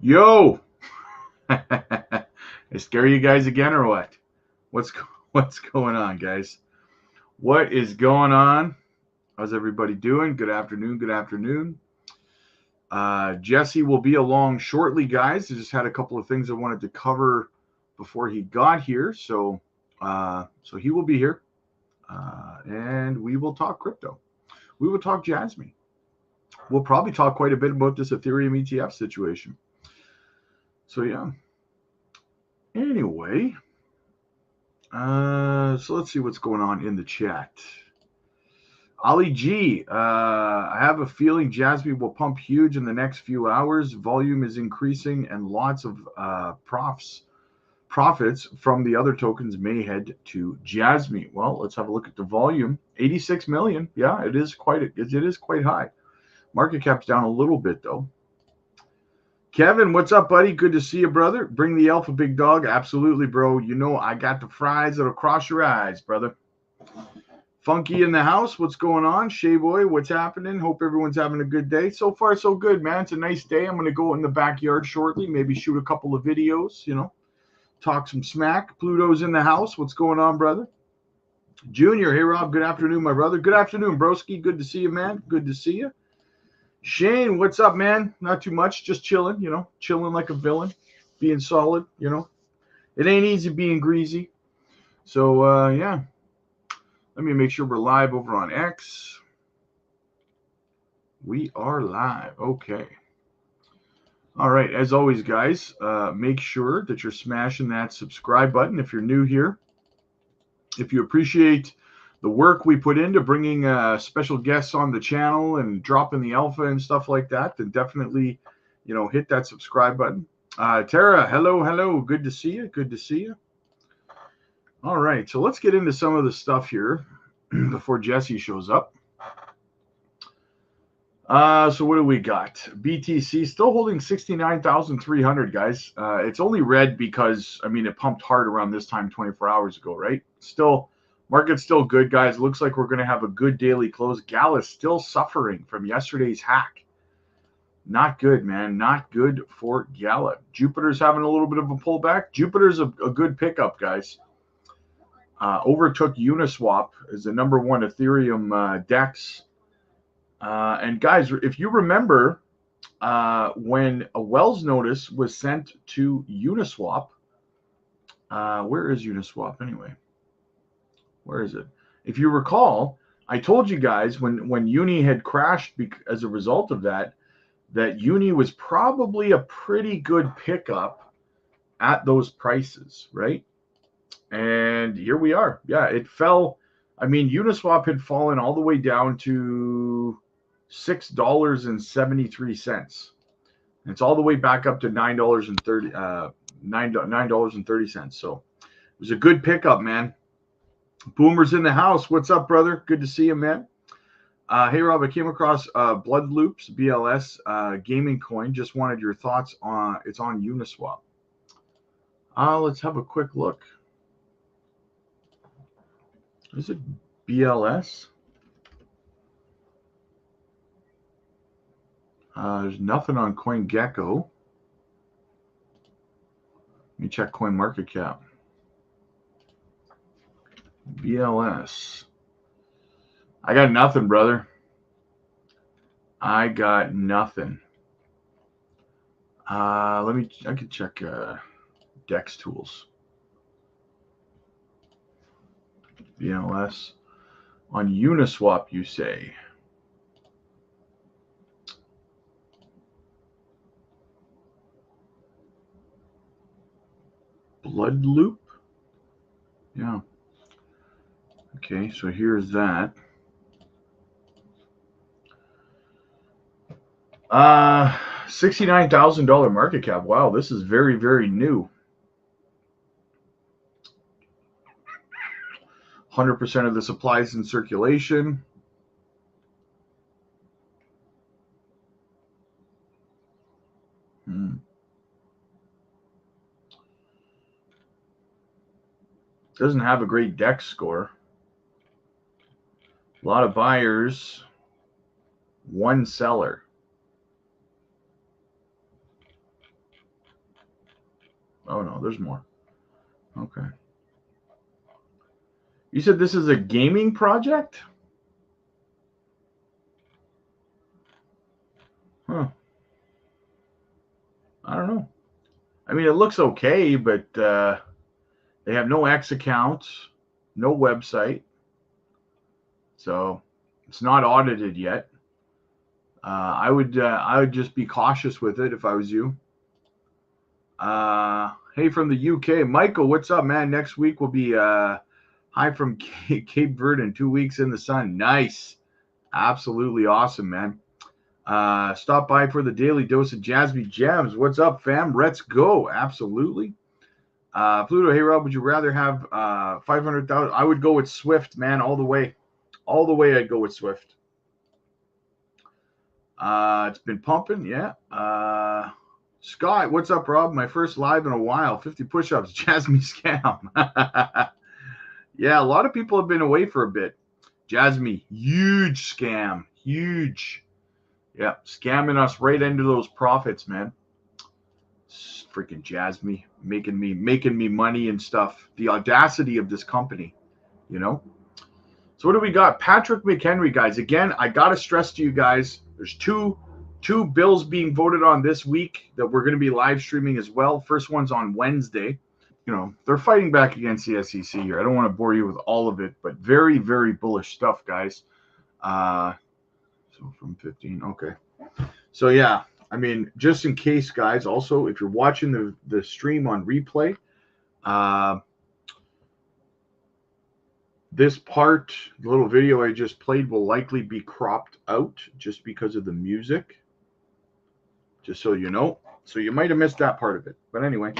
Yo, I scare you guys again or what? What's what's going on, guys? What is going on? How's everybody doing? Good afternoon. Good afternoon. Jesse will be along shortly, guys. I just had a couple of things I wanted to cover before he got here, so he will be here, and we will talk crypto. We will talk JASMY. We'll probably talk quite a bit about this Ethereum ETF situation. So yeah. Anyway, so let's see what's going on in the chat. Ali G, I have a feeling JASMY will pump huge in the next few hours. Volume is increasing, and lots of profits from the other tokens may head to JASMY. Well, let's have a look at the volume. 86 million. Yeah, it is quite high. Market cap's down a little bit though. Kevin, what's up, buddy? Good to see you, brother. Bring the alpha, big dog. Absolutely, bro. You know I got the fries that'll cross your eyes, brother. Funky in the house. What's going on? Shea Boy, what's happening? Hope everyone's having a good day. So far, so good, man. It's a nice day. I'm going to go in the backyard shortly, maybe shoot a couple of videos, talk some smack. Pluto's in the house. What's going on, brother? Junior, hey, Rob. Good afternoon, my brother. Good afternoon, broski. Good to see you, man. Good to see you. Shane, what's up, man? Not too much. Just chilling, chilling like a villain, being solid, It ain't easy being greasy. So, yeah. Let me make sure we're live over on X. We are live. Okay. All right. As always, guys, make sure that you're smashing that subscribe button if you're new here. If you appreciate the work we put into bringing special guests on the channel and dropping the alpha and stuff like that, then definitely, hit that subscribe button. Tara, hello. Good to see you. All right, so let's get into some of the stuff here before Jesse shows up. So what do we got? BTC still holding 69,300, guys. It's only red because, it pumped hard around this time 24 hours ago, right? Still, market's still good, guys. Looks like we're going to have a good daily close. Gala's still suffering from yesterday's hack. Not good, man. Not good for Gala. Jupiter's having a little bit of a pullback. Jupiter's a good pickup, guys. Overtook Uniswap as the number one Ethereum DEX. And guys, if you remember, when a Wells notice was sent to Uniswap, where is Uniswap anyway? Where is it? If you recall, I told you guys when Uni had crashed as a result of that Uni was probably a pretty good pickup at those prices, right? And here we are. Yeah, it fell. Uniswap had fallen all the way down to $6.73. It's all the way back up to $9.30. So it was a good pickup, man. Boomer's in the house. What's up, brother? Good to see you, man. Hey, Rob, I came across Blood Loops BLS gaming coin. Just wanted your thoughts on it's on Uniswap. Let's have a quick look. Is it BLS? There's nothing on CoinGecko. Let me check CoinMarketCap. BLS. I got nothing, brother. I got nothing. I can check DEX tools. BLS on Uniswap, you say? Blood Loop? Yeah. Okay, so here's that. $69,000 market cap. Wow, this is very, very new. 100% of the supplies in circulation. Doesn't have a great DEX score. A lot of buyers, one seller. Oh, no, there's more. Okay. You said this is a gaming project? Huh. I don't know. I mean, it looks okay, but they have no X accounts, no website. So it's not audited yet. I would just be cautious with it if I was you. Hey, from the UK, Michael, what's up, man? Next week will be hi from Cape Verde in 2 weeks in the sun. Nice, absolutely awesome, man. Stop by for the daily dose of Jasmy Gems. What's up, fam? Let's go. Absolutely. Pluto, hey Rob, would you rather have 500,000? I would go with Swift, man, all the way. All the way, I'd go with Swift. It's been pumping, yeah. Scott, what's up, Rob? My first live in a while. 50 push-ups, Jasmy scam. Yeah, a lot of people have been away for a bit. Jasmy, huge scam, huge. Yeah, scamming us right into those profits, man. Freaking Jasmy, making me money and stuff. The audacity of this company, you know. So what do we got? Patrick McHenry, guys. Again, I gotta stress to you guys, there's two bills being voted on this week that we're going to be live streaming as well. First one's on Wednesday. You know, they're fighting back against the SEC here. I don't want to bore you with all of it, but very, very bullish stuff, guys. So from 15, okay. So yeah, I mean, just in case, guys, also, if you're watching the stream on replay, this part, the little video I just played, will likely be cropped out just because of the music. Just so you know. So you might have missed that part of it. But anyway,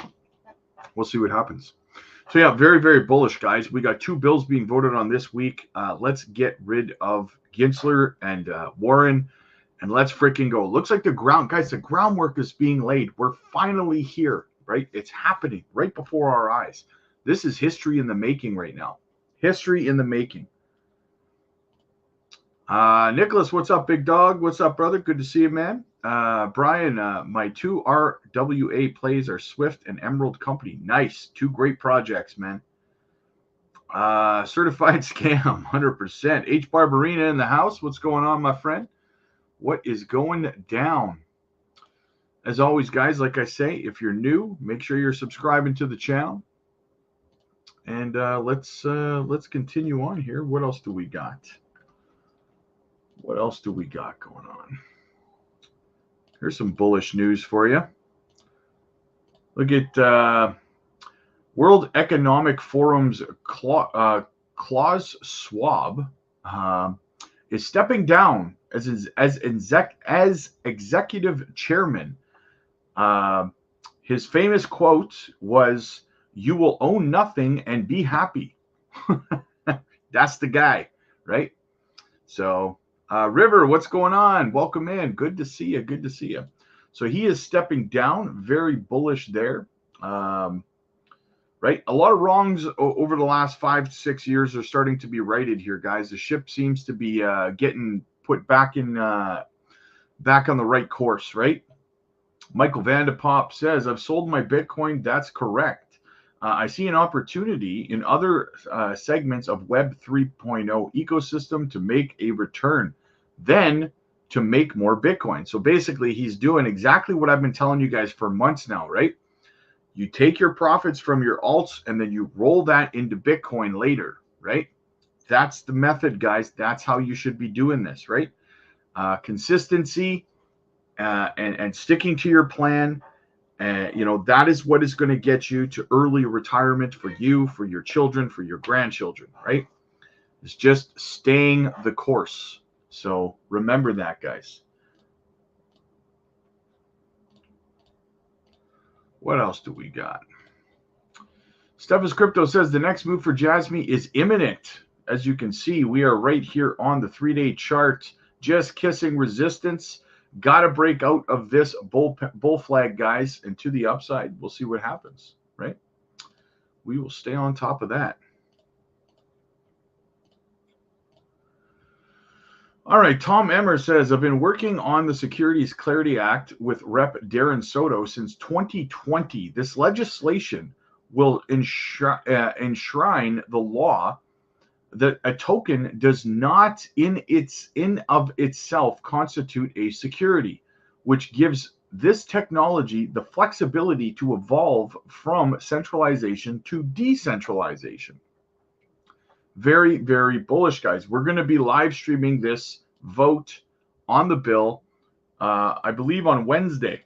we'll see what happens. So yeah, very, very bullish, guys. We got two bills being voted on this week. Let's get rid of Gensler and Warren, and let's freaking go. Looks like the groundwork is being laid. We're finally here, right? It's happening right before our eyes. This is history in the making right now. History in the making. Nicholas, what's up, big dog? What's up, brother? Good to see you, man. Brian, my two RWA plays are Swift and Emerald Company. Nice. Two great projects, man. Certified scam, 100%. H. Barbarina in the house. What's going on, my friend? What is going down? As always, guys, like I say, if you're new, make sure you're subscribing to the channel. And let's continue on here. What else do we got? What else do we got going on? Here's some bullish news for you. Look at World Economic Forum's Klaus Schwab is stepping down as executive chairman. His famous quote was, "You will own nothing and be happy." That's the guy, right? So River, what's going on? Welcome in. Good to see you. Good to see you. So he is stepping down. Very bullish there. Right? A lot of wrongs over the last 5 to 6 years are starting to be righted here, guys. The ship seems to be getting put back on the right course, right? Michael Vandepop says, I've sold my Bitcoin. That's correct. I see an opportunity in other segments of Web 3.0 ecosystem to make a return, then to make more Bitcoin. So basically, he's doing exactly what I've been telling you guys for months now, right? You take your profits from your alts and then you roll that into Bitcoin later, right? That's the method, guys. That's how you should be doing this, right? Consistency and sticking to your plan. You know, that is what is going to get you to early retirement for you, for your children, for your grandchildren, right? It's just staying the course. So remember that, guys. What else do we got? Stephens Crypto says the next move for Jasmy is imminent. As you can see, we are right here on the 3-day chart, just kissing resistance. Got to break out of this bull flag, guys, and to the upside. We'll see what happens, right? We will stay on top of that. All right, Tom Emmer says, I've been working on the Securities Clarity Act with Rep. Darren Soto since 2020. This legislation will enshrine the law that a token does not in of itself constitute a security, which gives this technology the flexibility to evolve from centralization to decentralization. Very, very bullish, guys. We're going to be live streaming this vote on the bill, I believe on Wednesday.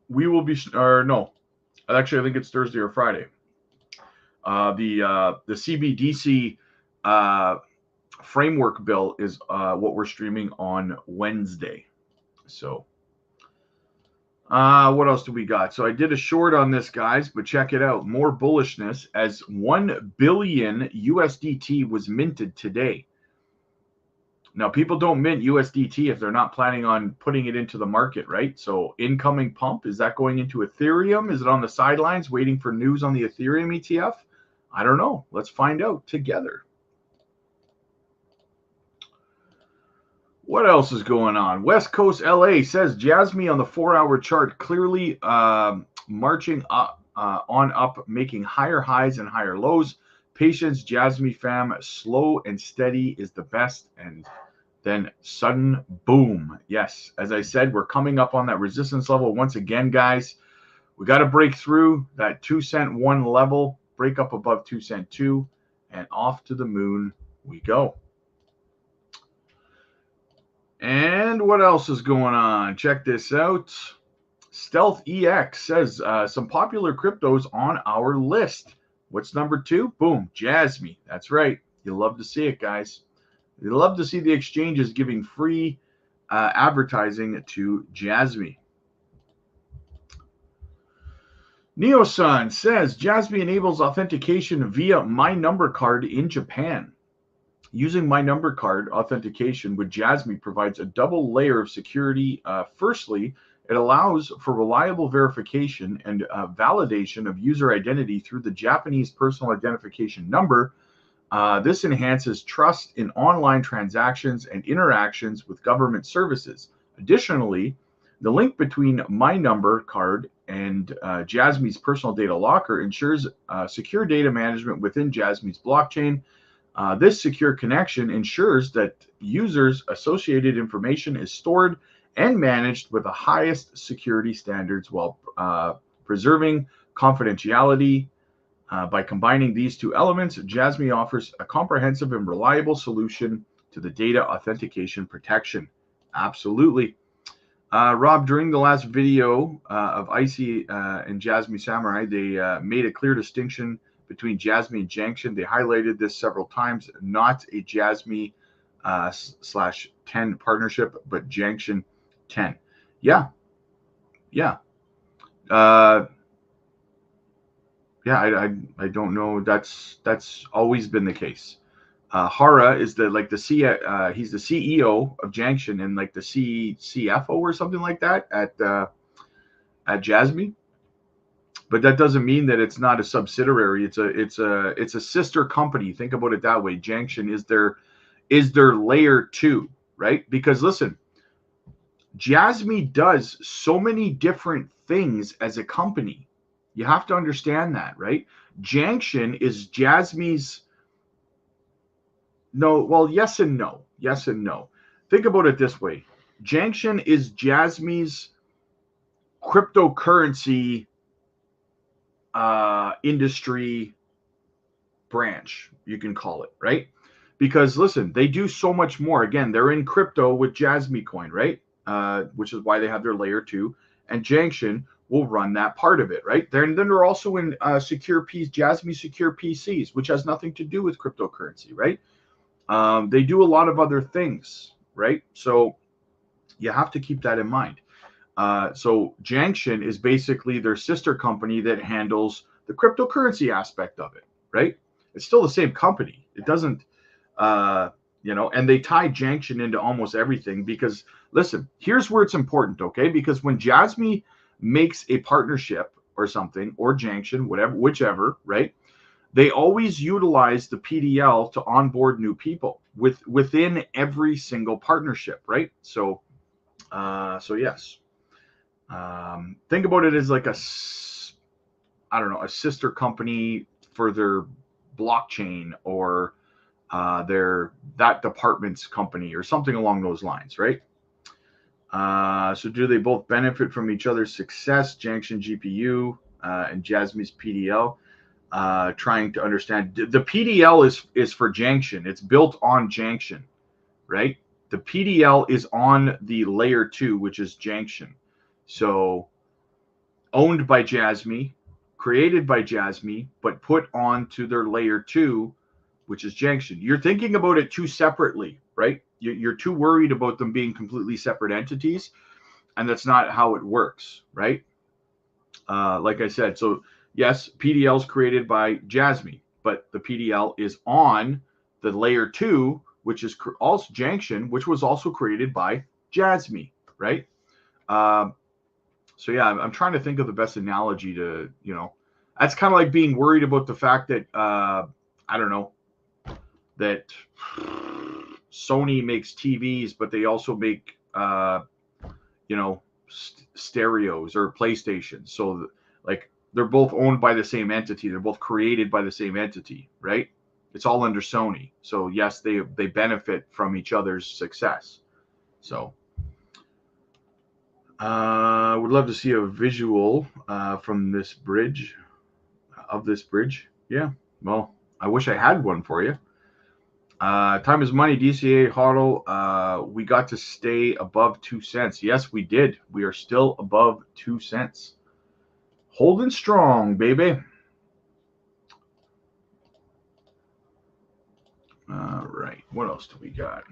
We will be, or no, actually, I think it's Thursday or Friday. The CBDC framework bill is what we're streaming on Wednesday. So, what else do we got? So I did a short on this, guys, but check it out. More bullishness as 1 billion USDT was minted today. Now, people don't mint USDT if they're not planning on putting it into the market, right? So incoming pump, is that going into Ethereum? Is it on the sidelines waiting for news on the Ethereum ETF? I don't know. Let's find out together. What else is going on? West Coast LA says JASMY on the 4-hour chart clearly marching up, making higher highs and higher lows. Patience, JASMY fam, slow and steady is the best, and then sudden boom. Yes, as I said, we're coming up on that resistance level once again, guys. We got to break through that 2 cent 1 level, break up above 2 cent 2, and off to the moon we go. And what else is going on? Check this out. Stealth EX says some popular cryptos on our list. What's number 2? Boom, JASMY. That's right. You love to see it, guys. You love to see the exchanges giving free advertising to JASMY. Neosun says JASMY enables authentication via My Number Card in Japan. Using My Number Card authentication with JASMY provides a double layer of security. Firstly, it allows for reliable verification and validation of user identity through the Japanese personal identification number. This enhances trust in online transactions and interactions with government services. Additionally, the link between My Number Card and JASMY's personal data locker ensures secure data management within JASMY's blockchain. This secure connection ensures that users' associated information is stored and managed with the highest security standards while preserving confidentiality. By combining these two elements, JASMY offers a comprehensive and reliable solution to the data authentication protection. Absolutely. Rob, during the last video of Icy and JASMY Samurai, they made a clear distinction between JASMY and Janction. They highlighted this several times, not a JASMY /10 partnership, but Janction 10. Yeah. I don't know. That's always been the case. Hara is he's the CEO of Janction and like the CFO or something like that at JASMY. But that doesn't mean that it's not a subsidiary. It's a sister company. Think about it that way. Janction is their layer 2, right? Because listen, JASMY does so many different things as a company. You have to understand that, right? Janction is JASMY's. No, well, yes and no. Yes and no. Think about it this way. Janction is JASMY's cryptocurrency industry branch, you can call it, right? Because listen, they do so much more. Again, they're in crypto with JASMY coin, right? Which is why they have their layer 2, and Janction will run that part of it, right? Then they're also in JASMY secure PCs, which has nothing to do with cryptocurrency, right? They do a lot of other things, right? So you have to keep that in mind. So Janction is basically their sister company that handles the cryptocurrency aspect of it, right? It's still the same company. It doesn't, and they tie Janction into almost everything because, listen, here's where it's important, okay? Because when JASMY makes a partnership or something, or Janction, whichever, right? They always utilize the PDL to onboard new people. within every single partnership, right? So yes. Think about it as like I don't know, a sister company for their blockchain, or that department's company, or something along those lines, right? So do they both benefit from each other's success? Junction GPU and Jasmy's PDL. Trying to understand, the PDL is for Junction. It's built on Junction, right? The PDL is on the layer 2, which is Junction. So owned by Jasmy, created by Jasmy, but put onto their layer 2, which is Junction. You're thinking about it too separately, right? You're too worried about them being completely separate entities, and that's not how it works, right? Like I said, so yes, PDL is created by Jasmy, but the PDL is on the layer 2, which is also Junction, which was also created by Jasmy, right? So yeah, I'm trying to think of the best analogy to, that's kind of like being worried about the fact that, I don't know, that Sony makes TVs, but they also make, stereos or PlayStations. So like they're both owned by the same entity. They're both created by the same entity, right? It's all under Sony. So yes, they benefit from each other's success. So would love to see a visual from this bridge, Yeah, well, I wish I had one for you. Time is money, DCA HODL. We got to stay above 2 cents. Yes, we did. We are still above 2 cents. Holding strong, baby. All right. What else do we got?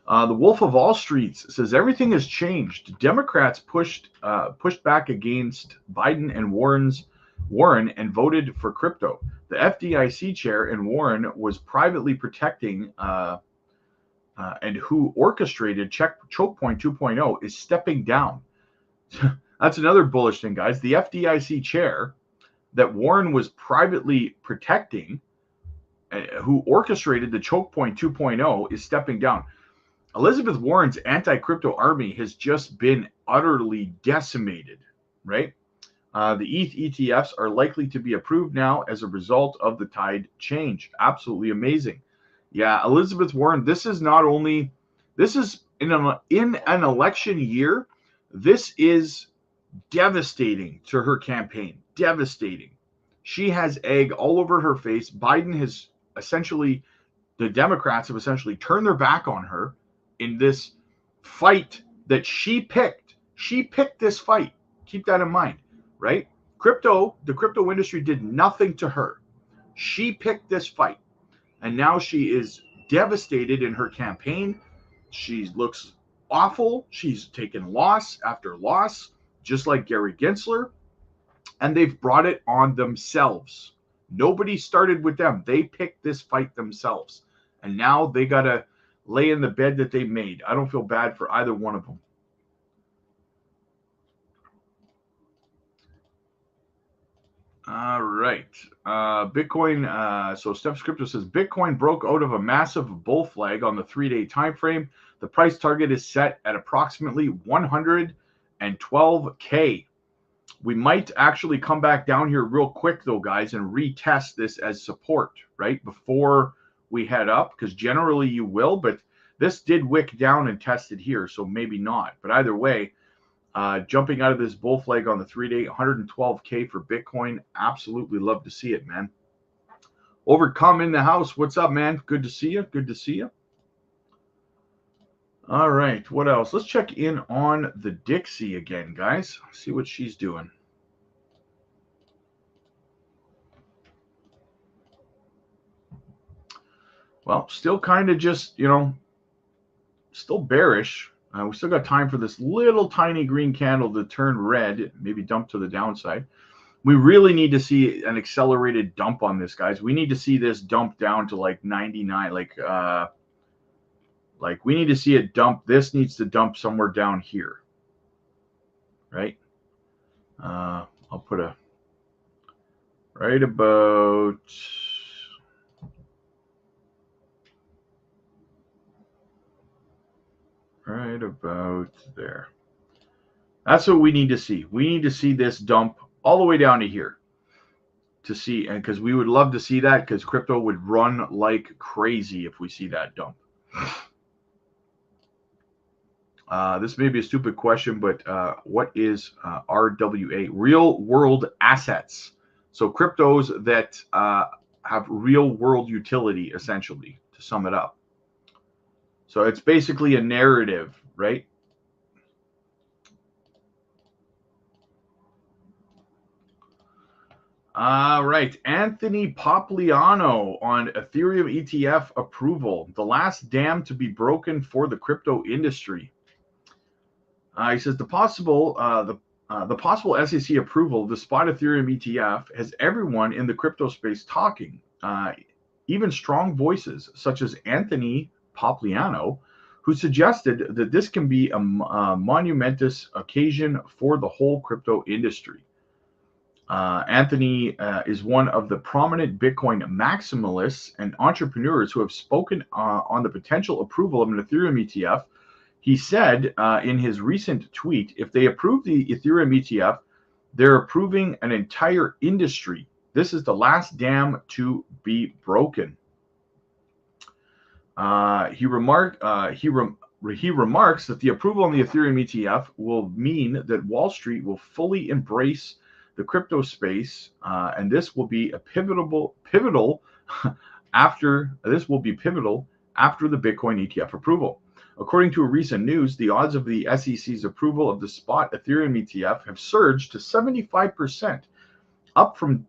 The Wolf of All Streets says everything has changed. Democrats pushed back against Biden and Warren and voted for crypto. The FDIC chair in Warren was privately protecting and who orchestrated choke point 2.0 is stepping down. That's another bullish thing, guys. The FDIC chair that Warren was privately protecting, who orchestrated the choke point 2.0, is stepping down. Elizabeth Warren's anti-crypto army has just been utterly decimated, right? The ETH ETFs are likely to be approved now as a result of the tide change. Absolutely amazing. Yeah, Elizabeth Warren, this is in an election year, this is devastating to her campaign. Devastating. She has egg all over her face. The Democrats have essentially turned their back on her in this fight that she picked. She picked this fight. Keep that in mind, right? The crypto industry did nothing to her. She picked this fight. And now she is devastated in her campaign. She looks awful. She's taken loss after loss, just like Gary Gensler. And they've brought it on themselves. Nobody started with them. They picked this fight themselves. And now they got to lay in the bed that they made. I don't feel bad for either one of them. All right. Bitcoin. So Steps Crypto says Bitcoin broke out of a massive bull flag on the 3-day time frame. The price target is set at approximately 112K. We might actually come back down here real quick, though, guys, and retest this as support, right, before we head up, because generally you will, but this did wick down and tested here, so maybe not. But either way, jumping out of this bull flag on the 3-day, 112K for Bitcoin. Absolutely love to see it, man. Overcome in the house. What's up, man? Good to see you. Good to see you. All right. What else? Let's check in on the Dixie again, guys. See what she's doing. Well, still kind of just, still bearish. We still got time for this little tiny green candle to turn red, maybe dump to the downside. We really need to see an accelerated dump on this, guys. We need to see this dump down to like 99. Like we need to see it dump. This needs to dump somewhere down here, right? I'll put a right about right about there. That's what we need to see. We need to see this dump all the way down to here to see, and because we would love to see that, because crypto would run like crazy if we see that dump. This may be a stupid question, but what is RWA? Real world assets. So cryptos that have real world utility, essentially, to sum it up. So it's basically a narrative, right? Right. Anthony Popliano on Ethereum ETF approval. The last dam to be broken for the crypto industry. He says the possible SEC approval of the spot Ethereum ETF has everyone in the crypto space talking. Even strong voices such as Anthony Popliano, who suggested that this can be a monumentous occasion for the whole crypto industry. Anthony is one of the prominent Bitcoin maximalists and entrepreneurs who have spoken on the potential approval of an Ethereum ETF. He said in his recent tweet, if they approve the Ethereum ETF, they're approving an entire industry. This is the last dam to be broken. He remarks that the approval on the Ethereum ETF will mean that Wall Street will fully embrace the crypto space, and this will be a pivotal after the Bitcoin ETF approval. According to a recent news, the odds of the SEC's approval of the spot Ethereum ETF have surged to 75%, up from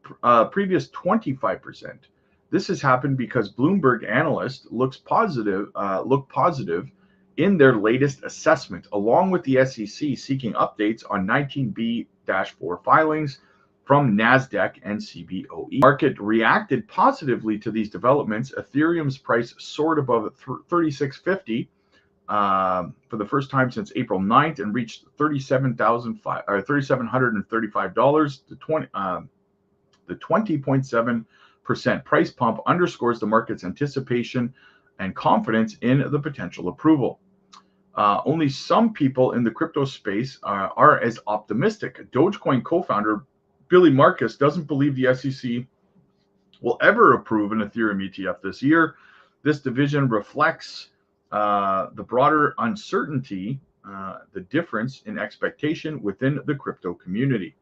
previous 25%. This has happened because Bloomberg analysts look positive in their latest assessment, along with the SEC seeking updates on 19B-4 filings from NASDAQ and CBOE. Market reacted positively to these developments. Ethereum's price soared above 3650 for the first time since April 9th and reached $3,735. The 20.7% price pump underscores the market's anticipation and confidence in the potential approval. Only some people in the crypto space are as optimistic. Dogecoin co-founder Billy Marcus doesn't believe the SEC will ever approve an Ethereum ETF this year. This division reflects the broader uncertainty, the difference in expectation within the crypto community.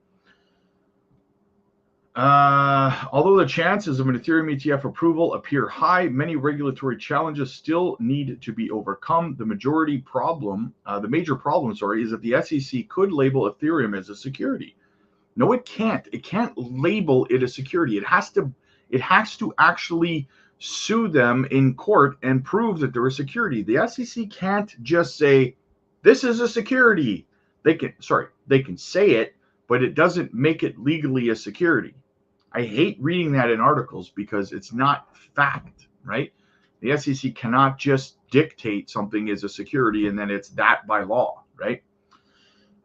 Although the chances of an Ethereum ETF approval appear high, many regulatory challenges still need to be overcome. The major problem, is that the SEC could label Ethereum as a security. No, it can't. It can't label it a security. It has to actually sue them in court and prove that they're a security. The SEC can't just say this is a security. They can say it, but it doesn't make it legally a security. I hate reading that in articles because it's not fact, right? The SEC cannot just dictate something is a security and then it's that by law, right?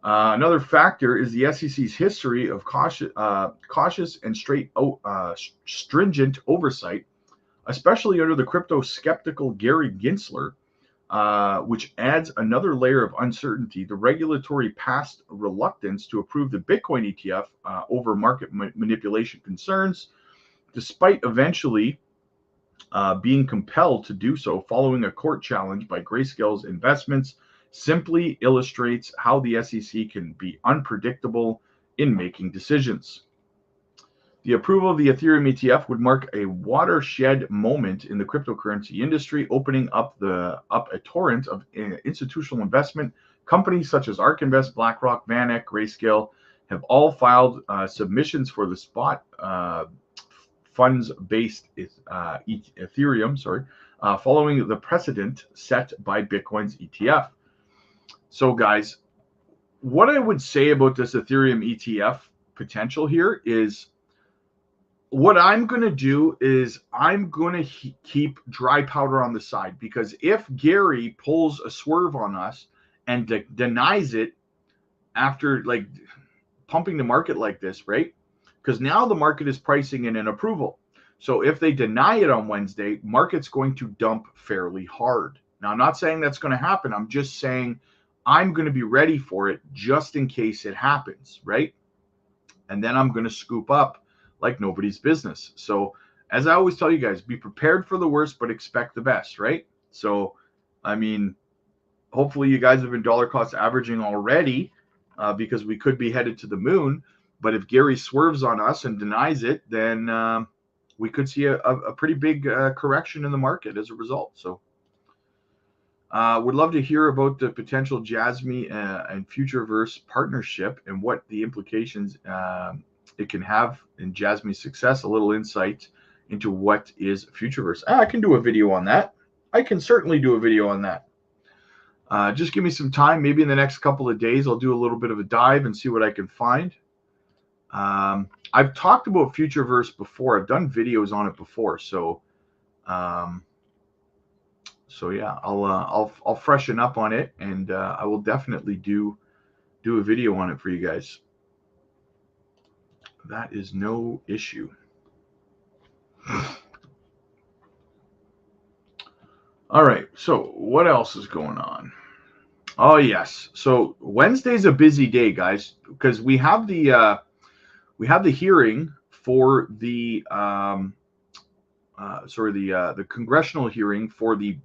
Another factor is the SEC's history of cautious and stringent oversight, especially under the crypto skeptical Gary Gensler, which adds another layer of uncertainty. The regulatory past reluctance to approve the Bitcoin ETF over market manipulation concerns, despite eventually being compelled to do so following a court challenge by Grayscale's investments, simply illustrates how the SEC can be unpredictable in making decisions. The approval of the Ethereum ETF would mark a watershed moment in the cryptocurrency industry, opening up a torrent of institutional investment. Companies such as ARK Invest, BlackRock, VanEck, Grayscale have all filed submissions for the spot funds-based Ethereum, following the precedent set by Bitcoin's ETF. So, guys, what I would say about this Ethereum ETF potential here is, what I'm going to do is I'm going to keep dry powder on the side, because if Gary pulls a swerve on us and denies it after like pumping the market like this, right? Because now the market is pricing in an approval. So if they deny it on Wednesday, market's going to dump fairly hard, Now, I'm not saying that's going to happen. I'm just saying I'm going to be ready for it just in case it happens, right? And then I'm going to scoop up like nobody's business. So as I always tell you guys, be prepared for the worst, but expect the best, right? So, I mean, hopefully you guys have been dollar cost averaging already because we could be headed to the moon. But if Gary swerves on us and denies it, then we could see a pretty big correction in the market as a result. So would love to hear about the potential JASMY and Futureverse partnership and what the implications it can have in JASMY's success. A little insight into what is Futureverse. I can do a video on that. I can certainly do a video on that. Just give me some time. Maybe in the next couple of days, I'll do a little bit of a dive and see what I can find. I've talked about Futureverse before. I've done videos on it before. So yeah, I'll freshen up on it, and I will definitely do a video on it for you guys. That is no issue. All right, so what else is going on? Oh yes, so Wednesday's a busy day, guys, because we have the hearing for the the congressional hearing for the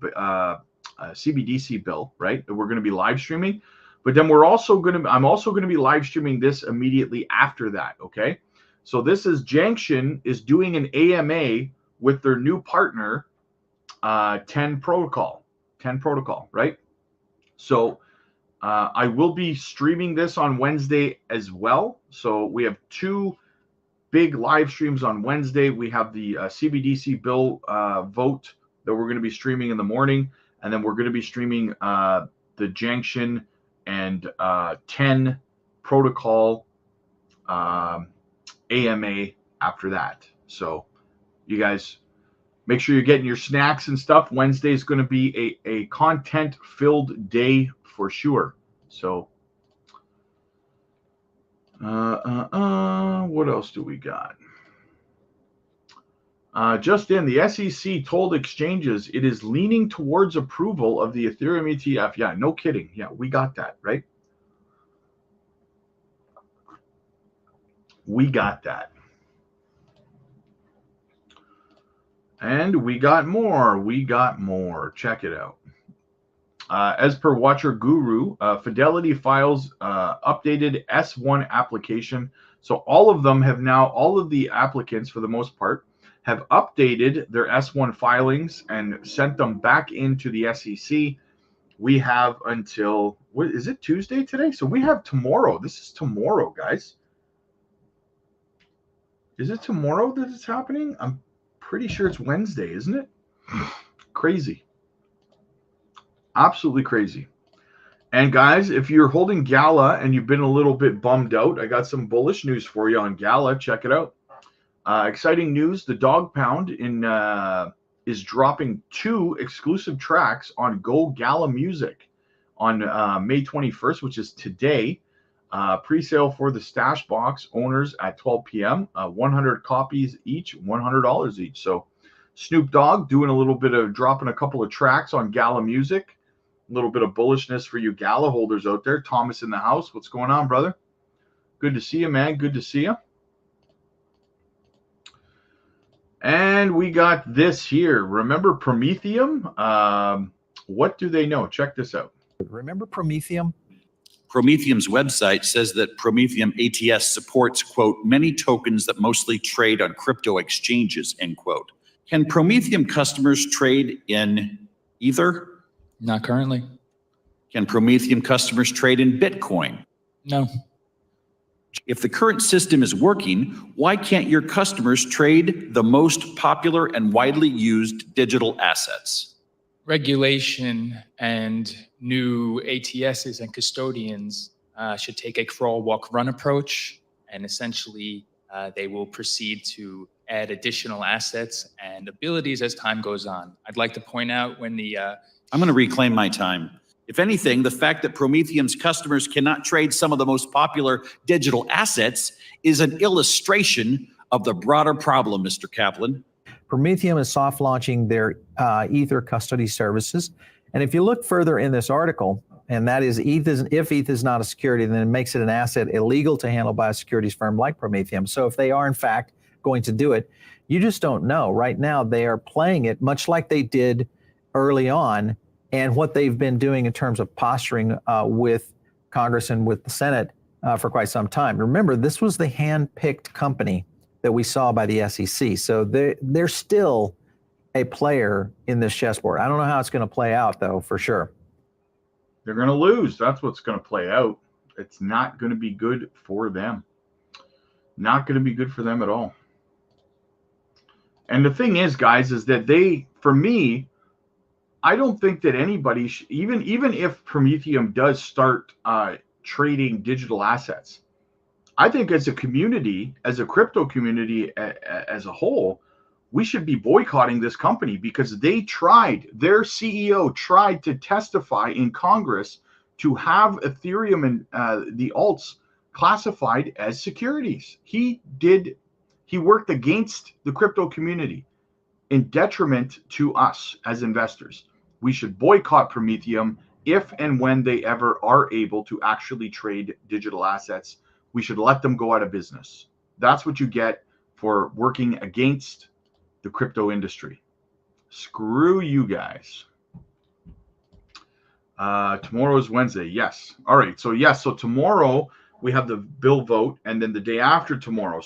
CBDC bill, right? That we're going to be live streaming, but then I'm also going to be live streaming this immediately after that. Okay, so this is Junction is doing an AMA with their new partner, 10 protocol, right? So I will be streaming this on Wednesday as well. So we have two big live streams on Wednesday. We have the CBDC bill vote that we're going to be streaming in the morning, and then we're going to be streaming the Junction and 10 protocol AMA after that. So you guys make sure you're getting your snacks and stuff. Wednesday is going to be a content-filled day for sure. So what else do we got? Just in, the SEC told exchanges it is leaning towards approval of the Ethereum ETF. Yeah, no kidding. Yeah, we got that, right? We got that. And we got more. Check it out. As per Watcher Guru, Fidelity files updated S1 application. So all of the applicants, for the most part, have updated their S1 filings and sent them back into the SEC. We have until, what is it, Tuesday today? So we have tomorrow. This is tomorrow, guys. Is it tomorrow that it's happening? I'm pretty sure it's Wednesday, isn't it? Crazy. Absolutely crazy. And guys, if you're holding Gala and you've been a little bit bummed out, I got some bullish news for you on Gala. Check it out. Exciting news. The Dog Pound is dropping 2 exclusive tracks on Go Gala Music on May 21st, which is today. Pre-sale for the Stash Box owners at 12 p.m. 100 copies each, $100 each. So Snoop Dogg doing a little bit of dropping a couple of tracks on Gala Music. A little bit of bullishness for you Gala holders out there. Thomas in the house. What's going on, brother? Good to see you, man. Good to see you. And we got this here. Remember Prometheum? What do they know? Check this out. Remember Prometheum? Prometheum's website says that Prometheum ATS supports, quote, many tokens that mostly trade on crypto exchanges, end quote. Can Prometheum customers trade in Ether? Not currently. Can Prometheum customers trade in Bitcoin? No. If the current system is working, why can't your customers trade the most popular and widely used digital assets? Regulation and new ATSs and custodians should take a crawl, walk, run approach, and essentially they will proceed to add additional assets and abilities as time goes on. I'd like to point out when the... I'm going to reclaim my time. If anything, the fact that Prometheum's customers cannot trade some of the most popular digital assets is an illustration of the broader problem, Mr. Kaplan. Prometheum is soft launching their Ether custody services, And if you look further in this article, and that is if ETH is not a security, then it makes it an asset illegal to handle by a securities firm like Prometheum. So if they are in fact going to do it, you just don't know. Right now, they are playing it much like they did early on, and what they've been doing in terms of posturing with Congress and with the Senate for quite some time. Remember, this was the hand-picked company that we saw by the SEC. So they're still a player in this chessboard. I don't know how it's going to play out, though, for sure. They're going to lose. That's what's going to play out. It's not going to be good for them. Not going to be good for them at all. And the thing is, guys, is that for me, I don't think that anybody, even if Prometheum does start trading digital assets, I think as a community, as a crypto community as a whole, we should be boycotting this company because their CEO tried to testify in Congress to have Ethereum and the alts classified as securities. He worked against the crypto community in detriment to us as investors. We should boycott Prometheum if and when they ever are able to actually trade digital assets. We should let them go out of business. That's what you get for working against the crypto industry. Screw you guys. Tomorrow is Wednesday. Yes. All right. So yes. So tomorrow we have the bill vote, and then the day after tomorrow,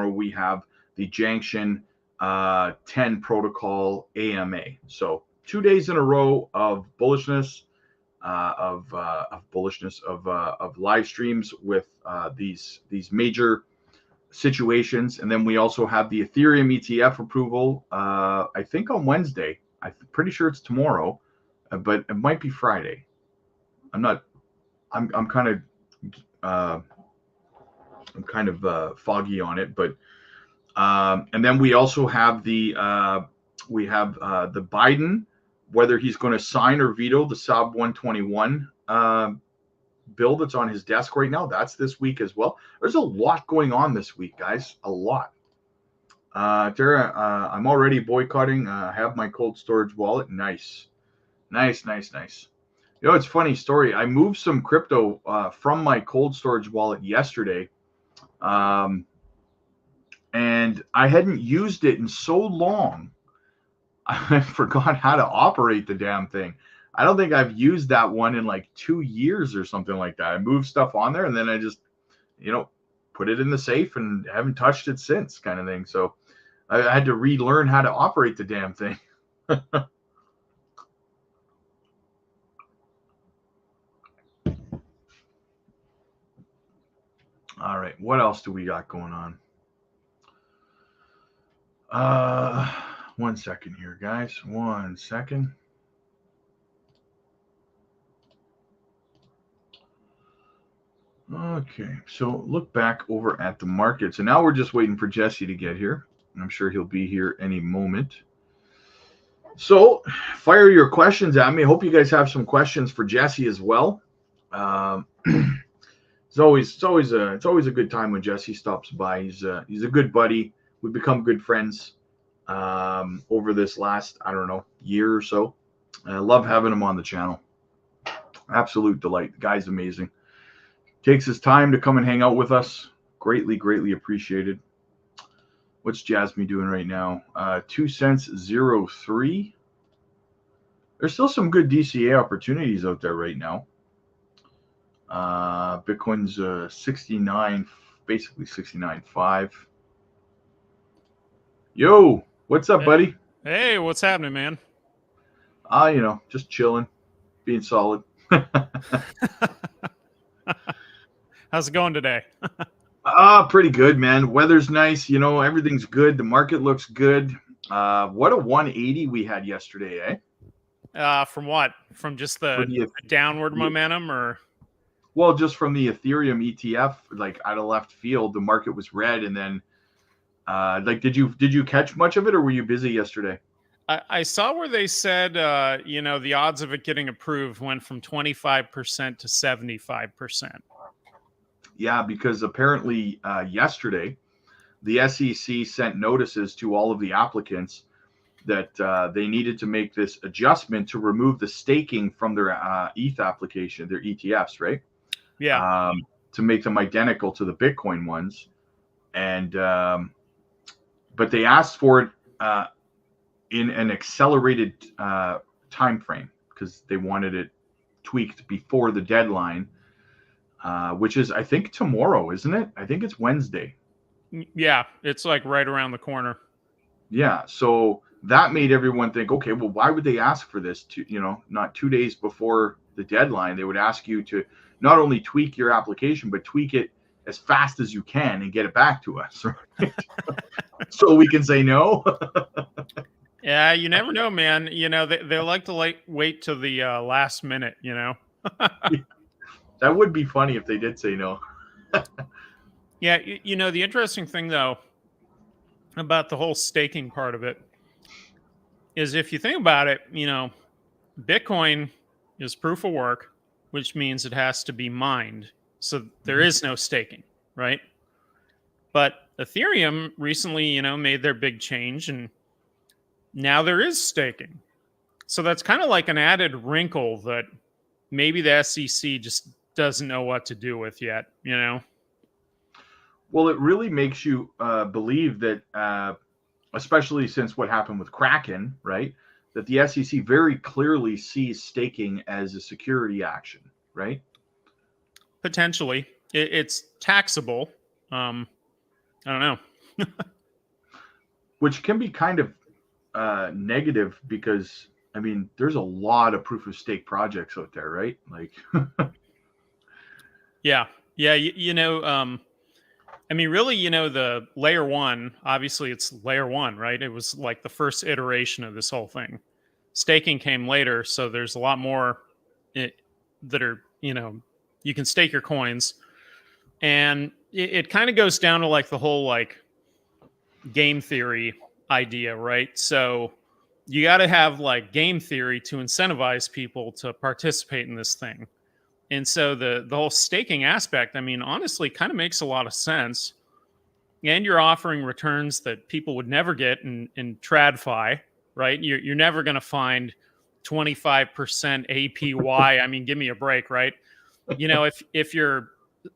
we have the Junction 10 protocol AMA. So 2 days in a row of bullishness, of live streams with these major situations. And then we also have the Ethereum ETF approval, I think on Wednesday. I'm pretty sure it's tomorrow, but it might be Friday. I'm kind of foggy on it, but and then we also have the Biden, whether he's going to sign or veto the SAB 121 bill that's on his desk right now. That's this week as well. There's a lot going on this week, guys. A lot. Tara, I'm already boycotting. I have my cold storage wallet. Nice. You know, it's a funny story. I moved some crypto from my cold storage wallet yesterday. And I hadn't used it in so long. I forgot how to operate the damn thing. I don't think I've used that one in like 2 years or something like that. I moved stuff on there and then I just, put it in the safe and haven't touched it since, kind of thing. So I had to relearn how to operate the damn thing. All right. What else do we got going on? 1 second here, guys. 1 second. Okay, so look back over at the market. So now we're just waiting for Jesse to get here. I'm sure he'll be here any moment. So fire your questions at me. I hope you guys have some questions for Jesse as well. It's always a good time when Jesse stops by. He's a good buddy. We've become good friends over this last, year or so. I love having him on the channel. Absolute delight. The guy's amazing. Takes his time to come and hang out with us. Greatly appreciated. What's Jasmy doing right now? 2 cents 03. There's still some good DCA opportunities out there right now. Bitcoin's 69, basically 69.5. Yo, what's up, buddy? Hey, what's happening, man? Just chilling, being solid. How's it going today? Pretty good, man. Weather's nice. Everything's good. The market looks good. What a 180 we had yesterday, eh? From what? From just the downward momentum, or? Well, just from the Ethereum ETF, like out of left field, the market was red, and then, did you catch much of it, or were you busy yesterday? I saw where they said, the odds of it getting approved went from 25% to 75%. Yeah, because apparently yesterday, the SEC sent notices to all of the applicants that they needed to make this adjustment to remove the staking from their ETH application, their ETFs, right? Yeah. To make them identical to the Bitcoin ones. And but they asked for it in an accelerated time frame because they wanted it tweaked before the deadline, which is, I think, tomorrow, isn't it? I think it's Wednesday. Yeah, it's like right around the corner. Yeah, so that made everyone think, okay, well, why would they ask for this not 2 days before the deadline? They would ask you to not only tweak your application, but tweak it as fast as you can and get it back to us, right? So we can say no. Yeah, you never know, man. They like to wait till the last minute, That would be funny if they did say no. Yeah, the interesting thing, though, about the whole staking part of it is if you think about it, Bitcoin is proof of work, which means it has to be mined. So there is no staking, right? But Ethereum recently, made their big change, and now there is staking. So that's kind of like an added wrinkle that maybe the SEC just doesn't know what to do with yet, Well, it really makes you believe that, especially since what happened with Kraken, right, that the SEC very clearly sees staking as a security action, right? Potentially. It's taxable. I don't know. Which can be kind of negative because, I mean, there's a lot of proof of stake projects out there, right? Like, yeah. I mean, really, the layer one, obviously it's layer one, right? It was like the first iteration of this whole thing. Staking came later, so there's a lot more that are, you can stake your coins. And it kind of goes down to like the whole like game theory idea, right? So you got to have like game theory to incentivize people to participate in this thing. And so the whole staking aspect, I mean, honestly, kind of makes a lot of sense. And you're offering returns that people would never get in TradFi, right? You're never going to find 25% APY. I mean, give me a break, right? If your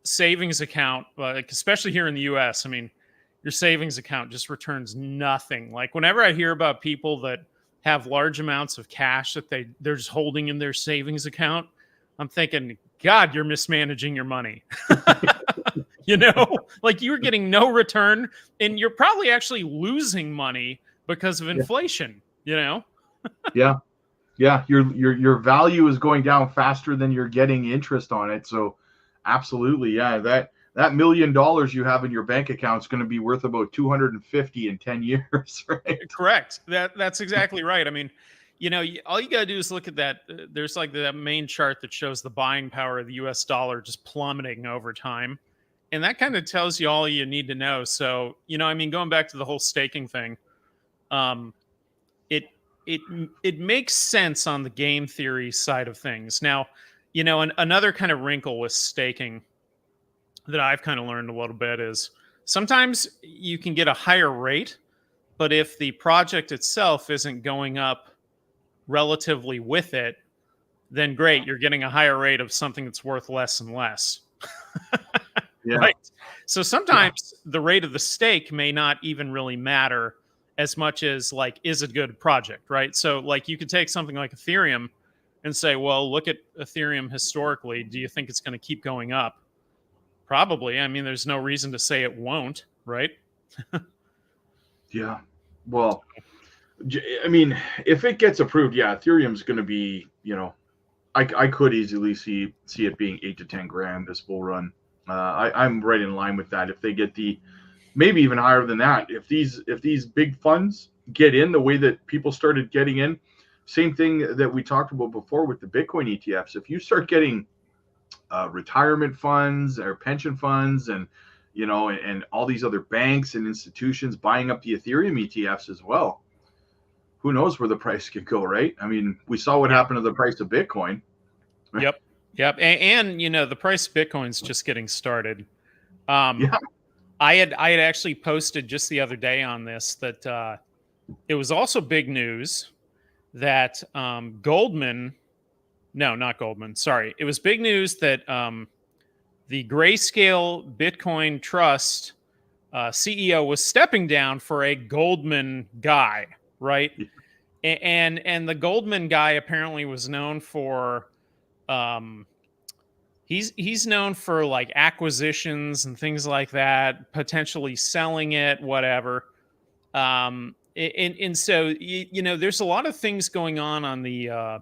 savings account, like especially here in the US, I mean, your savings account just returns nothing. Like whenever I hear about people that have large amounts of cash that they're just holding in their savings account, I'm thinking, God, you're mismanaging your money. Like you're getting no return and you're probably actually losing money because of inflation, Yeah. Your value is going down faster than you're getting interest on it. So absolutely. Yeah. That $1 million you have in your bank account is going to be worth about 250 in 10 years, right? Correct. That's exactly right. I mean, all you got to do is look at that. There's like that main chart that shows the buying power of the US dollar just plummeting over time. And that kind of tells you all you need to know. So, I mean, going back to the whole staking thing, it makes sense on the game theory side of things. Now, another kind of wrinkle with staking that I've kind of learned a little bit is sometimes you can get a higher rate, but if the project itself isn't going up relatively with it, then great, you're getting a higher rate of something that's worth less and less. Yeah. Right. So sometimes the rate of the stake may not even really matter as much as like, is it a good project, right? So like you could take something like Ethereum and say, well, look at Ethereum historically. Do you think it's going to keep going up? Probably. I mean, there's no reason to say it won't, right? Yeah. Well, I mean, if it gets approved, Ethereum's going to be, I could easily see it being 8 to 10 grand this bull run. I'm right in line with that. If they get maybe even higher than that, if these big funds get in the way that people started getting in, same thing that we talked about before with the Bitcoin ETFs. If you start getting retirement funds or pension funds and all these other banks and institutions buying up the Ethereum ETFs as well, who knows where the price could go, right? I mean, we saw what happened to the price of Bitcoin. Yep. And the price of Bitcoin's just getting started. I had actually posted just the other day on this that it was also big news that Goldman, no, not Goldman, sorry. It was big news that the Grayscale Bitcoin Trust CEO was stepping down for a Goldman guy, right? And the Goldman guy apparently was known for he's known for like acquisitions and things like that, potentially selling it, whatever. And so you know, there's a lot of things going on the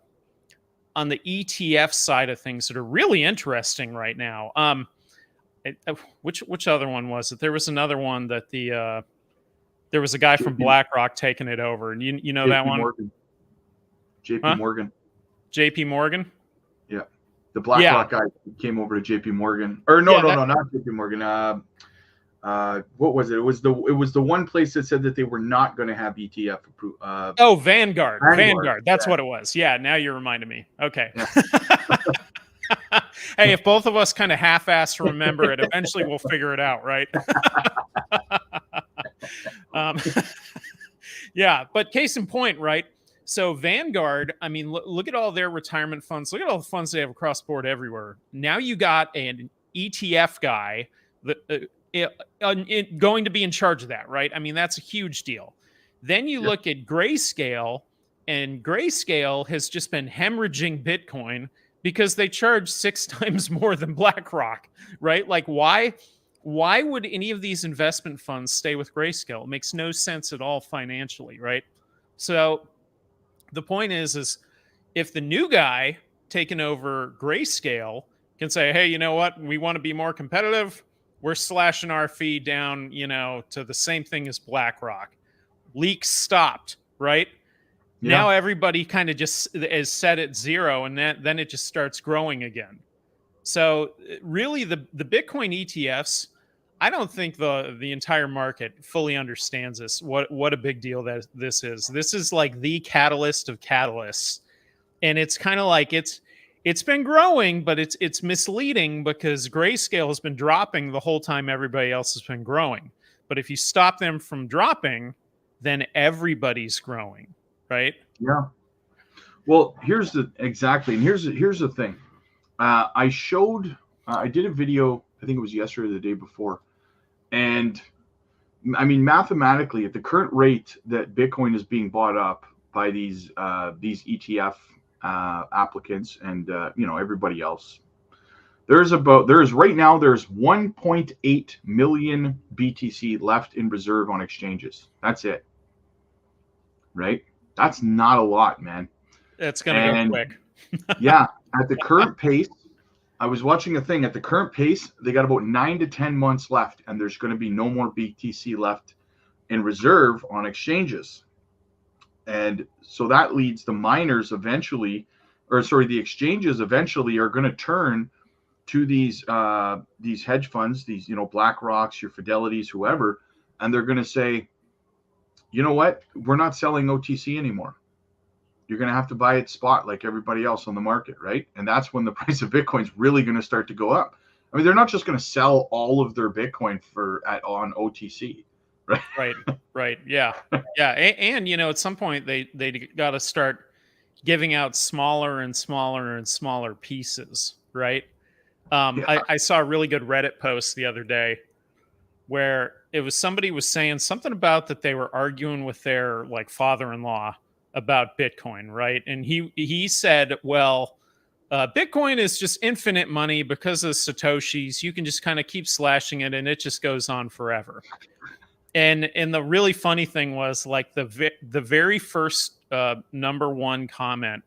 ETF side of things that are really interesting right now. Which other one was it? There was another one that there was a guy from BlackRock taking it over, and you know that one. JP Morgan. JP Morgan. Yeah, the BlackRock guy came over to JP Morgan, or no, not JP Morgan. What was it? It was the one place that said that they were not going to have ETF approved. Vanguard. That's what it was. Yeah, now you're reminding me. Okay. Yeah. Hey, if both of us kind of half-ass remember it, eventually we'll figure it out, right? Yeah, but case in point, right? So Vanguard, I mean, look at all their retirement funds. Look at all the funds they have across the board everywhere. Now you got an ETF guy that going to be in charge of that, right? I mean, that's a huge deal. Then you look at Grayscale, and Grayscale has just been hemorrhaging Bitcoin because they charge 6 times more than BlackRock, right? Like, why would any of these investment funds stay with Grayscale? It makes no sense at all financially, right? So the point is if the new guy taking over Grayscale can say, hey, you know what? We want to be more competitive. We're slashing our fee down, you know, to the same thing as BlackRock. Leaks stopped, right? Yeah. Now everybody kind of just is set at 0, and then it just starts growing again. So really the Bitcoin ETFs, I don't think the entire market fully understands this. What a big deal that this is. This is like the catalyst of catalysts. And it's kind of like it's been growing, but it's misleading because Grayscale has been dropping the whole time everybody else has been growing. But if you stop them from dropping, then everybody's growing, right? Yeah. Well, here's the thing. I did a video, I think it was yesterday or the day before. And I mean, mathematically, at the current rate that Bitcoin is being bought up by these ETF applicants and you know, everybody else, there's right now 1.8 million BTC left in reserve on exchanges. That's it. Right? That's not a lot, man. It's gonna go quick. Yeah, at the current pace, I was watching a thing. At the current pace, they got about 9 to 10 months left, and there's going to be no more BTC left in reserve on exchanges. And so that leads the miners eventually, the exchanges eventually are going to turn to these hedge funds, these, you know, BlackRocks, your Fidelities, whoever, and they're going to say, you know what? We're not selling OTC anymore. You're going to have to buy it spot like everybody else on the market, right? And that's when the price of Bitcoin's really going to start to go up. I mean, they're not just going to sell all of their Bitcoin on OTC, right? Right. Yeah. Yeah. And you know, at some point they got to start giving out smaller and smaller and smaller pieces, right? I saw a really good Reddit post the other day where it was somebody was saying something about that they were arguing with their like father-in-law about Bitcoin, right? And he said, well, Bitcoin is just infinite money because of Satoshis. You can just kind of keep slashing it and it just goes on forever. And the really funny thing was like the very first number one comment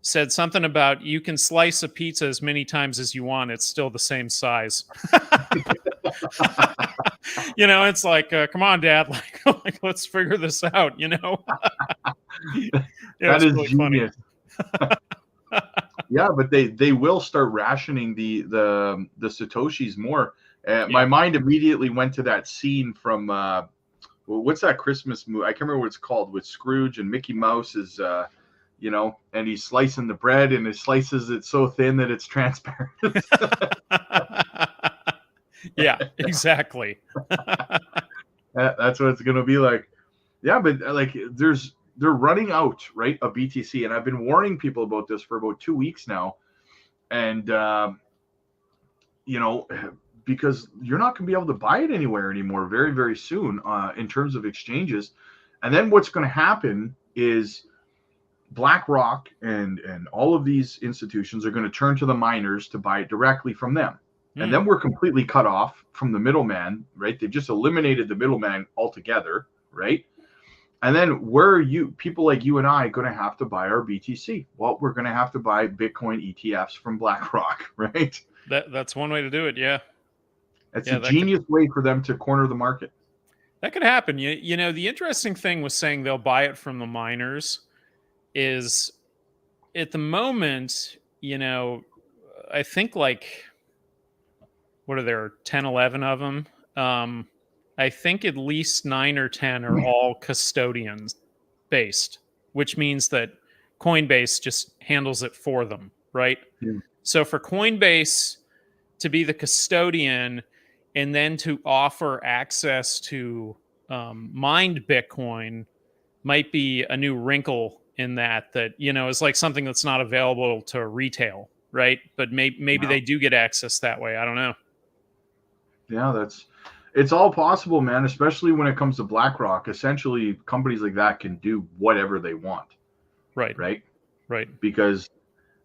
said something about you can slice a pizza as many times as you want. It's still the same size. You know, it's like, come on, Dad, like let's figure this out, you know? That is really genius. Yeah, but they will start rationing the Satoshis more. My mind immediately went to that scene from what's that Christmas movie? I can't remember what it's called, with Scrooge and Mickey Mouse is you know, and he's slicing the bread and he slices it so thin that it's transparent. Yeah, exactly. That's what it's going to be like. Yeah, but like they're running out, right, of BTC, and I've been warning people about this for about 2 weeks now, and you know, because you're not going to be able to buy it anywhere anymore very, very soon in terms of exchanges. And then what's going to happen is BlackRock and all of these institutions are going to turn to the miners to buy it directly from them. And then we're completely cut off from the middleman, right? They've just eliminated the middleman altogether, right? And then where are people like you and I, going to have to buy our BTC? Well, we're going to have to buy Bitcoin ETFs from BlackRock, right? That's one way to do it. Yeah. It's a genius way for them to corner the market. That could happen. You know, the interesting thing with saying they'll buy it from the miners is at the moment, you know, I think like, what are there, 10, 11 of them? I think at least 9 or 10 are all custodians based, which means that Coinbase just handles it for them, right? Yeah. So for Coinbase to be the custodian and then to offer access to mined Bitcoin might be a new wrinkle in that, you know, is like something that's not available to retail, right? But maybe they do get access that way. I don't know. Yeah, it's all possible, man, especially when it comes to BlackRock. Essentially, companies like that can do whatever they want. Right. Right. Right. Because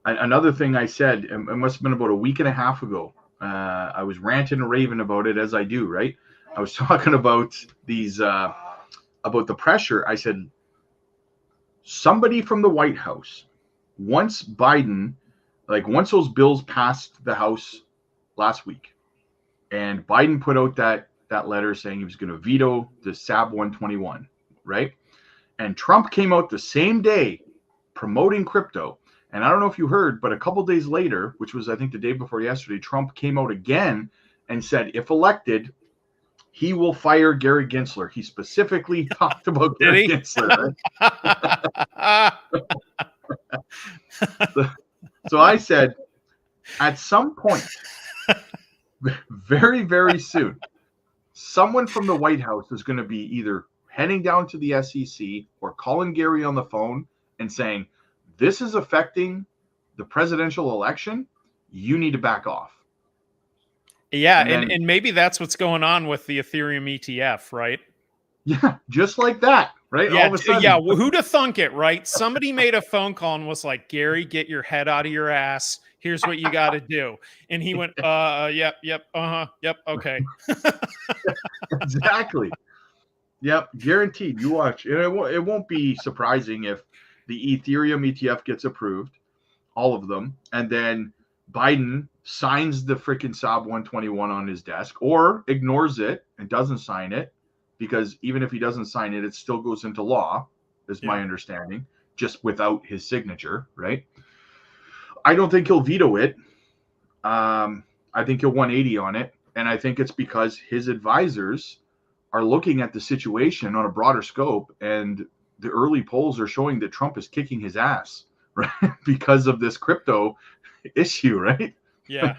another thing I said, it must have been about a week and a half ago. I was ranting and raving about it, as I do, right? I was talking about about the pressure. I said, somebody from the White House, once those bills passed the House last week, and Biden put out that letter saying he was going to veto the SAB 121, right? And Trump came out the same day promoting crypto. And I don't know if you heard, but a couple days later, which was I think the day before yesterday, Trump came out again and said, if elected, he will fire Gary Gensler. He specifically talked about Gary Gensler. Right? So I said, at some point, very, very soon, someone from the White House is going to be either heading down to the SEC or calling Gary on the phone and saying, this is affecting the presidential election. You need to back off. Yeah, and maybe that's what's going on with the Ethereum ETF, right? Yeah, just like that, right? Yeah, all of a sudden. Yeah. Well, who'd have thunk it, right? Somebody made a phone call and was like, Gary, get your head out of your ass. Here's what you got to do. And he went, yep, yep, okay. Exactly. Yep, guaranteed. You watch. And it won't be surprising if the Ethereum ETF gets approved, all of them, and then Biden signs the freaking SAB 121 on his desk or ignores it and doesn't sign it, because even if he doesn't sign it, it still goes into law, is my understanding, just without his signature, right? I don't think he'll veto it. I think he'll 180 on it. And I think it's because his advisors are looking at the situation on a broader scope, and the early polls are showing that Trump is kicking his ass, right? Because of this crypto issue, right? Yeah.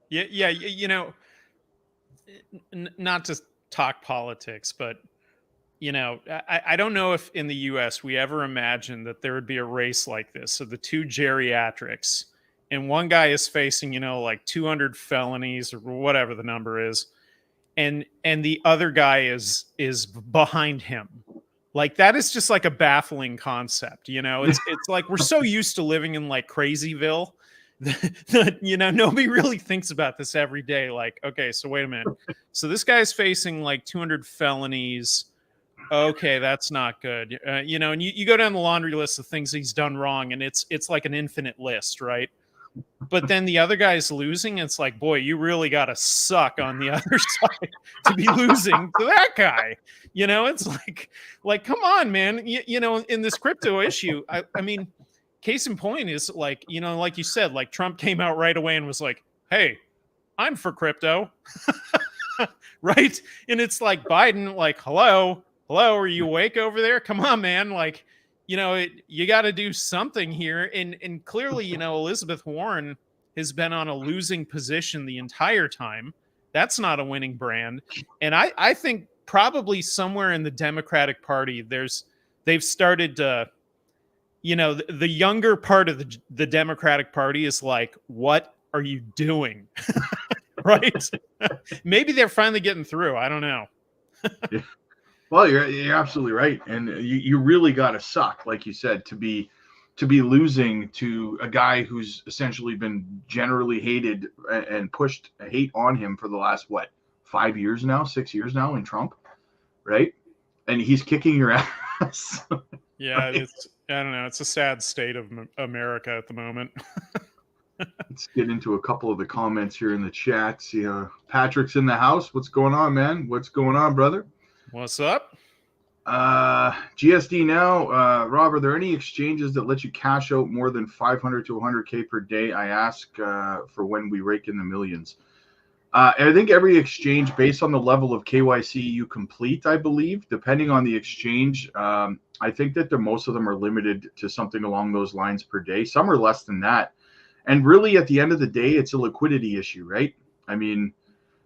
Yeah. You know, not to talk politics, but, you know, I don't know if in the US we ever imagined that there would be a race like this. So the two geriatrics, and one guy is facing, you know, like 200 felonies or whatever the number is. And the other guy is behind him. Like, that is just like a baffling concept, you know. It's like we're so used to living in like Crazyville that, you know, nobody really thinks about this every day. Like, okay, so wait a minute. So this guy's facing like 200 felonies. Okay, that's not good. You know, and you go down the laundry list of things he's done wrong, and it's like an infinite list, right? But then the other guy's losing. It's like, boy, you really got to suck on the other side to be losing to that guy. You know, it's like, come on, man. You know, in this crypto issue, I mean, case in point is like, you know, like you said, like Trump came out right away and was like, hey, I'm for crypto. Right. And it's like Biden, like, hello, are you awake over there? Come on, man. Like, you know, you got to do something here. And clearly, you know, Elizabeth Warren has been on a losing position the entire time. That's not a winning brand. And I think probably somewhere in the Democratic Party, they've started to, the younger part of the Democratic Party is like, what are you doing? Right? Maybe they're finally getting through. I don't know. Yeah. Well, you're absolutely right, and you really got to suck, like you said, to be losing to a guy who's essentially been generally hated and pushed hate on him for the last 5 years now, 6 years now in Trump, right? And he's kicking your ass. Yeah, right? I don't know. It's a sad state of America at the moment. Let's get into a couple of the comments here in the chat. See, Patrick's in the house. What's going on, man? What's going on, brother? What's up? GSD now. Rob, are there any exchanges that let you cash out more than 500 to 100K per day? I ask for when we rake in the millions. I think every exchange, based on the level of KYC you complete, I believe, depending on the exchange, I think that most of them are limited to something along those lines per day. Some are less than that. And really, at the end of the day, it's a liquidity issue, right? I mean,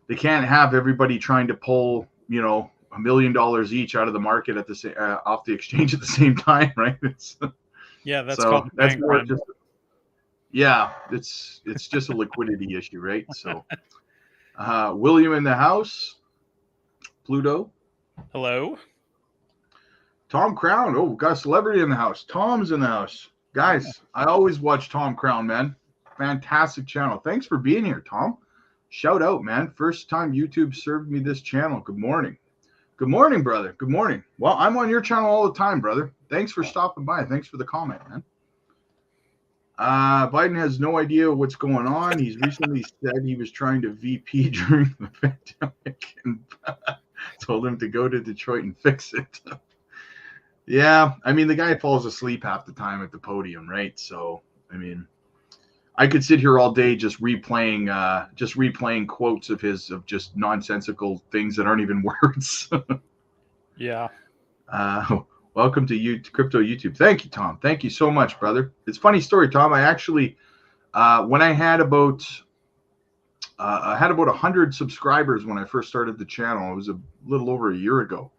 they can't have everybody trying to pull, $1 million each out of the market at the off the exchange at the same time, right? Yeah, that's called that's bank more run. just, yeah, it's just a liquidity issue, right? So, William in the house, Pluto, Hello. Tom Crown. Oh, got a celebrity in the house. Tom's in the house, guys. I always watch Tom Crown, man. Fantastic channel. Thanks for being here, Tom. Shout out, man. First time YouTube served me this channel. Good morning. Good morning, brother. Good morning. Well, I'm on your channel all the time, brother. Thanks for stopping by. Thanks for the comment, man. Biden has no idea what's going on. He's recently said he was trying to VP during the pandemic and told him to go to Detroit and fix it. Yeah, I mean, the guy falls asleep half the time at the podium, right? So, I mean, I could sit here all day just replaying quotes of his of just nonsensical things that aren't even words. Yeah. Welcome to Crypto YouTube. Thank you, Tom. Thank you so much, brother. It's a funny story, Tom. I actually, when I had about 100 subscribers when I first started the channel, it was a little over a year ago,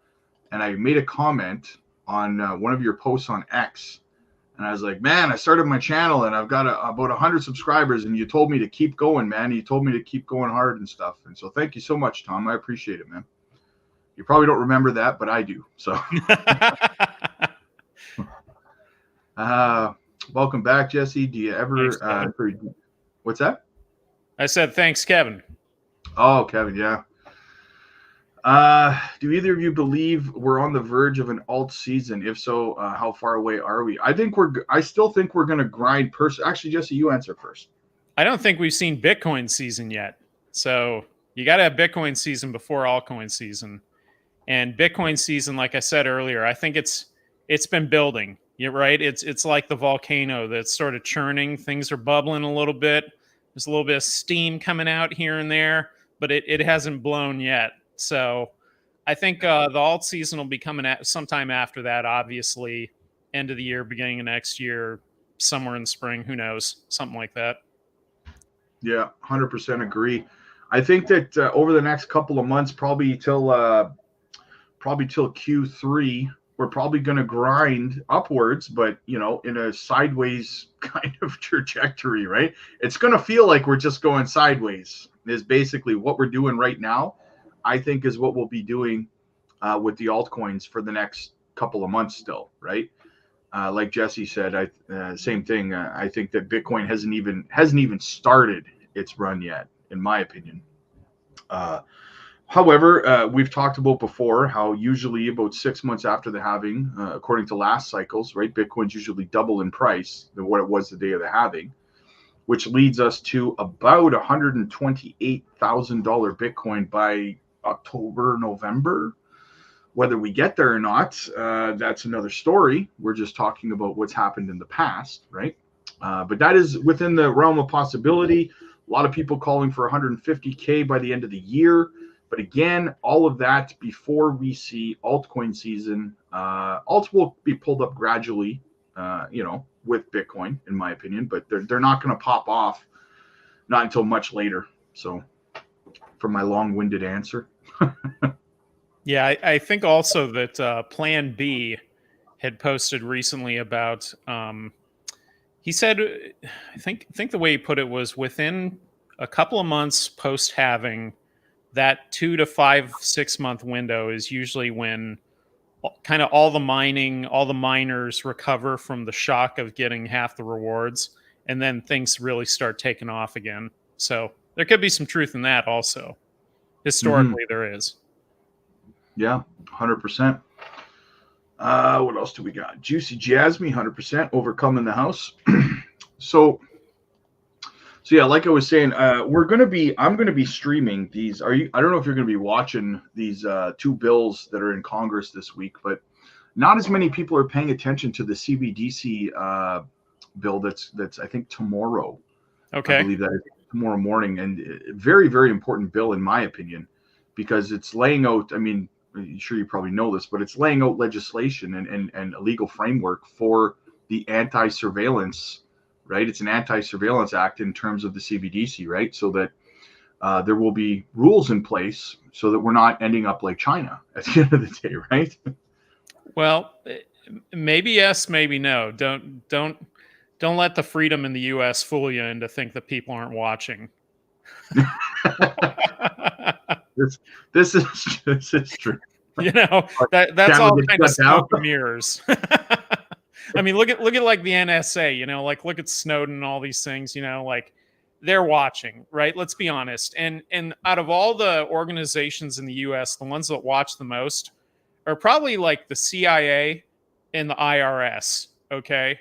and I made a comment on one of your posts on X. And I was like, man, I started my channel and I've got about 100 subscribers, and you told me to keep going, man. You told me to keep going hard and stuff. And so thank you so much, Tom. I appreciate it, man. You probably don't remember that, but I do. So welcome back, Jesse. Do you ever Thanks, what's that? I said thanks, Kevin. Oh, Kevin, yeah. Do either of you believe we're on the verge of an alt season? If so, how far away are we? I still think we're going to grind. Actually, Jesse, you answer first. I don't think we've seen Bitcoin season yet. So you got to have Bitcoin season before altcoin season. And Bitcoin season, like I said earlier, I think it's been building. You're right. It's like the volcano that's sort of churning. Things are bubbling a little bit. There's a little bit of steam coming out here and there, but it hasn't blown yet. So I think the alt season will be coming at sometime after that, obviously, end of the year, beginning of next year, somewhere in the spring, who knows, something like that. Yeah, 100% agree. I think that over the next couple of months, probably till Q3, we're probably going to grind upwards, but, in a sideways kind of trajectory, right? It's going to feel like we're just going sideways is basically what we're doing right now. I think is what we'll be doing with the altcoins for the next couple of months still, right? Like Jesse said, same thing. I think that Bitcoin hasn't even started its run yet, in my opinion. However, we've talked about before how usually about 6 months after the halving, according to last cycles, right, Bitcoin's usually double in price than what it was the day of the halving, which leads us to about $128,000 Bitcoin by October, November. Whether we get there or not, that's another story. We're just talking about what's happened in the past, right? But that is within the realm of possibility. A lot of people calling for 150K by the end of the year. But again, all of that before we see altcoin season. Alts will be pulled up gradually, with Bitcoin, in my opinion, but they're not going to pop off not until much later. So, for my long-winded answer. Yeah, I think also that Plan B had posted recently about. He said, I think the way he put it was within a couple of months post halving, that 2 to 5, 6 month window is usually when kind of all the miners recover from the shock of getting half the rewards, and then things really start taking off again. So there could be some truth in that also. Historically, there is. Yeah, 100%. What else do we got? Juicy Jasmy, 100% overcoming the house. so yeah, like I was saying, I'm gonna be streaming these. I don't know if you're gonna be watching these two bills that are in Congress this week, but not as many people are paying attention to the CBDC bill that's I think tomorrow. Okay. I believe that is tomorrow morning, and very, very important bill in my opinion, because it's laying out. I mean, I'm sure you probably know this, but it's laying out legislation and a legal framework for the anti-surveillance. Right, it's an anti-surveillance act in terms of the CBDC, right? So that there will be rules in place so that we're not ending up like China at the end of the day, right? Well, maybe yes, maybe no. Don't let the freedom in the U.S. fool you into think that people aren't watching. this is true. You know, that's all kind of smoke and mirrors. I mean, look at like the NSA, you know, like look at Snowden and all these things, you know, like they're watching, right? Let's be honest. And out of all the organizations in the US, the ones that watch the most are probably like the CIA and the IRS, okay?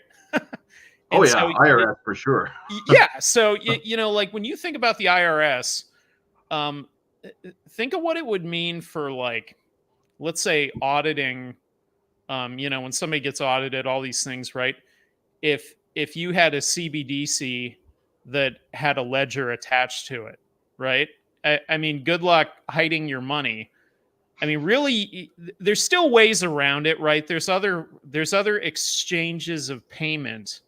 Oh yeah, so IRS for sure. Yeah, so you know, like when you think about the IRS, think of what it would mean for like, let's say auditing. You know, when somebody gets audited, all these things, right? If you had a CBDC that had a ledger attached to it, right? I mean, good luck hiding your money. I mean, really, there's still ways around it, right? There's other exchanges of payment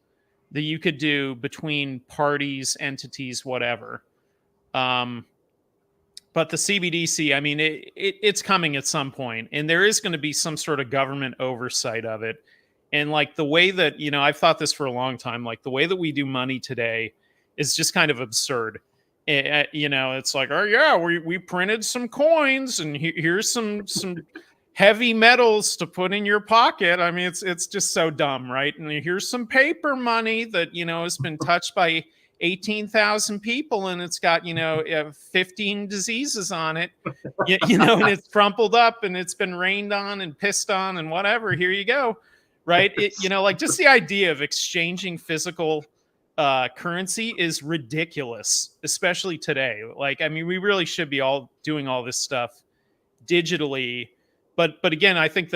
that you could do between parties, entities, whatever. But the CBDC, I mean, it's coming at some point, and there is going to be some sort of government oversight of it. And like the way that, you know, I've thought this for a long time, like the way that we do money today is just kind of absurd. You know, it's like, oh yeah, we printed some coins, and here's some heavy metals to put in your pocket. I mean, it's just so dumb, right? And here's some paper money that, you know, has been touched by 18,000 people, and it's got, you know, 15 diseases on it, you know, and it's crumpled up and it's been rained on and pissed on and whatever. Here you go. Right. You know, like just the idea of exchanging physical currency is ridiculous, especially today. Like, I mean, we really should be all doing all this stuff digitally. But again, I think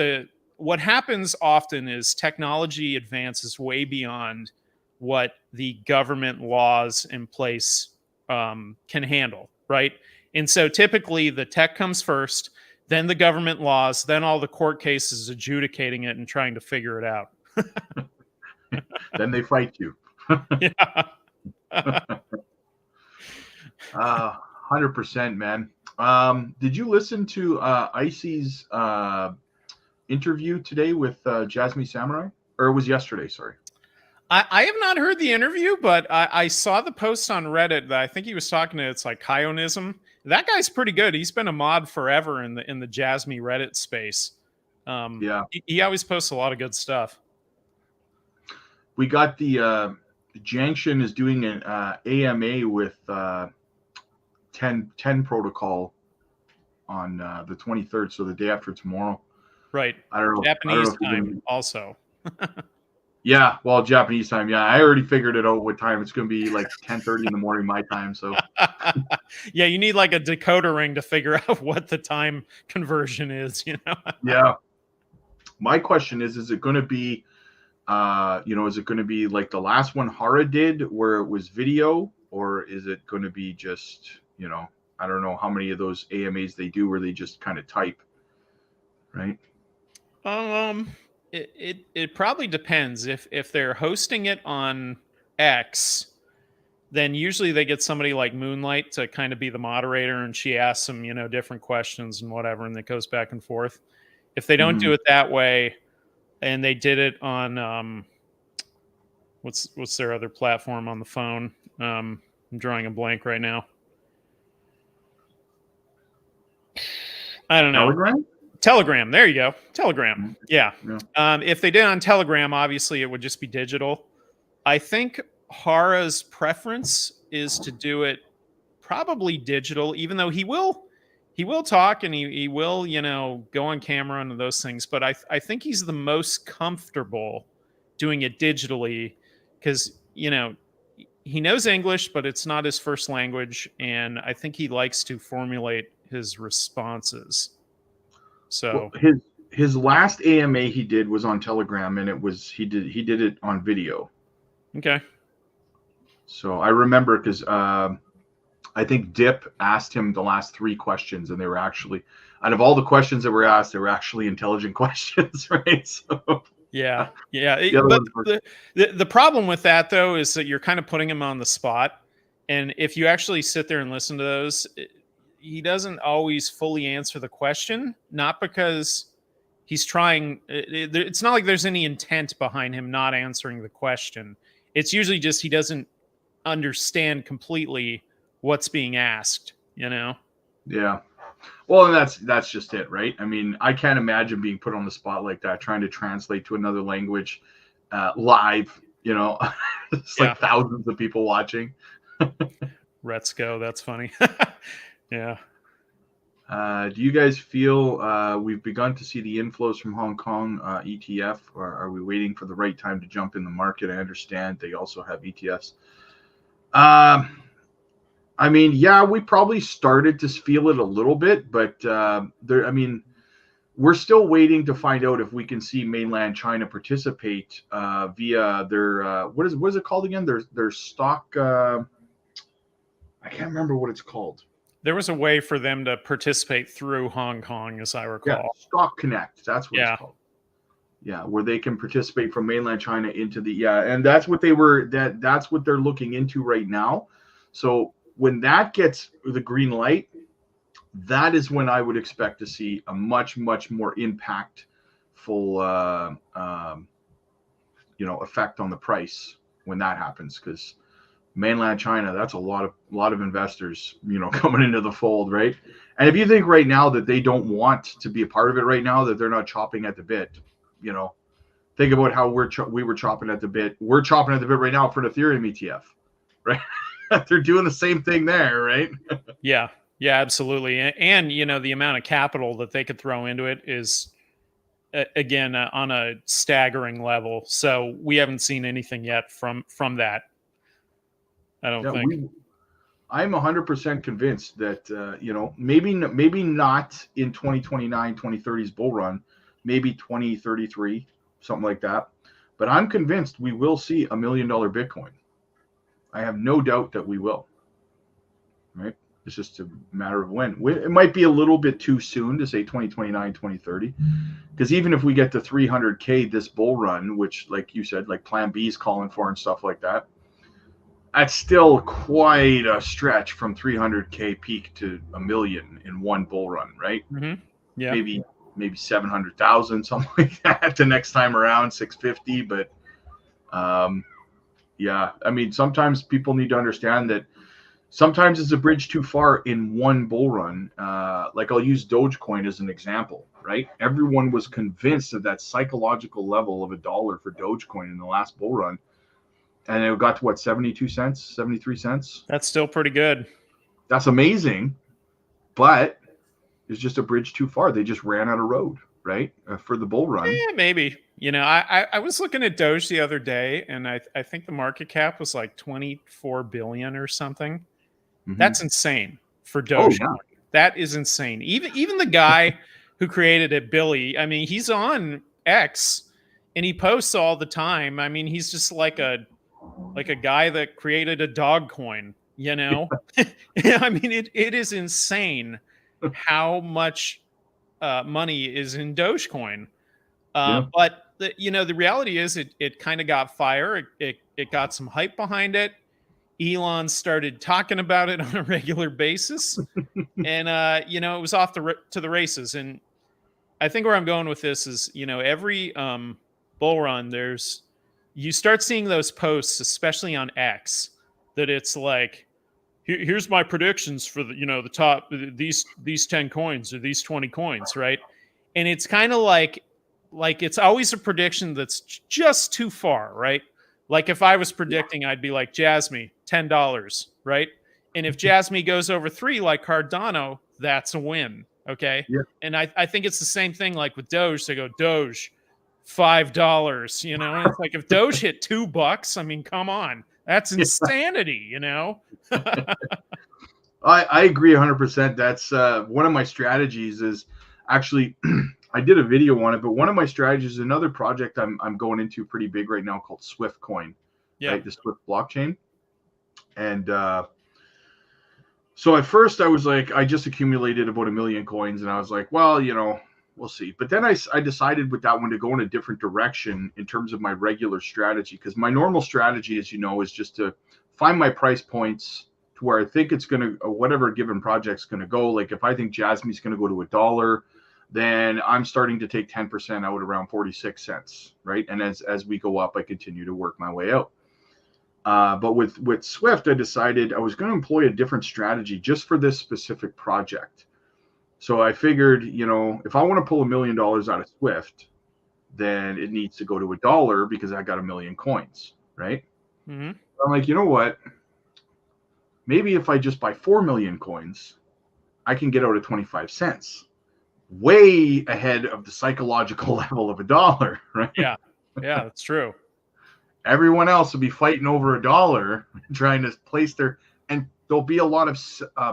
what happens often is technology advances way beyond what the government laws in place can handle, right? And so typically the tech comes first, then the government laws, then all the court cases adjudicating it and trying to figure it out. Then they fight you. Yeah. 100%, man. Did you listen to Icy's interview today with Jasmy Samurai? Or it was yesterday, sorry. I have not heard the interview, but I saw the post on Reddit that I think he was talking to, it's like Kionism. That guy's pretty good. He's been a mod forever in the Jasmy Reddit space. Yeah. He always posts a lot of good stuff. We got the Junction is doing an AMA with 10 protocol on the 23rd, so the day after tomorrow. Right. I don't know. Japanese time also. Yeah, well, Japanese time. Yeah, I already figured it out what time it's going to be, like 10:30 in the morning my time. So Yeah, you need like a decoder ring to figure out what the time conversion is, you know? Yeah. My question is it going to be, is it going to be like the last one Hara did where it was video, or is it going to be just, I don't know how many of those AMAs they do where they just kind of type, right? It probably depends. If they're hosting it on X, then usually they get somebody like Moonlight to kind of be the moderator, and she asks them, you know, different questions and whatever, and it goes back and forth. If they don't do it that way, and they did it on what's their other platform on the phone? I'm drawing a blank right now. I don't know. Telegram. There you go. Telegram. Yeah. If they did on Telegram, obviously it would just be digital. I think Hara's preference is to do it probably digital, even though he will talk and he will, you know, go on camera and those things. But I think he's the most comfortable doing it digitally because, you know, he knows English, but it's not his first language. And I think he likes to formulate his responses. So his last AMA he did was on Telegram, and he did it on video. Okay. So I remember because I think Dip asked him the last 3 questions, and they were actually, out of all the questions that were asked, they were actually intelligent questions, right? So yeah. But the problem with that though is that you're kind of putting him on the spot, and if you actually sit there and listen to those, he doesn't always fully answer the question, not because he's trying. It's not like there's any intent behind him not answering the question. It's usually just he doesn't understand completely what's being asked, you know? Yeah. Well, and that's just it, right? I mean, I can't imagine being put on the spot like that, trying to translate to another language live, you know, it's like thousands of people watching. Let's go. That's funny. Yeah. Do you guys feel we've begun to see the inflows from Hong Kong ETF, or are we waiting for the right time to jump in the market? I understand they also have ETFs. I mean, yeah, we probably started to feel it a little bit, but I mean, we're still waiting to find out if we can see mainland China participate via their what is it called again? Their stock. I can't remember what it's called. There was a way for them to participate through Hong Kong, as I recall. Yeah, Stock Connect. That's what it's called. Yeah, where they can participate from mainland China into the and that's what that's what they're looking into right now. So when that gets the green light, that is when I would expect to see a much more impactful effect on the price when that happens, because mainland China, that's a lot of investors, coming into the fold, right? And if you think right now that they don't want to be a part of it right now, that they're not chopping at the bit, think about how we were chopping at the bit. We're chopping at the bit right now for an Ethereum ETF, right? They're doing the same thing there, right? Yeah, absolutely. And the amount of capital that they could throw into it is, again, on a staggering level. So we haven't seen anything yet from that. I don't think. I'm 100% convinced that, maybe not in 2029, 2030's bull run, maybe 2033, something like that. But I'm convinced we will see $1 million Bitcoin. I have no doubt that we will. Right? It's just a matter of when. It might be a little bit too soon to say 2029, 2030. Because even if we get to 300K this bull run, which, like you said, like Plan B is calling for and stuff like that, that's still quite a stretch from 300K peak to $1 million in one bull run, right? Mm-hmm. Yeah. Maybe 700,000, something like that the next time around, 650. But yeah, I mean, sometimes people need to understand that sometimes it's a bridge too far in one bull run. Like I'll use Dogecoin as an example, right? Everyone was convinced of that psychological level of $1 for Dogecoin in the last bull run. And it got to what, 72 cents, 73 cents? That's still pretty good. That's amazing. But it's just a bridge too far. They just ran out of road, right? For the bull run. Yeah, maybe. I was looking at Doge the other day, and I think the market cap was like 24 billion or something. Mm-hmm. That's insane for Doge. Oh, yeah. That is insane. Even the guy who created it, Billy, I mean, he's on X and he posts all the time. I mean, he's just like a guy that created a dog coin, I mean, it is insane how much money is in Dogecoin. But the reality is it kind of got fire. It got some hype behind it. Elon started talking about it on a regular basis, and you know, it was off to the races. And I think where I'm going with this is, you know, every bull run, you start seeing those posts, especially on X, that it's like, here's my predictions for the, you know, the top these 10 coins or these 20 coins, right? And it's kind of like it's always a prediction that's just too far, right? Like if I was predicting, I'd be like, JASMY, $10, right? And if JASMY goes over 3 like Cardano, that's a win. Okay. Yeah. And I think it's the same thing like with Doge. They go, Doge, $5, you know? And it's like if Doge hit $2, I mean, come on. That's insanity, you know? I agree 100%. That's one of my strategies is actually, I did a video on it, but one of my strategies is another project I'm going into pretty big right now called Swift Coin, right? The Swift blockchain. And so at first I was like, I just accumulated about 1 million coins and I was like, well, you know, we'll see. But then I decided with that one to go in a different direction in terms of my regular strategy, because my normal strategy, as you know, is just to find my price points to where I think it's going to, whatever given project's going to go. Like if I think Jasmy's going to go to $1, then I'm starting to take 10% out around 46 cents, right? And as we go up, I continue to work my way out. But with Swift, I decided I was going to employ a different strategy just for this specific project. So I figured, you know, if I want to pull $1 million out of Swift, then it needs to go to $1 because I got 1 million coins, right? Mm-hmm. I'm like, you know what? Maybe if I just buy 4 million coins, I can get out at 25 cents. Way ahead of the psychological level of $1, right? Yeah, that's true. Everyone else will be fighting over $1, trying to place their, and there'll be a lot of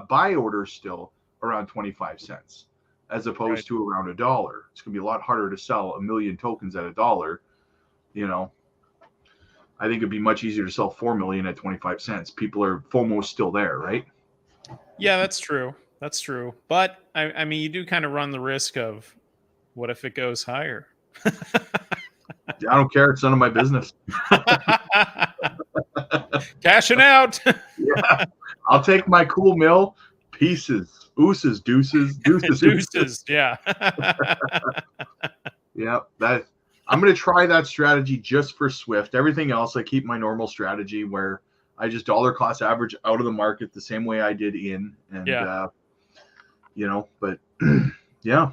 buy orders still around 25 cents, as opposed to around $1. It's gonna be a lot harder to sell 1 million tokens at $1. You know, I think it'd be much easier to sell 4 million at 25 cents. People are FOMO still there, right? Yeah, that's true. That's true. But I mean, you do kind of run the risk of what if it goes higher? I don't care. It's none of my business. Cashing out. Yeah, I'll take my cool mill pieces, ooses, deuces. Yeah. Yeah, that I'm going to try that strategy just for Swift. Everything else, I keep my normal strategy where I just dollar cost average out of the market the same way I did in, and you know, but yeah.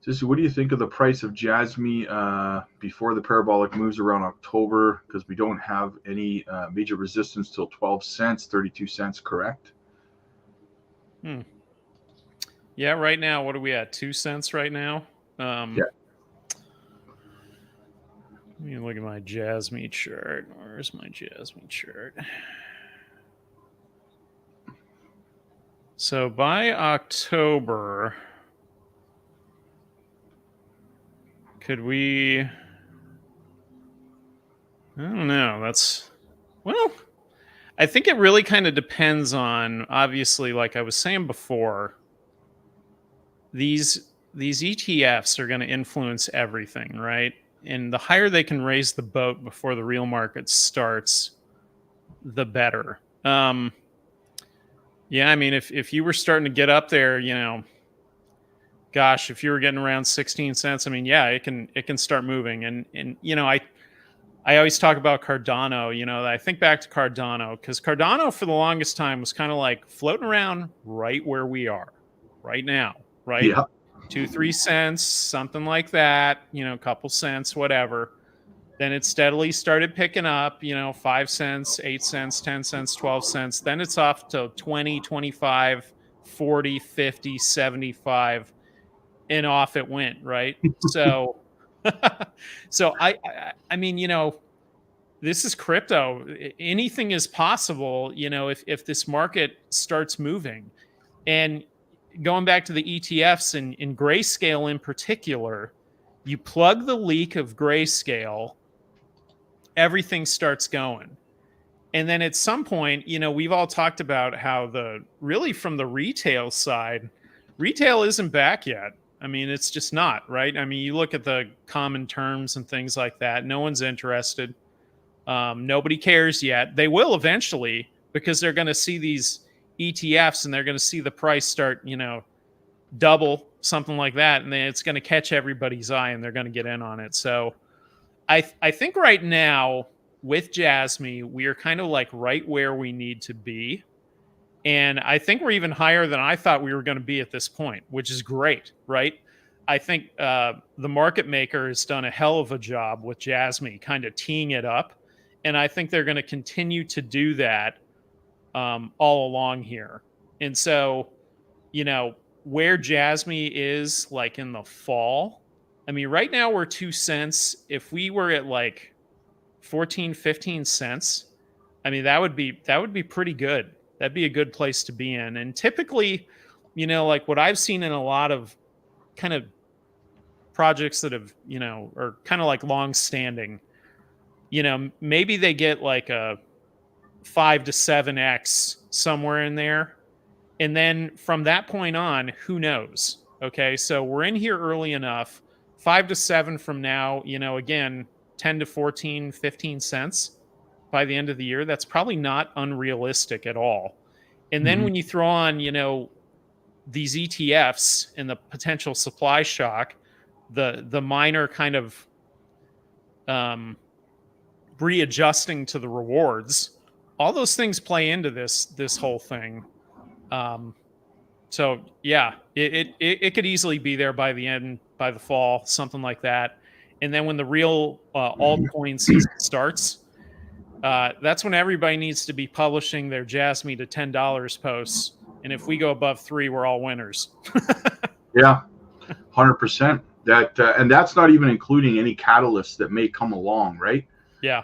Just what do you think of the price of Jasmy before the parabolic moves around October? Because we don't have any major resistance till 12 cents, 32 cents, correct? Yeah, right now, what are we at? 2 cents right now? Yeah. Let me look at my Jasmy chart. Where's my Jasmy chart? So by October, could we? I don't know. Well, I think it really kind of depends on, obviously, like I was saying before, these ETFs are going to influence everything, right? And the higher they can raise the boat before the real market starts, the better. Yeah, I mean, if you were starting to get up there, you know, gosh, if you were getting around 16 cents, I mean, yeah, it can start moving. And you know, I always talk about Cardano. You know, I think back to Cardano because Cardano for the longest time was kind of like floating around right where we are right now, right? Yeah. 2-3 cents, something like that. You know, a couple cents, whatever. Then it steadily started picking up, you know, 5 cents, 8 cents, 10 cents, 12 cents. Then it's off to 20, 25, 40, 50, 75, and off it went, right? So, so I mean, you know, this is crypto. Anything is possible, you know, if this market starts moving. And going back to the ETFs and in Grayscale in particular, you plug the leak of Grayscale, everything starts going. And then at some point, you know, we've all talked about how really from the retail side, retail isn't back yet. I mean, it's just not, right? I mean, you look at the common terms and things like that. No one's interested. Nobody cares yet. They will eventually, because they're going to see these ETFs and they're going to see the price start, double, something like that, and then it's going to catch everybody's eye and they're going to get in on it. So I think right now with JASMY, we are kind of like right where we need to be. And I think we're even higher than I thought we were going to be at this point, which is great, right? I think the market maker has done a hell of a job with JASMY, kind of teeing it up. And I think they're going to continue to do that all along here. And so, where JASMY is like in the fall, I mean, right now we're 2 cents. If we were at like 14, 15 cents, I mean, that would be pretty good. That'd be a good place to be in. And typically, like what I've seen in a lot of kind of projects that have, are kind of like long standing, maybe they get like a 5 to 7x somewhere in there. And then from that point on, who knows? Okay. So we're in here early enough. 5 to 7 from now, again, 10 to 14, 15 cents by the end of the year. That's probably not unrealistic at all. And then when you throw on, these ETFs and the potential supply shock, the minor kind of readjusting to the rewards, all those things play into this whole thing. So yeah, it could easily be there by the fall, something like that. And then when the real altcoin season starts, that's when everybody needs to be publishing their JASMY to $10 posts. And if we go above 3, we're all winners. Yeah, 100%. That and that's not even including any catalysts that may come along, right? Yeah.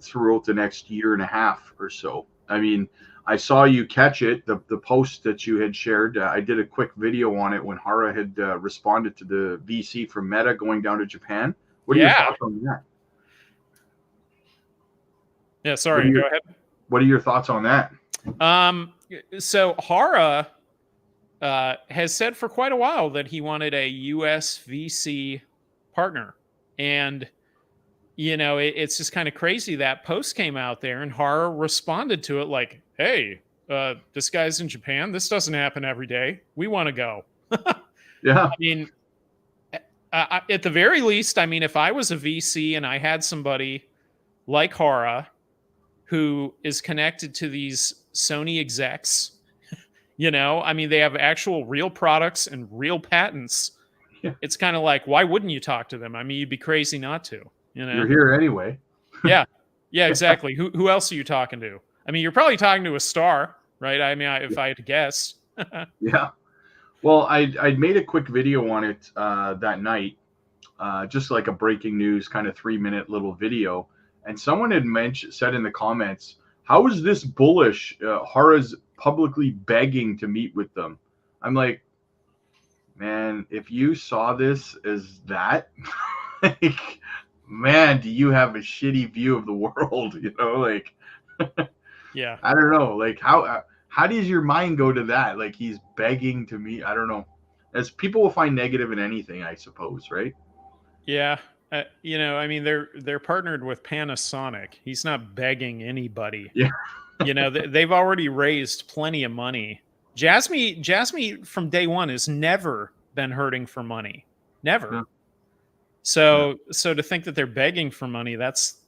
Throughout the next year and a half or so. I mean, I saw you catch it, the post that you had shared. I did a quick video on it when Hara had responded to the VC from Meta going down to Japan. What are your thoughts on that? Yeah, sorry, go ahead. What are your thoughts on that? So Hara has said for quite a while that he wanted a US VC partner. And, it's just kind of crazy that post came out there and Hara responded to it like, hey, this guy's in Japan. This doesn't happen every day. We want to go. Yeah. I mean, at the very least, I mean, if I was a VC and I had somebody like Hara who is connected to these Sony execs, I mean, they have actual real products and real patents. Yeah. It's kind of like, why wouldn't you talk to them? I mean, you'd be crazy not to, You're here anyway. Yeah, exactly. Who else are you talking to? I mean, you're probably talking to a star, right? I mean, if I had to guess. Yeah. Well, I'd made a quick video on it that night, just like a breaking news kind of 3-minute little video. And someone had said in the comments, how is this bullish? Hara's publicly begging to meet with them. I'm like, man, if you saw this as that, like, man, do you have a shitty view of the world? Like, yeah, I don't know. Like, how does your mind go to that? Like, he's begging to meet. I don't know. As people will find negative in anything, I suppose, right? Yeah. I mean, they're partnered with Panasonic. He's not begging anybody. Yeah. They've already raised plenty of money. JASMY from day one has never been hurting for money. Never. Yeah. So to think that they're begging for money, that's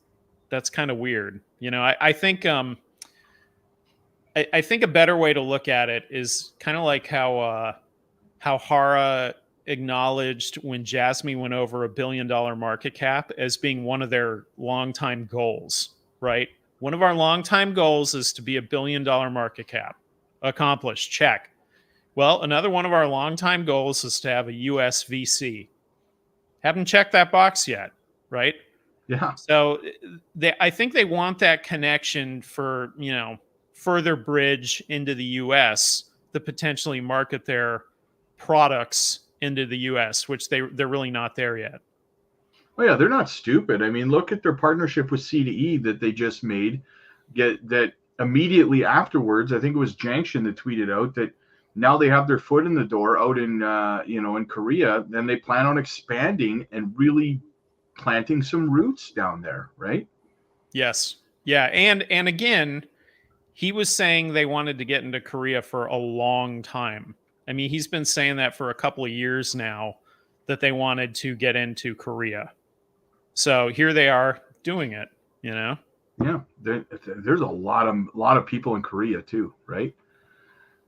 kind of weird. I think I think a better way to look at it is kind of like how Hara acknowledged when JASMY went over $1 billion market cap as being one of their longtime goals, right? One of our longtime goals is to be $1 billion market cap. Accomplished, check. Well, another one of our longtime goals is to have a US VC. Haven't checked that box yet, right? Yeah. So I think they want that connection for, further bridge into the US to potentially market their products into the US, which they're really not there yet. Oh yeah, they're not stupid. I mean, look at their partnership with C2E that they just made. Get that immediately afterwards. I think it was Jankshin that tweeted out that now they have their foot in the door out in in Korea. Then they plan on expanding and really planting some roots down there, right? Yes. Yeah. And again, he was saying they wanted to get into Korea for a long time. I mean, he's been saying that for a couple of years now, that they wanted to get into Korea. So here they are doing it, you know? Yeah, there's a lot of people in Korea too, right?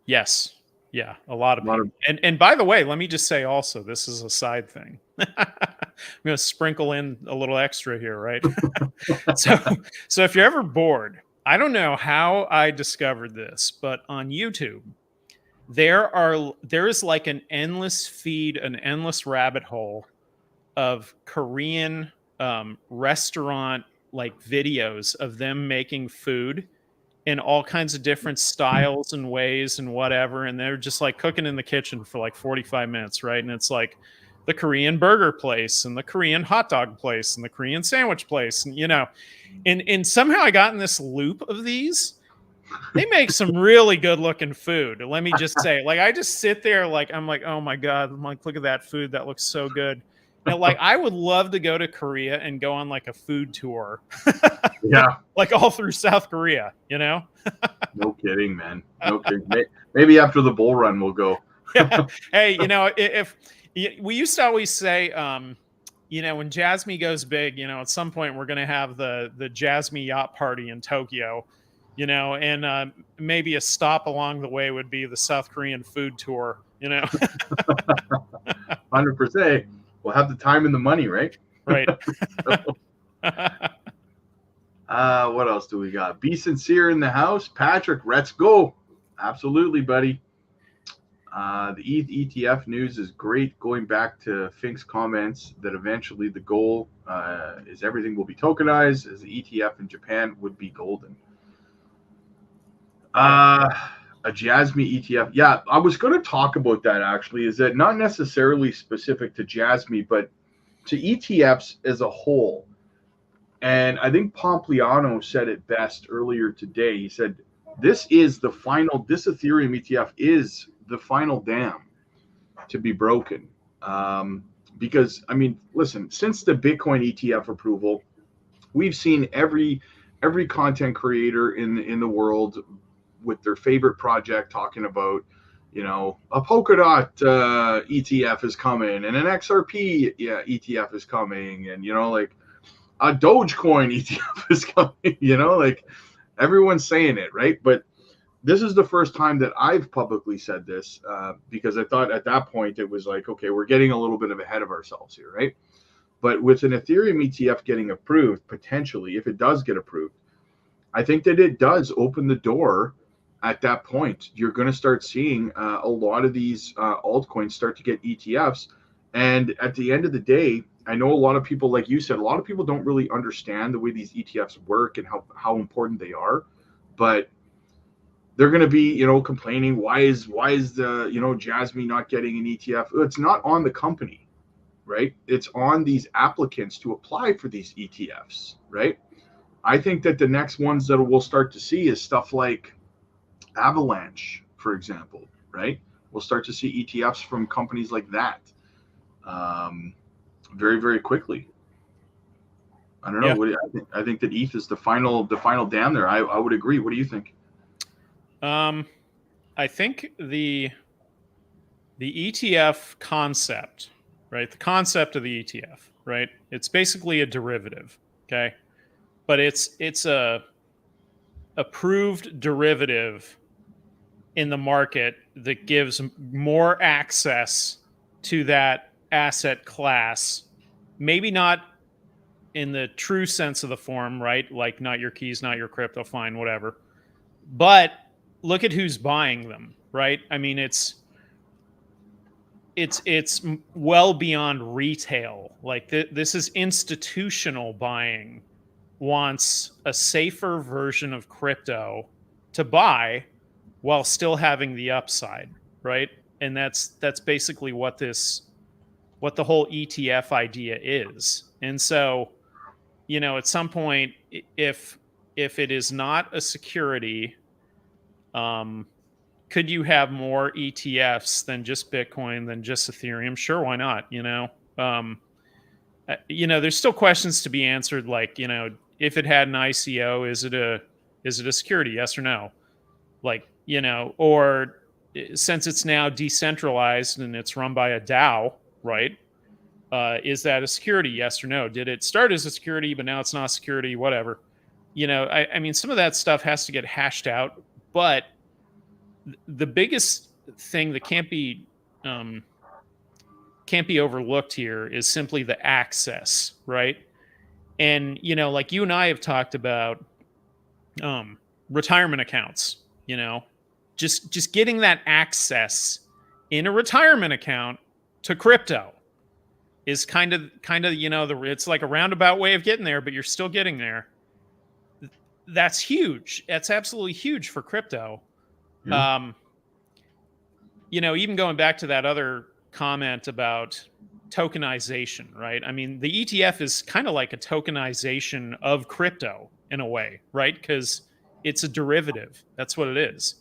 Yes. Yeah, a lot of A lot people. of And by the way, let me just say also, this is a side thing. I'm going to sprinkle in a little extra here, right? so so if you're ever bored, I don't know how I discovered this, but on YouTube, there is like an endless feed, an endless rabbit hole of Korean restaurant like videos of them making food in all kinds of different styles and ways and whatever. And they're just like cooking in the kitchen for like 45 minutes, right? And it's like the Korean burger place and the Korean hot dog place and the Korean sandwich place. And, you know, and somehow I got in this loop of these. They make some really good looking food. Let me just say, like, I just sit there, like, I'm like, oh my God, I'm like, look at that food. That looks so good. And like, I would love to go to Korea and go on like a food tour. yeah, Like all through South Korea, you know? no kidding, man. No kidding. Maybe after the bull run we'll go. Yeah. Hey, you know, if we used to always say, you know, when JASMY goes big, you know, at some point we're going to have the JASMY yacht party in Tokyo, you know, and maybe a stop along the way would be the South Korean food tour, you know. 100%. We'll have the time and the money, right? Right. What else do we got? Be sincere in the house. Patrick, let's go. Absolutely, buddy. The ETH ETF news is great. Going back to Fink's comments that eventually the goal is everything will be tokenized, as the ETF in Japan would be golden. A JASMY ETF. Yeah, I was going to talk about that actually. Is that not necessarily specific to JASMY, but to ETFs as a whole? And I think Pompliano said it best earlier today. He said, this Ethereum ETF is the final dam to be broken. Because, I mean, listen, since the Bitcoin ETF approval, we've seen every content creator in the world with their favorite project talking about, you know, a Polkadot ETF is coming and an XRP ETF is coming, and, you know, like a Dogecoin ETF is coming, you know, like everyone's saying it, right? But this is the first time that I've publicly said this because I thought at that point it was like, okay, we're getting a little bit of ahead of ourselves here, right? But with an Ethereum ETF getting approved, potentially, if it does get approved, I think that it does open the door. At that point, you're going to start seeing a lot of these altcoins start to get ETFs. And at the end of the day, I know a lot of people, like you said, a lot of people don't really understand the way these ETFs work and how important they are. But they're going to be, you know, complaining, why is the, you know, JASMY not getting an ETF? It's not on the company, right? It's on these applicants to apply for these ETFs, right? I think that the next ones that we'll start to see is stuff like Avalanche, for example, right? We'll start to see ETFs from companies like that very, very quickly. I don't know. Yeah. What do you, I think that ETH is the final dam there. I would agree. What do you think? I think the ETF concept, right? The concept of the ETF, right? It's basically a derivative, okay? But it's a approved derivative in the market that gives more access to that asset class. Maybe not in the true sense of the form, right? Like not your keys, not your crypto, fine, whatever. But look at who's buying them, right? I mean, it's well beyond retail. Like this is institutional buying. Wants a safer version of crypto to buy while still having the upside, right? And that's basically what the whole ETF idea is. And so, you know, at some point, if it is not a security, could you have more ETFs than just Bitcoin, than just Ethereum? Sure, why not? You know, there's still questions to be answered. Like, you know, if it had an ICO, is it a security? Yes or no? Like, or since it's now decentralized and it's run by a DAO, right? Is that a security? Yes or no? Did it start as a security, but now it's not security? Whatever. I mean, some of that stuff has to get hashed out, but the biggest thing that can't be overlooked here is simply the access, right? And like you and I have talked about retirement accounts. Just getting that access in a retirement account to crypto is kind of it's like a roundabout way of getting there, but you're still getting there. That's huge. That's absolutely huge for crypto. Yeah. Even going back to that other comment about tokenization, right? I mean, the ETF is kind of like a tokenization of crypto in a way, right? Because it's a derivative. That's what it is.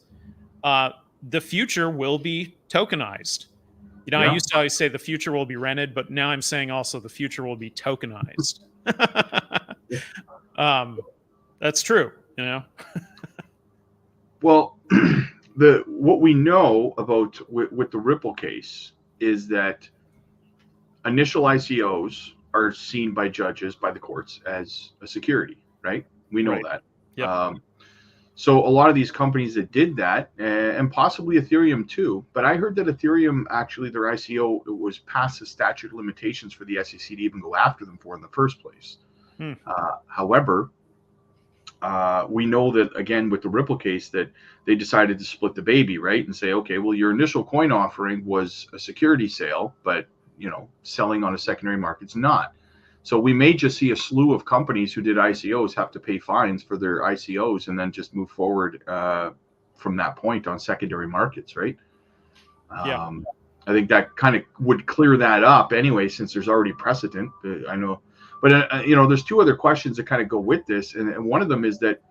The future will be tokenized. I used to always say the future will be rented, but now I'm saying also the future will be tokenized. That's true, Well, what we know about with the Ripple case is that initial ICOs are seen by judges, by the courts, as a security, right? We know that. Yep. So a lot of these companies that did that, and possibly Ethereum too, but I heard that Ethereum, actually their ICO, it was past the statute of limitations for the SEC to even go after them for in the first place. However, we know that, again, with the Ripple case, that they decided to split the baby, right? And say, okay, well, your initial coin offering was a security sale, but, selling on a secondary market's not. So we may just see a slew of companies who did ICOs have to pay fines for their ICOs and then just move forward from that point on secondary markets, right? Yeah. I think that kind of would clear that up anyway, since there's already precedent. I know. But, there's two other questions that kind of go with this. And one of them is that,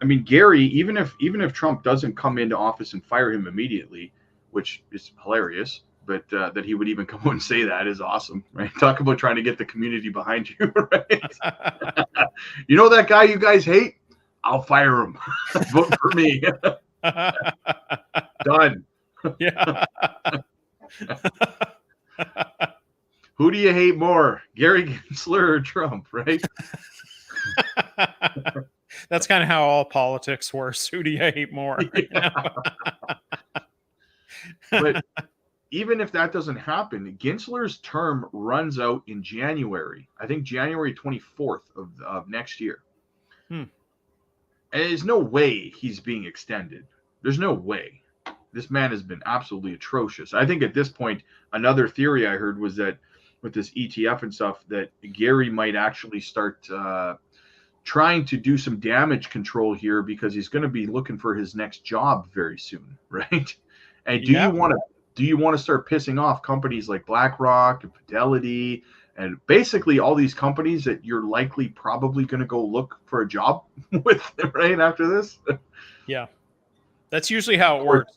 I mean, Gary, even if Trump doesn't come into office and fire him immediately, which is hilarious, but that he would even come out and say that is awesome, right? Talk about trying to get the community behind you, right? That guy you guys hate? I'll fire him. Vote for me. Done. Yeah. Who do you hate more, Gary Gensler or Trump, right? That's kind of how all politics works. Who do you hate more? But even if that doesn't happen, Gensler's term runs out in January. I think January 24th of next year. And there's no way he's being extended. There's no way. This man has been absolutely atrocious. I think at this point, another theory I heard was that with this ETF and stuff, that Gary might actually start trying to do some damage control here, because he's going to be looking for his next job very soon, right? And do you want to start pissing off companies like BlackRock and Fidelity and basically all these companies that you're likely probably going to go look for a job with, right, after this? Yeah. That's usually how it works.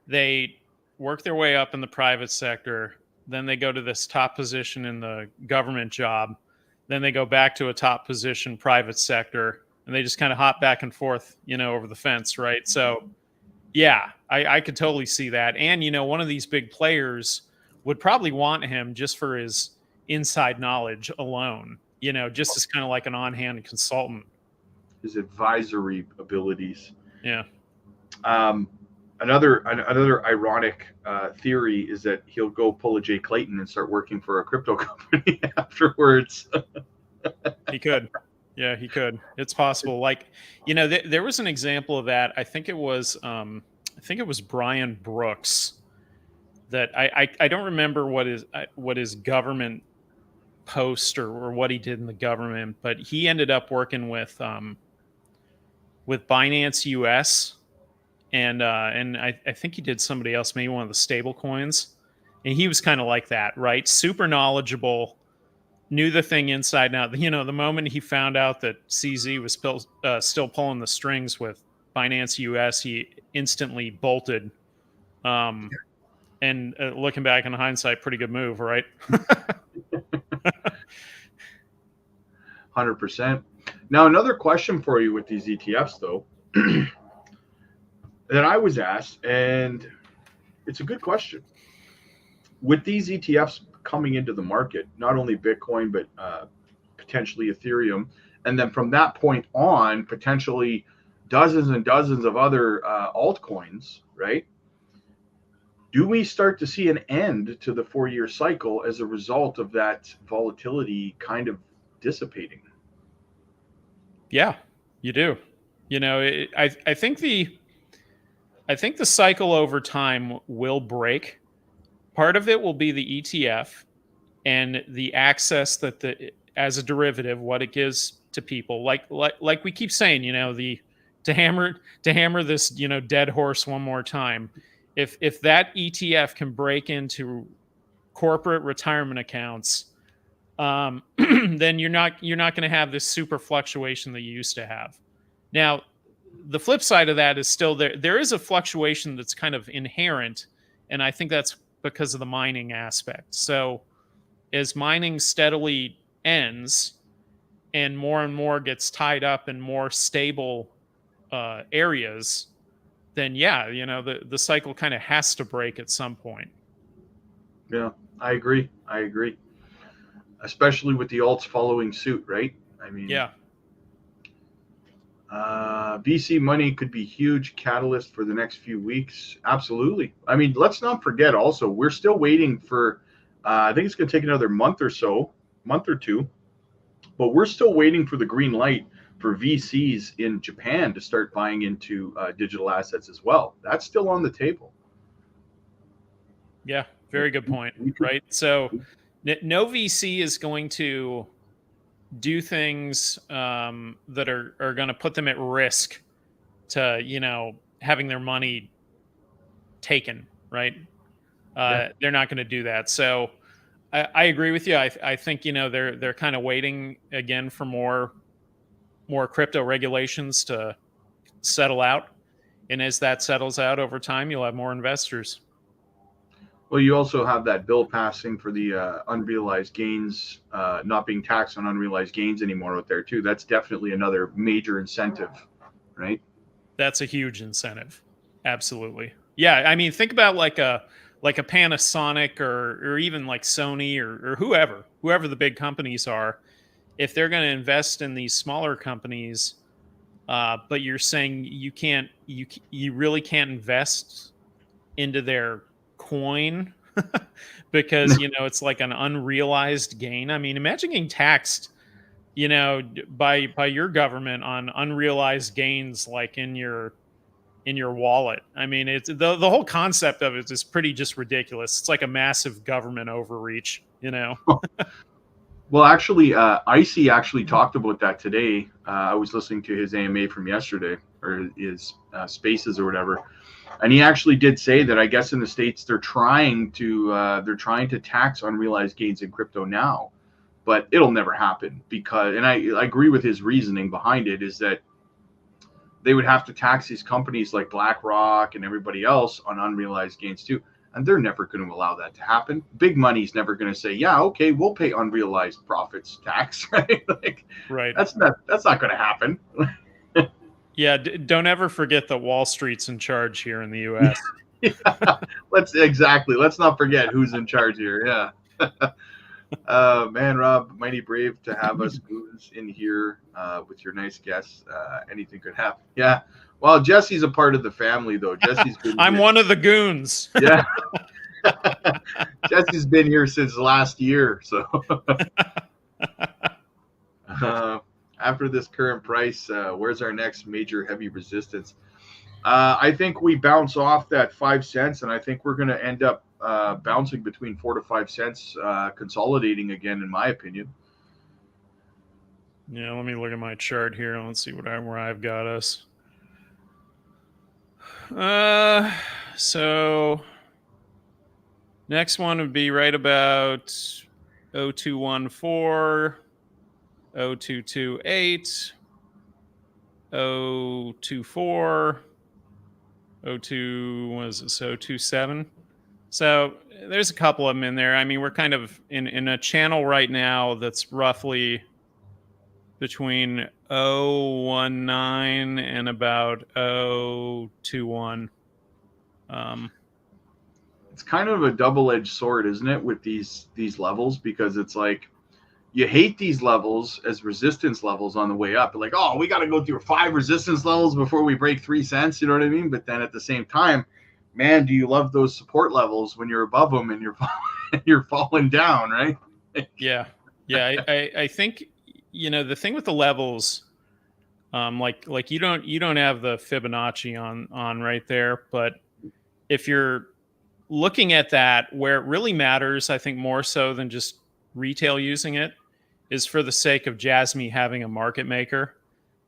They work their way up in the private sector. Then they go to this top position in the government job. Then they go back to a top position private sector, and they just kind of hop back and forth, over the fence, right? So, yeah, I could totally see that. And, one of these big players would probably want him just for his inside knowledge alone, just as kind of like an on-hand consultant. His advisory abilities. Yeah. Another ironic theory is that he'll go pull a Jay Clayton and start working for a crypto company afterwards. He could. Yeah, he could. It's possible. Like, there was an example of that. I think it was Brian Brooks. That I don't remember what his government post or what he did in the government, but he ended up working with Binance US. And I think he did somebody else, maybe one of the stable coins. And he was kind of like that, right? Super knowledgeable, knew the thing inside and out. The moment he found out that CZ was still pulling the strings with Binance US, he instantly bolted. And looking back in hindsight, pretty good move, right? 100%. Now, another question for you with these ETFs, though, that I was asked, and it's a good question. With these ETFs coming into the market, not only Bitcoin, but potentially Ethereum, and then from that point on, potentially dozens and dozens of other altcoins, right? Do we start to see an end to the 4-year cycle as a result of that volatility kind of dissipating? Yeah, you do. You know, I think the cycle over time will break. Part of it will be the ETF and the access that as a derivative, what it gives to people. Like we keep saying, you know, to hammer this, you know, dead horse one more time. If that ETF can break into corporate retirement accounts, then you're not going to have this super fluctuation that you used to have. Now, the flip side of that is still there is a fluctuation that's kind of inherent, and I think that's because of the mining aspect. So as mining steadily ends and more gets tied up in more stable areas, then yeah, you know, the cycle kind of has to break at some point. Yeah, I agree. Especially with the alts following suit, right? I mean, yeah. VC money could be huge catalyst for the next few weeks. Absolutely. I mean, let's not forget also, we're still waiting for, I think it's going to take another month or two, but we're still waiting for the green light for VCs in Japan to start buying into digital assets as well. That's still on the table. Yeah, very good point, right? So no VC is going to do things that are going to put them at risk to, you know, having their money taken, right? They're not going to do that. So I agree with you. I think, you know, they're kind of waiting again for more crypto regulations to settle out. And as that settles out over time, you'll have more investors. Well, you also have that bill passing for the unrealized gains, not being taxed on unrealized gains anymore out there too. That's definitely another major incentive, right? That's a huge incentive. Absolutely. Yeah. I mean, think about like a Panasonic or even like Sony or whoever the big companies are. If they're going to invest in these smaller companies, but you're saying you really can't invest into their coin because, you know, it's like an unrealized gain. I mean, imagine getting taxed, you know, by your government on unrealized gains, like in your wallet. I mean, it's the whole concept of it is pretty just ridiculous. It's like a massive government overreach, you know. Well, actually, Icy actually talked about that today. I was listening to his AMA from yesterday, or his Spaces or whatever, and he actually did say that I guess in the States they're trying to tax unrealized gains in crypto now, but it'll never happen because, and I agree with his reasoning behind it, is that they would have to tax these companies like BlackRock and everybody else on unrealized gains too. And they're never going to allow that to happen. Big money's never going to say, yeah, okay, we'll pay unrealized profits tax, right? Like, right. That's not going to happen. Yeah, don't ever forget that Wall Street's in charge here in the U.S. Yeah, let's not forget who's in charge here. Yeah. Man, Rob, mighty brave to have us goons in here with your nice guests. Anything could happen. Yeah. Well, Jesse's a part of the family, though. Jesse's been I'm one of the goons. Yeah. Jesse's been here since last year. So after this current price, where's our next major heavy resistance? I think we bounce off that 5 cents, and I think we're going to end up bouncing between 4 to 5 cents, consolidating again, in my opinion. Yeah, let me look at my chart here. Let's see where I've got us. So next one would be right about 0214, 0228, 024, 027. So there's a couple of them in there. I mean, we're kind of in a channel right now that's roughly between 0.19 and about 0.21. It's kind of a double-edged sword, isn't it, with these levels, because it's like you hate these levels as resistance levels on the way up. Like, oh, we got to go through 5 resistance levels before we break 3 cents. You know what I mean? But then at the same time, man, do you love those support levels when you're above them and you're falling down, right? Yeah. I think, you know, the thing with the levels, like you don't have the Fibonacci on right there, but if you're looking at that, where it really matters, I think more so than just retail using it, is for the sake of JASMY having a market maker.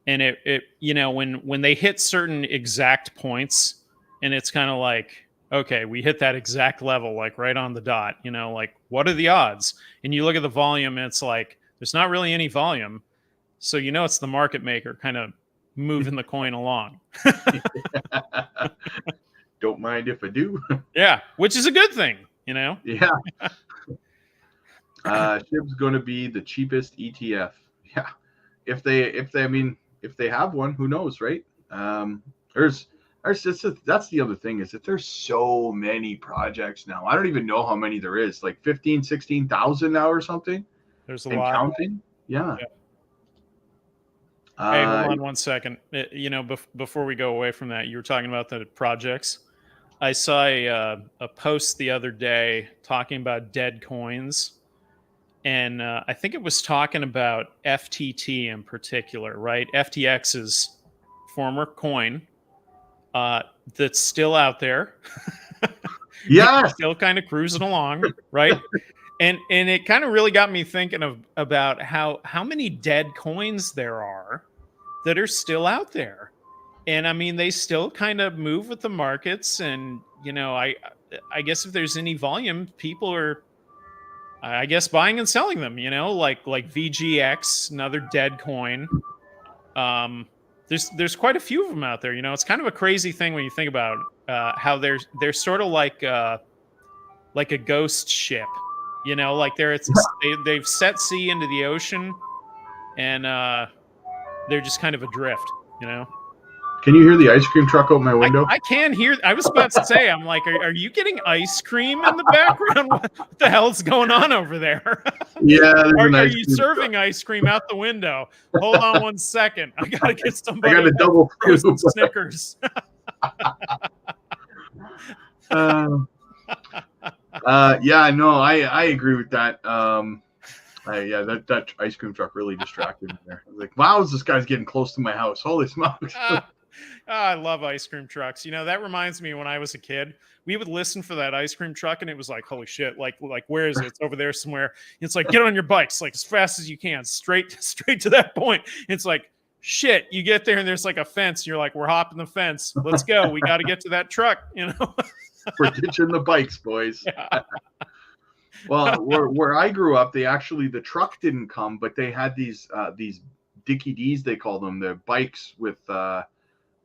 And it you know, when they hit certain exact points, and it's kind of like, okay, we hit that exact level, like right on the dot, you know, like what are the odds? And you look at the volume, and it's like there's not really any volume, so you know it's the market maker kind of moving the coin along. Don't mind if I do. Yeah, which is a good thing, you know. Yeah. SHIB's going to be the cheapest ETF. Yeah. If they have one, who knows, right? That's the other thing, is that there's so many projects now. I don't even know how many there is, like 15, 16,000 now or something. There's a and lot. Counting. Yeah. Hey, hold on one second. You know, before we go away from that, you were talking about the projects. I saw a post the other day talking about dead coins. And I think it was talking about FTT in particular, right? FTX's former coin that's still out there. Yeah. Still kind of cruising along, right? And it kind of really got me thinking about how many dead coins there are that are still out there. And I mean, they still kind of move with the markets. And, you know, I guess if there's any volume, people are, I guess, buying and selling them, you know, like VGX, another dead coin. There's quite a few of them out there. You know, it's kind of a crazy thing when you think about how they're sort of like a ghost ship, you know, like they've set sea into the ocean, and they're just kind of adrift, you know. Can you hear the ice cream truck out my window? I can hear. I was about to say, I'm like, are you getting ice cream in the background? What the hell's going on over there? Yeah. Are you serving ice cream out the window? Hold on one second. I gotta get somebody. I got a double frozen Snickers. Yeah, no, I agree with that. Yeah, that ice cream truck really distracted me there. I was like, wow, this guy's getting close to my house. Holy smokes. I love ice cream trucks. You know, that reminds me, when I was a kid, we would listen for that ice cream truck, and it was like, holy shit, like where is it? It's over there somewhere. It's like, get on your bikes, like as fast as you can, straight to that point. It's like, shit, you get there and there's like a fence, and you're like, we're hopping the fence. Let's go. We got to get to that truck, you know. We're ditching the bikes, boys. Yeah. Well, where I grew up, the truck didn't come, but they had these Dickie D's, they call them, the bikes with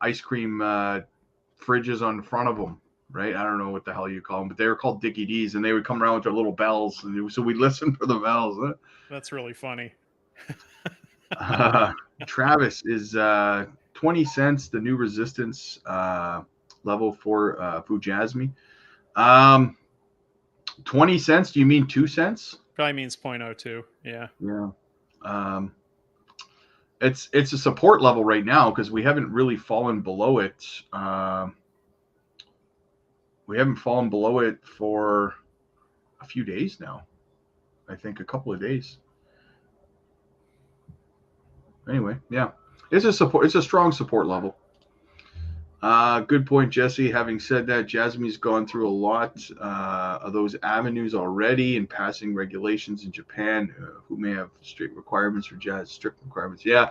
ice cream fridges on the front of them, right? I don't know what the hell you call them, but they were called Dickie D's, and they would come around with their little bells, and so we listened for the bells. That's really funny. Travis is 20 cents, the new resistance level for JASMY. 20 cents? Do you mean 2 cents? Probably means 0.02. Yeah. Yeah. It's a support level right now because we haven't really fallen below it. We haven't fallen below it for a few days now. I think a couple of days. Anyway, yeah, it's a strong support level. Good point, Jesse. Having said that, JASMY's gone through a lot of those avenues already and passing regulations in Japan who may have strict requirements for strict requirements. Yeah.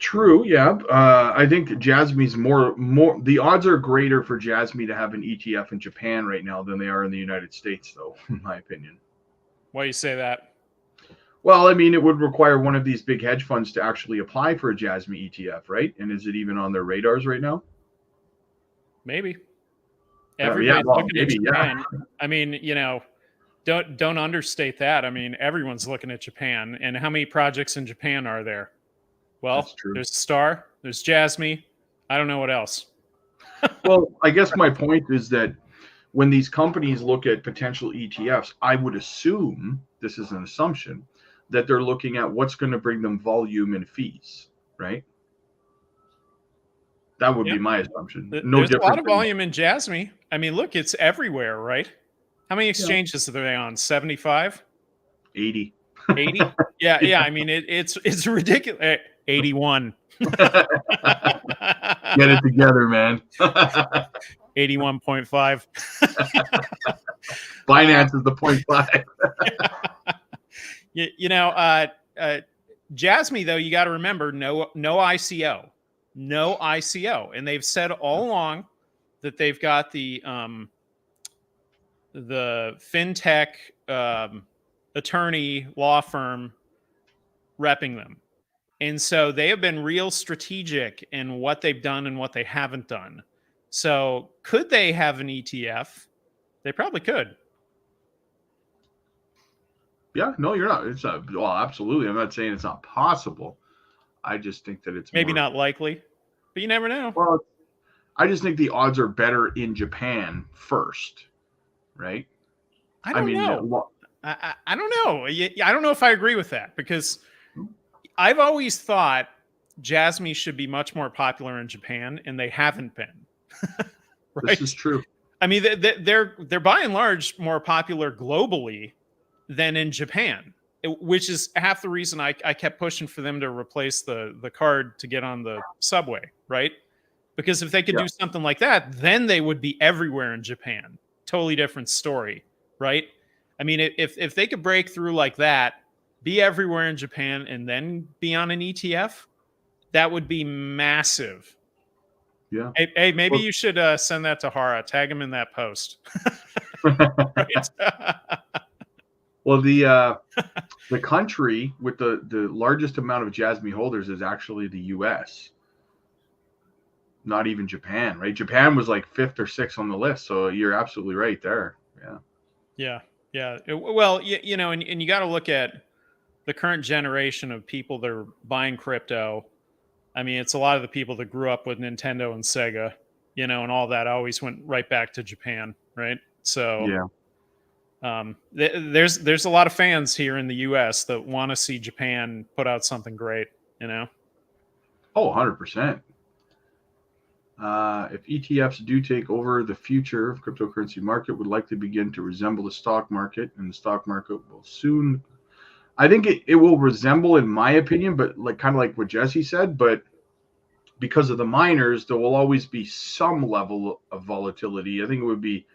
True. Yeah. I think JASMY's more. The odds are greater for JASMY to have an ETF in Japan right now than they are in the United States, though, in my opinion. Why do you say that? Well, I mean, it would require one of these big hedge funds to actually apply for a JASMY ETF, right? And is it even on their radars right now? Maybe. Everybody's looking at Japan. Yeah. I mean, you know, don't understate that. I mean, everyone's looking at Japan, and how many projects in Japan are there? Well, That's true. there's Star, there's JASMY. I don't know what else. Well, I guess my point is that when these companies look at potential ETFs, I would assume, this is an assumption, that they're looking at what's going to bring them volume and fees, right? That would be my assumption. There's a lot of volume in JASMY. I mean, look, it's everywhere, right? How many exchanges are they on? 75? 80. 80? Yeah. I mean, it's ridiculous. 81. Get it together, man. 81.5. Finance is the 0.5. JASMY, though, you got to remember, no ICO. No ICO. And they've said all along that they've got the fintech attorney law firm repping them. And so they have been real strategic in what they've done and what they haven't done. So could they have an ETF? They probably could. Yeah, no, you're not. It's not. Well, absolutely. I'm not saying it's not possible. I just think that it's maybe not likely, but you never know. Well, I just think the odds are better in Japan first, right? I don't know. I don't know. I don't know if I agree with that, because I've always thought JASMY should be much more popular in Japan, and they haven't been. Right? This is true. I mean, they're by and large more popular globally than in Japan, which is half the reason I kept pushing for them to replace the card to get on the subway, right? Because if they could do something like that, then they would be everywhere in Japan. Totally different story, right? I mean, if they could break through like that, be everywhere in Japan, and then be on an ETF, that would be massive. Yeah. Hey, maybe you should send that to Hara. Tag him in that post. Right? Well, the country with the largest amount of JASMY holders is actually the U.S. Not even Japan, right? Japan was like 5th or 6th on the list, so you're absolutely right there. Yeah. Well, and you got to look at the current generation of people that are buying crypto. I mean, it's a lot of the people that grew up with Nintendo and Sega, and all that always went right back to Japan, right? So there's a lot of fans here in the U.S. that want to see Japan put out something great, Oh, 100%. If ETFs do take over, the future of cryptocurrency market would likely begin to resemble the stock market, and the stock market will soon. I think it will resemble, in my opinion, but kind of like what Jesse said, but because of the miners, there will always be some level of volatility. I think it would be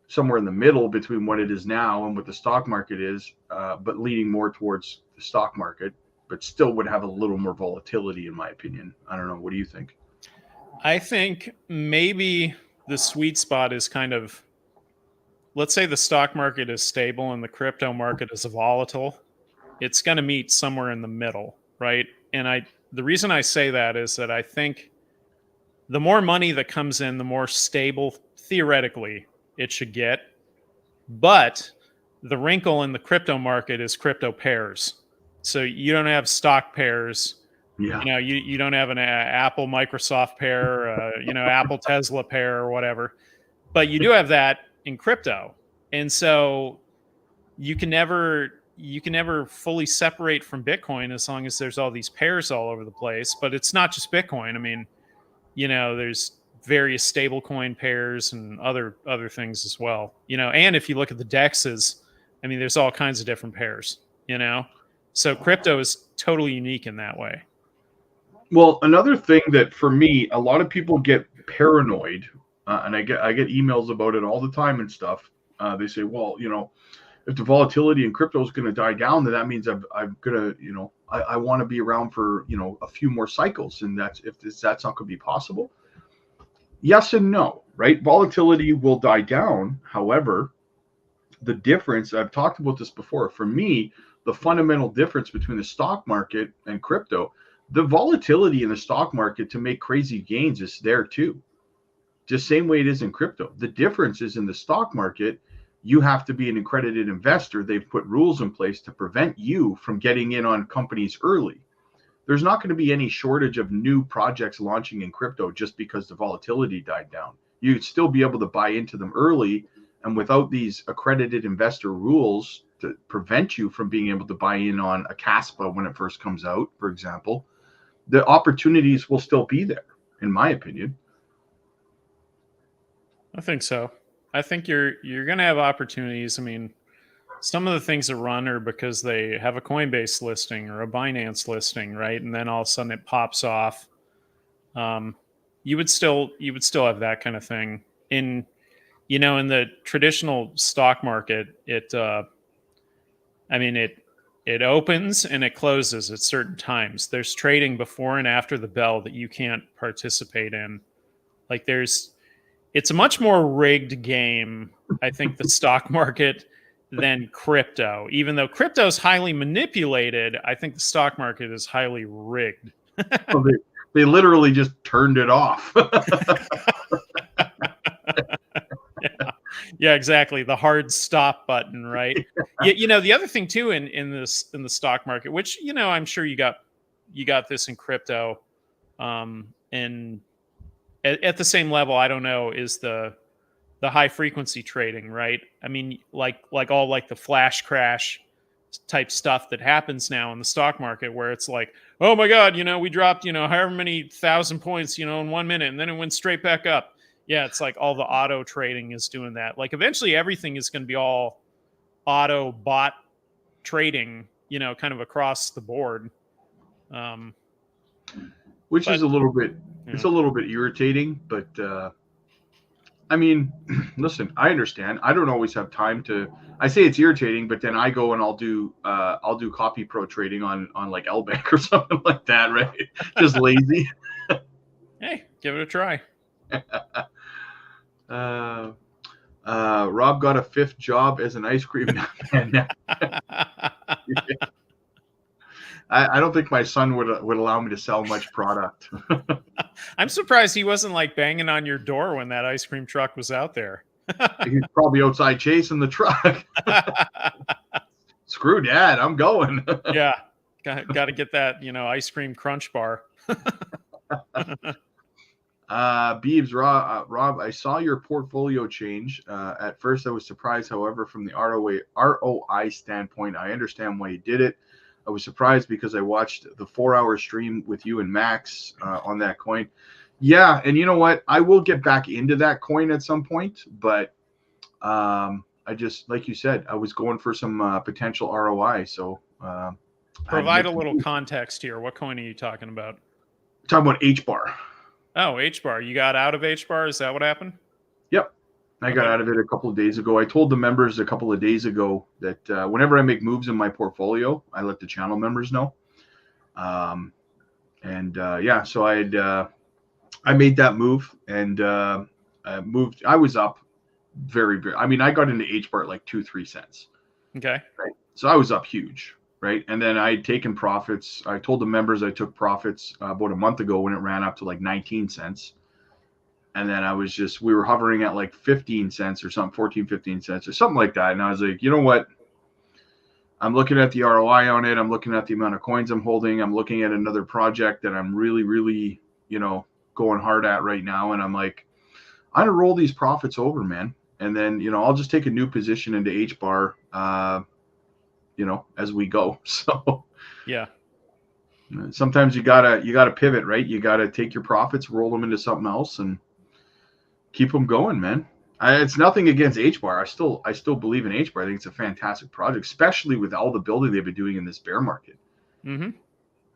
somewhere in the middle between what it is now and what the stock market is, but leaning more towards the stock market, but still would have a little more volatility, in my opinion. I don't know. What do you think? I think maybe the sweet spot is kind of, let's say the stock market is stable and the crypto market is volatile. It's going to meet somewhere in the middle, right? And the reason I say that is that I think the more money that comes in, the more stable, theoretically, it should get. But the wrinkle in the crypto market is crypto pairs. So you don't have stock pairs. Yeah. You don't have an Apple Microsoft pair, Apple Tesla pair or whatever. But you do have that in crypto. And so you can never fully separate from Bitcoin as long as there's all these pairs all over the place. But it's not just Bitcoin. I mean, there's various stablecoin pairs and other things as well. And if you look at the DEXs, I mean, there's all kinds of different pairs, So crypto is totally unique in that way. Well, another thing that for me, a lot of people get paranoid, and I get emails about it all the time and stuff. They say, well, if the volatility in crypto is going to die down, then that means I'm going to, I want to be around for, a few more cycles. And that's not going to be possible. Yes and no, right? Volatility will die down. However, the difference, I've talked about this before, for me, the fundamental difference between the stock market and crypto, the volatility in the stock market to make crazy gains is there too. Just same way it is in crypto. The difference is in the stock market, you have to be an accredited investor. They've put rules in place to prevent you from getting in on companies early. There's not going to be any shortage of new projects launching in crypto just because the volatility died down. You'd still be able to buy into them early, and without these accredited investor rules to prevent you from being able to buy in on a KASPA when it first comes out, for example, the opportunities will still be there, in my opinion. I think so. I think you're going to have opportunities. I mean, some of the things that run are because they have a Coinbase listing or a Binance listing, right? And then all of a sudden it pops off. You would still have that kind of thing in the traditional stock market. It opens and it closes at certain times. There's trading before and after the bell that you can't participate in. Like it's a much more rigged game, I think, the stock market than crypto. Even though crypto is highly manipulated, I think the stock market is highly rigged. Well, they literally just turned it off. Yeah, exactly. The hard stop button, right? Yeah. The other thing too in the stock market, which I'm sure you got this in crypto, and at the same level, I don't know, is the high frequency trading, right? I mean, like all like the flash crash type stuff that happens now in the stock market, where it's like, oh my God, we dropped, however many 1,000 points, in 1 minute, and then it went straight back up. Yeah, it's like all the auto trading is doing that. Like eventually everything is going to be all auto bot trading, kind of across the board. Which is a little bit, it's a little bit irritating, but I mean, listen, I understand. I don't always have time to. I say it's irritating, but then I go and I'll do copy pro trading on like LBank or something like that, right? Just lazy. Hey, give it a try. Rob got a 5th job as an ice cream man. I don't think my son would allow me to sell much product. I'm surprised he wasn't like banging on your door when that ice cream truck was out there. He's probably outside chasing the truck. Screw Dad, I'm going. Yeah, got to get that ice cream crunch bar. Beebs, Rob, I saw your portfolio change. At first, I was surprised. However, from the ROI standpoint, I understand why you did it. I was surprised because I watched the 4-hour stream with you and Max on that coin. Yeah, and you know what? I will get back into that coin at some point, but I just, like you said, I was going for some potential ROI. So provide a little context here. What coin are you talking about? Talking about HBAR. Oh, HBAR. You got out of HBAR? Is that what happened? Yep. I got out of it a couple of days ago. I told the members a couple of days ago that whenever I make moves in my portfolio, I let the channel members know. So I made that move and moved. I was up very, very. I mean, I got into HBAR at like 2-3 cents. Okay. Right. So I was up huge. Right. And then I had taken profits. I told the members I took profits about a month ago when it ran up to like 19 cents. And then we were hovering at like 15 cents or something, 14, 15 cents or something like that. And I was like, you know what? I'm looking at the ROI on it. I'm looking at the amount of coins I'm holding. I'm looking at another project that I'm really, really, going hard at right now. And I'm like, I'm going to roll these profits over, man. And then, I'll just take a new position into HBAR, as we go. So yeah. Sometimes you gotta pivot, right? You gotta take your profits, roll them into something else, and keep them going, man. It's nothing against HBAR. I still believe in HBAR. I think it's a fantastic project, especially with all the building they've been doing in this bear market. Mm-hmm.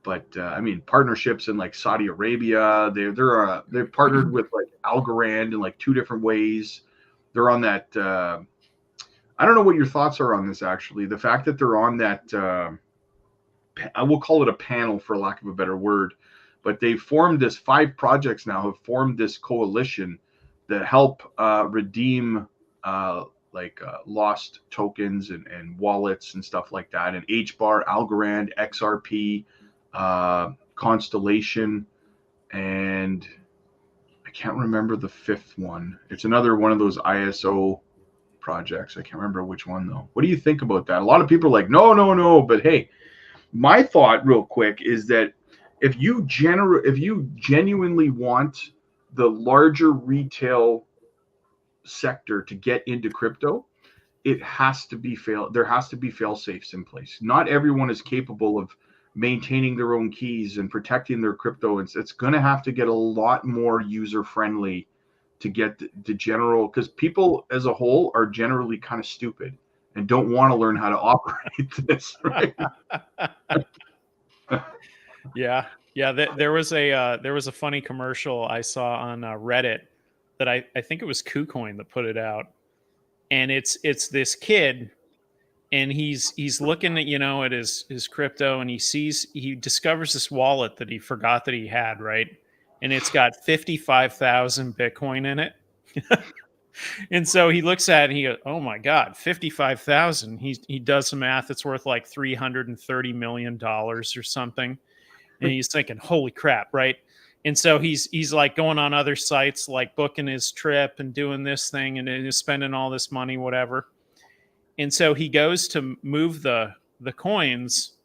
But I mean, partnerships in like Saudi Arabia, they're partnered with like Algorand in like 2 different ways. They're on that. I don't know what your thoughts are on this. Actually, the fact that they're on that, I will call it a panel for lack of a better word, but they formed this 5 projects now have formed this coalition that help redeem lost tokens and wallets and stuff like that. And HBAR, Algorand, XRP, Constellation, and I can't remember the 5th one. It's another one of those ISO projects. I can't remember which one though. What do you think about that? A lot of people are like, no, no, no. But hey, my thought real quick is that if you genuinely want the larger retail sector to get into crypto, it has to be there has to be fail safes in place. Not everyone is capable of maintaining their own keys and protecting their crypto. It's going to have to get a lot more user friendly to get the general, because people as a whole are generally kind of stupid and don't want to learn how to operate this, right? Yeah. There was a funny commercial I saw on Reddit that I think it was KuCoin that put it out, and it's this kid, and he's looking at at his crypto, and he discovers this wallet that he forgot that he had, right, and it's got 55,000 Bitcoin in it. And so he looks at it and he goes, oh my God, 55,000. He does some math. It's worth like $330 million or something. And he's thinking, holy crap, right? And so he's like going on other sites, like booking his trip and doing this thing and he's spending all this money, whatever. And so he goes to move the coins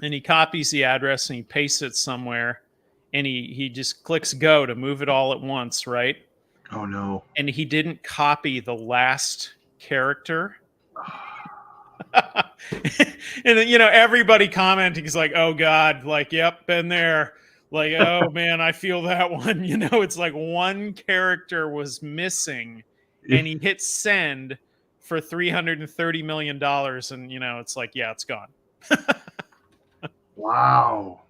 and he copies the address and he pastes it somewhere and he just clicks go to move it all at once, right? Oh no. And he didn't copy the last character. And then, everybody commenting is like, oh God, like, yep, been there. Like, oh man, I feel that one. It's like one character was missing and he hit send for $330 million. And, it's like, yeah, it's gone. Wow.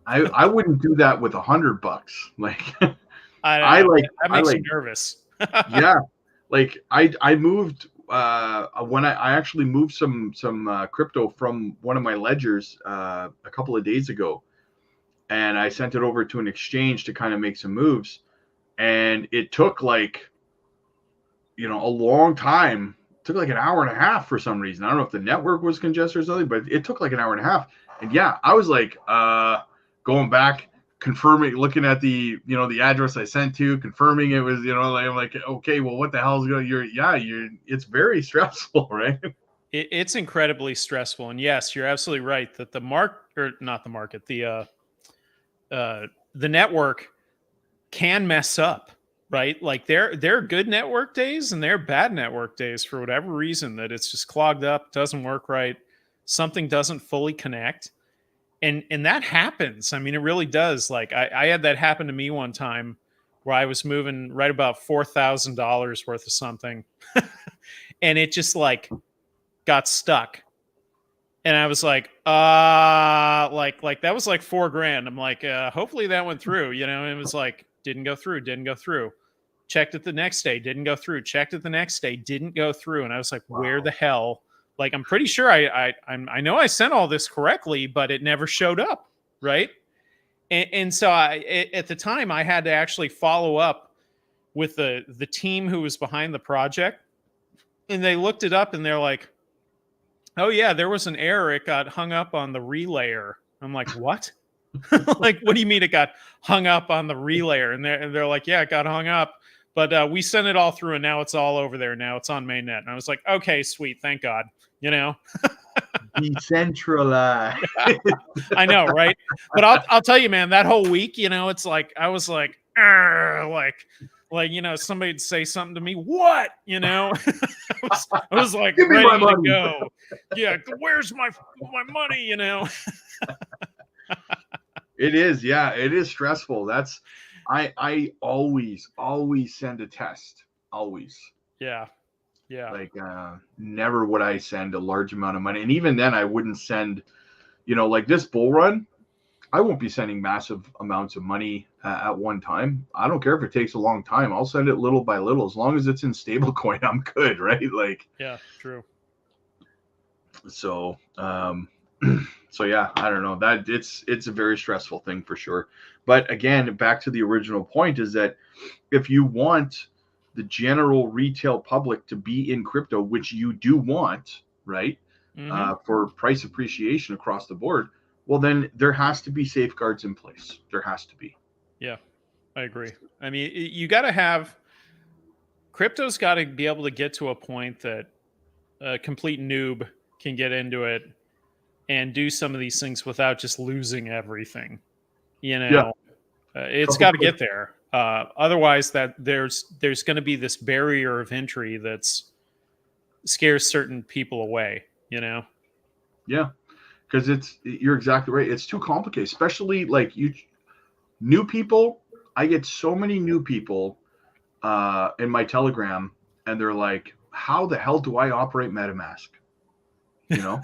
I wouldn't do that with $100. Like, that makes you nervous. Yeah. Like I moved when I actually moved some crypto from one of my ledgers a couple of days ago, and I sent it over to an exchange to kind of make some moves, and it took like a long time. It took like an hour and a half for some reason. I don't know if the network was congested or something, but it took like an hour and a half. And yeah, I was like going back, confirming, looking at the the address I sent to, confirming it was I'm like, okay, well, what the hell is going? It's very stressful, right? It's incredibly stressful, and yes, you're absolutely right that the network can mess up, right? Like there are good network days and there are bad network days for whatever reason, that it's just clogged up, doesn't work right, something doesn't fully connect. And that happens. I mean, it really does. Like I had that happen to me one time where I was moving right about $4,000 worth of something and it just like got stuck. And I was like, like that was like $4,000. I'm like, hopefully that went through, and it was like, didn't go through. Checked it the next day, didn't go through. Checked it the next day, didn't go through. And I was like, where the hell? Like, I'm pretty sure I know I sent all this correctly, but it never showed up, right? And so at the time, I had to actually follow up with the team who was behind the project, and they looked it up, and they're like, "Oh yeah, there was an error. It got hung up on the relayer." I'm like, "What?" Like, what do you mean it got hung up on the relayer? And they're like, "Yeah, it got hung up, but we sent it all through, and now it's all over there. Now it's on mainnet." And I was like, "Okay, sweet, thank God." Decentralized. I know, right? But I'll tell you, man, that whole week, it's like I was like, somebody'd say something to me, what? I was like, give me ready my money. to go. Yeah, where's my money? It is, yeah, it is stressful. That's I always send a test. Always. Yeah. Like never would I send a large amount of money. And even then I wouldn't send, like this bull run, I won't be sending massive amounts of money at one time. I don't care if it takes a long time. I'll send it little by little. As long as it's in stable coin, I'm good, right? Like, yeah, true. So, so yeah, I don't know, that it's a very stressful thing for sure. But again, back to the original point is that if you want the general retail public to be in crypto, which you do want, right? Mm-hmm. For price appreciation across the board, well, then there has to be safeguards in place. There has to be. Yeah, I agree. I mean, you got to have crypto's got to be able to get to a point that a complete noob can get into it and do some of these things without just losing everything. You know, it's got to get there. Otherwise, that there's going to be this barrier of entry that's scares certain people away. You know. Yeah, because you're exactly right. It's too complicated, especially like new people. I get so many new people in my Telegram, and they're like, "How the hell do I operate MetaMask?" You know,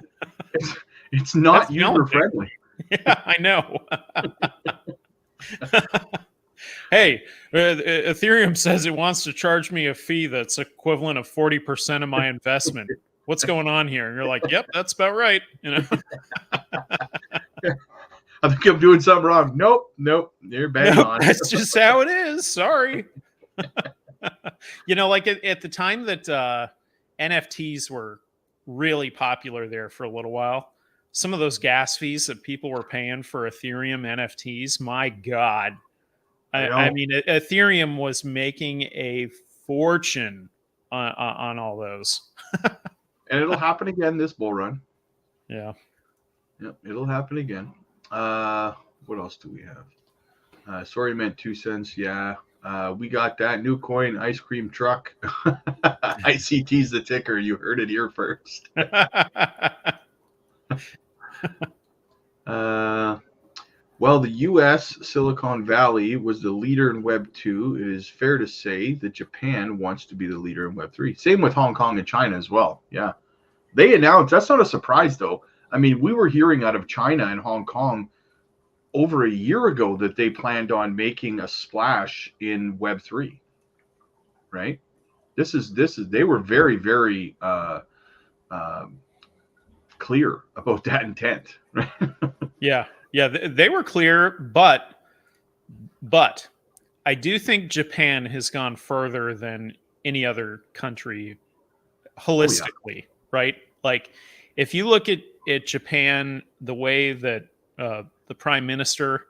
it's not user friendly. Yeah, I know. Hey, Ethereum says it wants to charge me a fee that's equivalent of 40% of my investment. What's going on here? And you're like, yep, that's about right. You know, I think I'm doing something wrong. Nope. You're bang on. That's just how it is. Sorry. You know, like at the time that NFTs were really popular there for a little while, some of those gas fees that people were paying for Ethereum NFTs, my God. I mean, Ethereum was making a fortune on all those. And it'll happen again this bull run. Yeah. Yep, it'll happen again. What else do we have? Sorry, meant 2 cents. Yeah. We got that new coin, ice cream truck. ICT's the ticker. You heard it here first. Well, the U.S. Silicon Valley was the leader in Web 2. It is fair to say that Japan wants to be the leader in Web 3. Same with Hong Kong and China as well. Yeah. They announced, that's not a surprise, though. I mean, we were hearing out of China and Hong Kong over a year ago that they planned on making a splash in Web 3, right? They were very, very clear about that intent, right? Yeah. They were clear, but I do think Japan has gone further than any other country holistically, right? Like, if you look at Japan, the way that the prime minister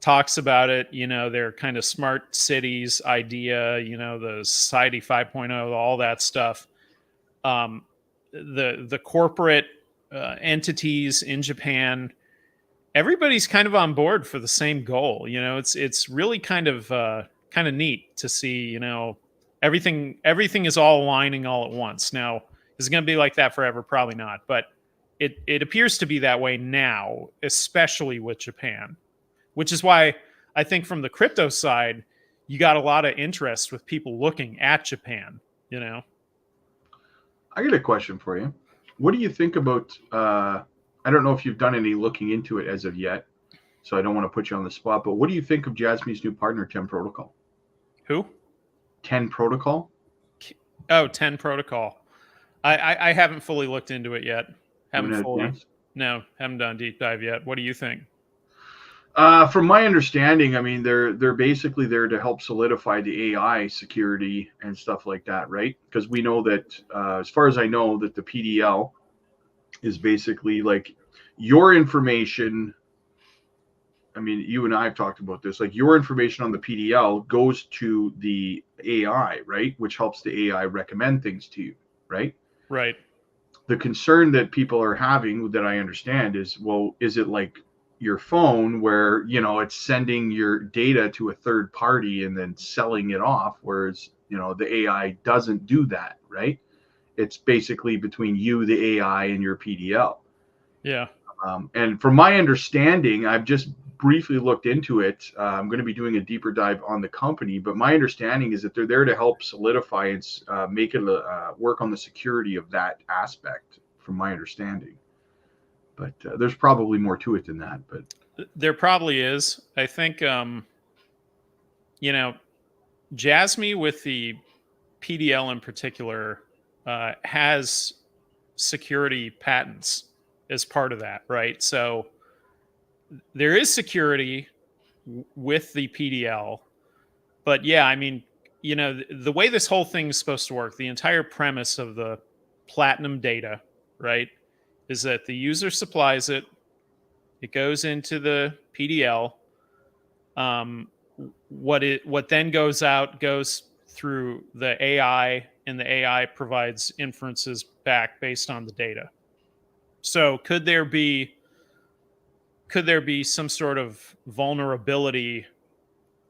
talks about it, you know, their kind of smart cities idea, you know, the Society 5.0, all that stuff. The corporate entities in Japan, everybody's kind of on board for the same goal. You know, it's really kind of neat to see, you know, everything is all aligning all at once. Now, is it going to be like that forever? Probably not, but it appears to be that way now, especially with Japan, which is why I think from the crypto side, you got a lot of interest with people looking at Japan, you know. I got a question for you. What do you think about I don't know if you've done any looking into it as of yet, so I don't want to put you on the spot, but what do you think of JASMY's new partner, 10 Protocol? Who? 10 Protocol? Oh, 10 Protocol. I haven't fully looked into it yet. Haven't done a deep dive yet. What do you think? From my understanding, I mean, they're basically there to help solidify the AI security and stuff like that, right? Because we know that, as far as I know, that the PDL is basically like your information. I mean, you and I have talked about this. Like, your information on the PDL goes to the AI, right? Which helps the AI recommend things to you, right? Right. The concern that people are having, that I understand, is, well, is it like your phone where, you know, it's sending your data to a third party and then selling it off, whereas, you know, the AI doesn't do that, right? It's basically between you, the AI, and your PDL. Yeah. And from my understanding, I've just briefly looked into it. I'm going to be doing a deeper dive on the company, but my understanding is that they're there to help solidify and make it work on the security of that aspect, from my understanding. But there's probably more to it than that. But there probably is. I think, you know, JASMY with the PDL in particular has security patents as part of that, right? So there is security with the PDL, but yeah, I mean, you know, the way this whole thing is supposed to work, the entire premise of the Platinum data, right, is that the user supplies it, it goes into the PDL. What then goes out goes through the AI, and the AI provides inferences back based on the data. So could there be some sort of vulnerability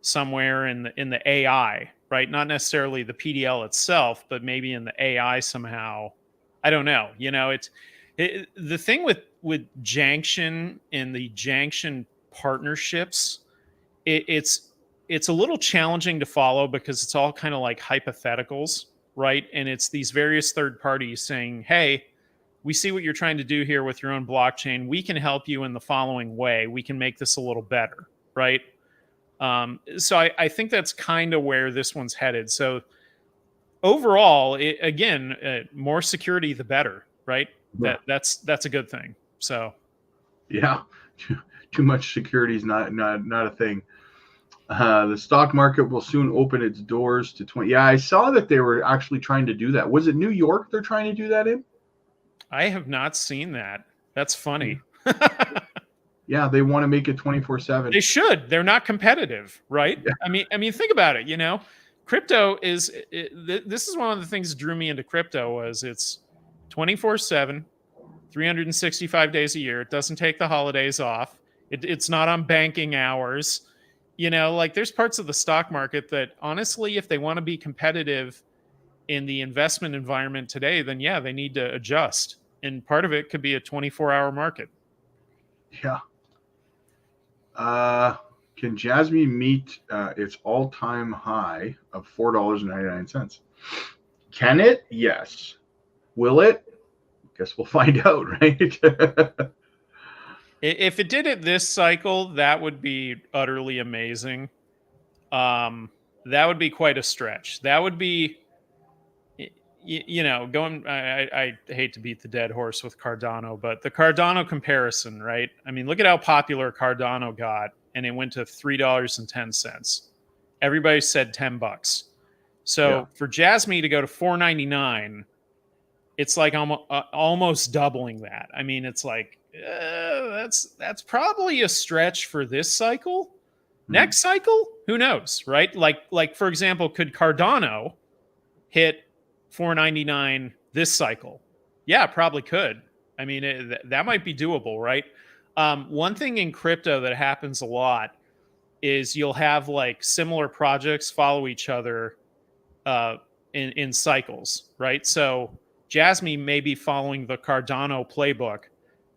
somewhere in the AI, right? Not necessarily the PDL itself, but maybe in the AI somehow. I don't know. The thing with Janction and the Janction partnerships, it's a little challenging to follow because it's all kind of like hypotheticals, right? And it's these various third parties saying, hey, we see what you're trying to do here with your own blockchain. We can help you in the following way. We can make this a little better, right? So I think that's kind of where this one's headed. So overall, more security, the better, right? Yeah. That's a good thing. So Yeah, too much security is not a thing. The stock market will soon open its doors to 20. Yeah, I saw that they were actually trying to do that. Was it New York they're trying to do that in? I have not seen that. That's funny. Yeah, they want to make it 24/7. They should. They're not competitive, right? Yeah. I mean, think about it. Crypto is. This is one of the things that drew me into crypto was it's 24/7, 365 days a year. It doesn't take the holidays off. It's not on banking hours. Like there's parts of the stock market that honestly, if they want to be competitive in the investment environment today, then yeah, they need to adjust. And part of it could be a 24-hour market. Yeah. Can JASMY meet its all-time high of $4.99? Can it? Yes. Will it? Guess we'll find out, right? If it did it this cycle, that would be utterly amazing. That would be quite a stretch. That would be, going. I hate to beat the dead horse with Cardano, but the Cardano comparison, right? I mean, look at how popular Cardano got, and it went to $3.10. Everybody said $10. So for JASMY to go to $4.99, it's like almost doubling that. I mean, it's like that's probably a stretch for this cycle. Next cycle, who knows, right? Like for example, could Cardano hit $4.99 this cycle? Yeah, probably could. I mean, that might be doable, right? One thing in crypto that happens a lot is you'll have like similar projects follow each other in cycles, right? So JASMY may be following the Cardano playbook.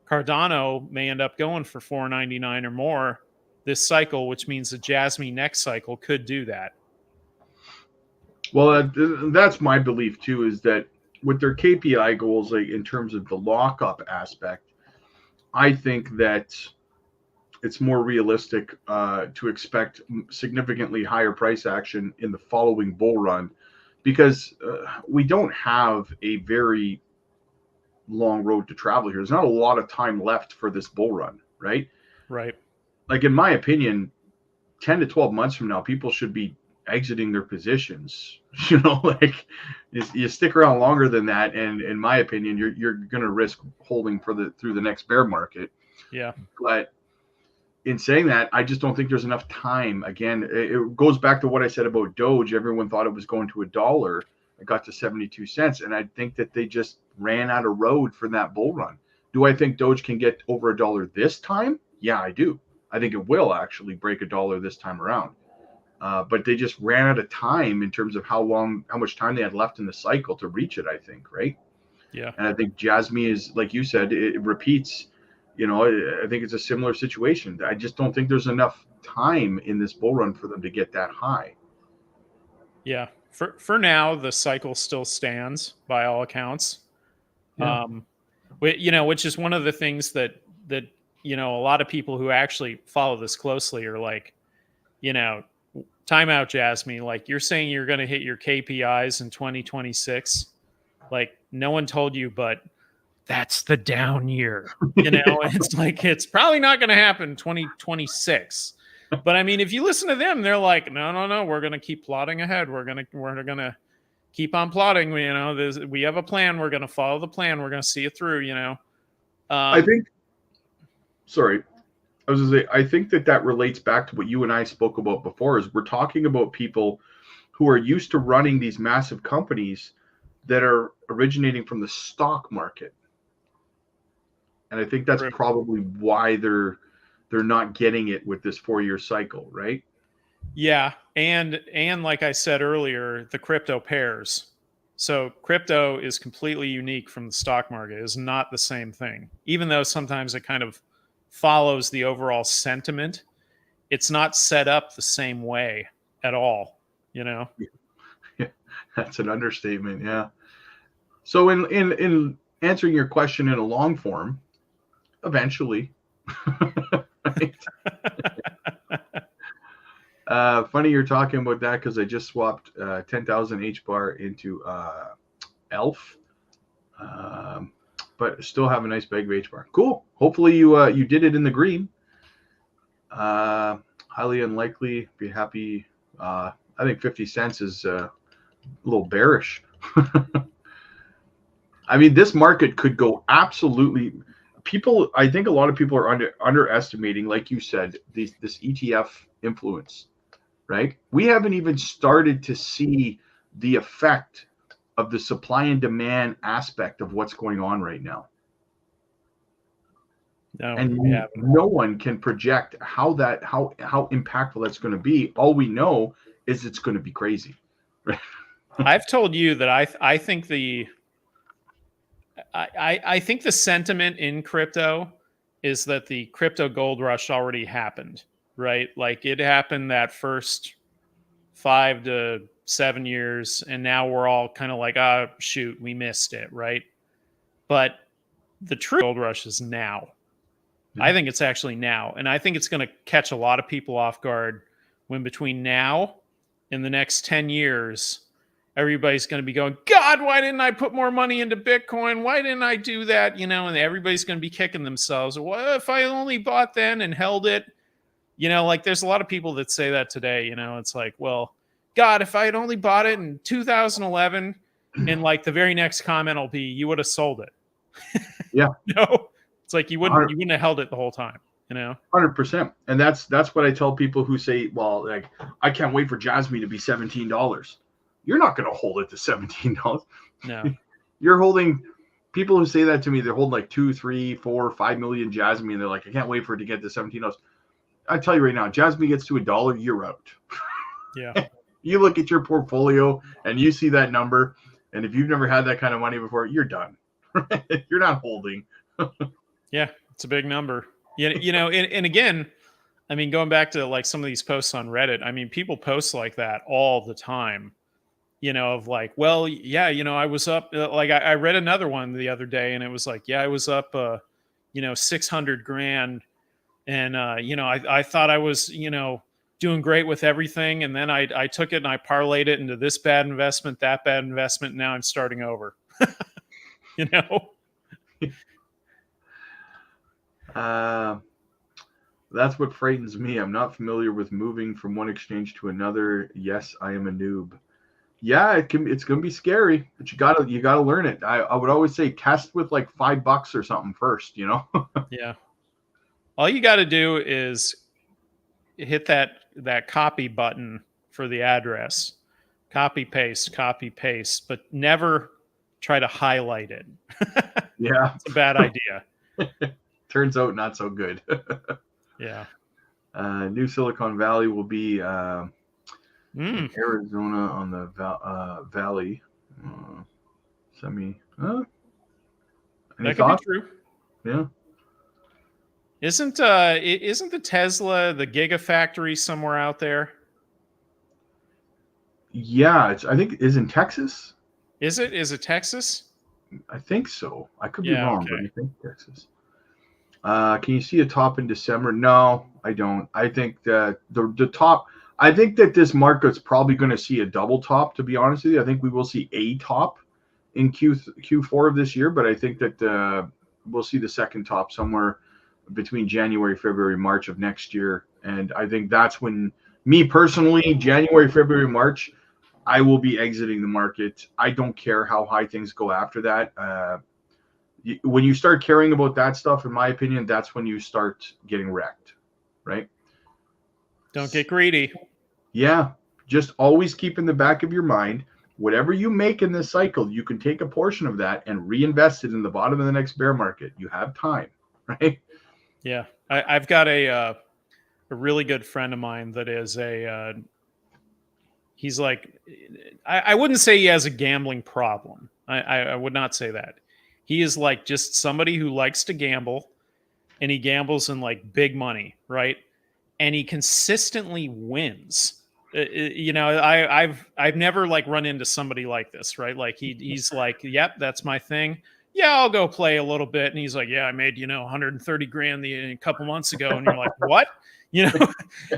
Cardano may end up going for $4.99 or more this cycle, which means the JASMY next cycle could do that. Well, that's my belief too, is that with their KPI goals, like in terms of the lockup aspect, I think that it's more realistic to expect significantly higher price action in the following bull run, because we don't have a very long road to travel here. There's not a lot of time left for this bull run, right? Right. Like in my opinion, 10 to 12 months from now, people should be exiting their positions. Like you stick around longer than that, and in my opinion, you're going to risk holding through the next bear market. Yeah. But in saying that, I just don't think there's enough time. Again, it goes back to what I said about Doge. Everyone thought it was going to $1. It got to 72 cents, and I think that they just ran out of road for that bull run. Do I think Doge can get over $1 this time? Yeah, I do. I think it will actually break $1 this time around. But they just ran out of time in terms of how much time they had left in the cycle to reach it, I think, right? Yeah. And I think JASMY is, like you said, it repeats. I think it's a similar situation. I just don't think there's enough time in this bull run for them to get that high. Yeah. For now, the cycle still stands by all accounts. Yeah. Which is one of the things that a lot of people who actually follow this closely are like, time out, JASMY. Like, you're saying you're going to hit your KPIs in 2026. Like, no one told you, but that's the down year. It's like, it's probably not going to happen in 2026. But I mean, if you listen to them, they're like, no, we're going to keep plotting ahead. We're going to keep on plotting. We have a plan. We're going to follow the plan. We're going to see it through, I think, sorry, I was going to say, I think that relates back to what you and I spoke about before, is we're talking about people who are used to running these massive companies that are originating from the stock market. And I think that's probably why they're not getting it with this 4-year cycle, right? Yeah, and like I said earlier, the crypto pairs. So crypto is completely unique from the stock market. It is not the same thing. Even though sometimes it kind of follows the overall sentiment, it's not set up the same way at all, you know? Yeah, that's an understatement, yeah. So in answering your question in a long form, eventually. Right? Funny you're talking about that because I just swapped 10,000 H bar into ELF, but still have a nice bag of H bar. Cool. Hopefully you did it in the green. Highly unlikely. Be happy. I think 50 cents is a little bearish. I mean, this market could go absolutely. I think a lot of people are underestimating, like you said, this ETF influence, right? We haven't even started to see the effect of the supply and demand aspect of what's going on right now. No, and no one can project how impactful that's going to be. All we know is it's going to be crazy. I've told you that I think I think the sentiment in crypto is that the crypto gold rush already happened, right? Like it happened that first 5 to 7 years, and now we're all kind of like, oh, shoot, we missed it, right? But the true gold rush is now. I think it's actually now. And I think it's going to catch a lot of people off guard when between now and the next 10 years, everybody's going to be going, God, why didn't I put more money into Bitcoin? Why didn't I do that? You know, and everybody's going to be kicking themselves. What if I only bought then and held it? You know, like there's a lot of people that say that today. You know, it's like, well, God, if I had only bought it in 2011, and like the very next comment will be, you would have sold it. Yeah. No, it's like you wouldn't have held it the whole time. You know, 100%. And that's what I tell people who say, well, like, I can't wait for JASMY to be $17. You're not going to hold it to $17. No. You're holding, people who say that to me, they're holding like 2, 3, 4, 5 million JASMY, and they're like, I can't wait for it to get to $17. I tell you right now, JASMY gets to $1, you're out. Yeah. You look at your portfolio and you see that number, and if you've never had that kind of money before, you're done. You're not holding. Yeah, it's a big number. You know, and again, I mean, going back to like some of these posts on Reddit, I mean, people post like that all the time, you know, of like, well, yeah, you know, I was up, like I read another one the other day and it was like, yeah, I was up, you know, 600 grand. And, you know, I thought I was, you know, doing great with everything. And then I took it and I parlayed it into this bad investment, that bad investment. And now I'm starting over, you know? That's what frightens me. I'm not familiar with moving from one exchange to another. Yes, I am a noob. Yeah, it's gonna be scary, but you gotta learn it. I would always say test with like $5 or something first, you know? Yeah. All you got to do is hit that copy button for the address. Copy paste, but never try to highlight it. Yeah. It's a bad idea. Turns out not so good. Yeah. New Silicon Valley will be Arizona on the Valley. That could be true. Yeah. Isn't the Tesla the Gigafactory somewhere out there? Yeah, I think is in Texas. Is it Texas? I think so. I could be wrong, but I think Texas. Can you see a top in December? No, I don't. I think that the top. I think that this market's probably going to see a double top. To be honest with you, I think we will see a top in Q4 of this year, but I think that we'll see the second top somewhere between January, February, March of next year. And I think that's when, me personally, January, February, March, I will be exiting the market. I don't care how high things go after that. When you start caring about that stuff, in my opinion, that's when you start getting wrecked, right? Don't get greedy. Yeah. just always keep in the back of your mind, whatever you make in this cycle, you can take a portion of that and reinvest it in the bottom of the next bear market. You have time, right? Yeah. I've got a really good friend of mine that is he's like, I wouldn't say he has a gambling problem. I would not say that. He is like just somebody who likes to gamble, and he gambles in like big money, right? And he consistently wins. I've never like run into somebody like this, right? Like he's like, yep, that's my thing. Yeah, I'll go play a little bit. And he's like, yeah, I made 130 grand a couple months ago. And you're like, what?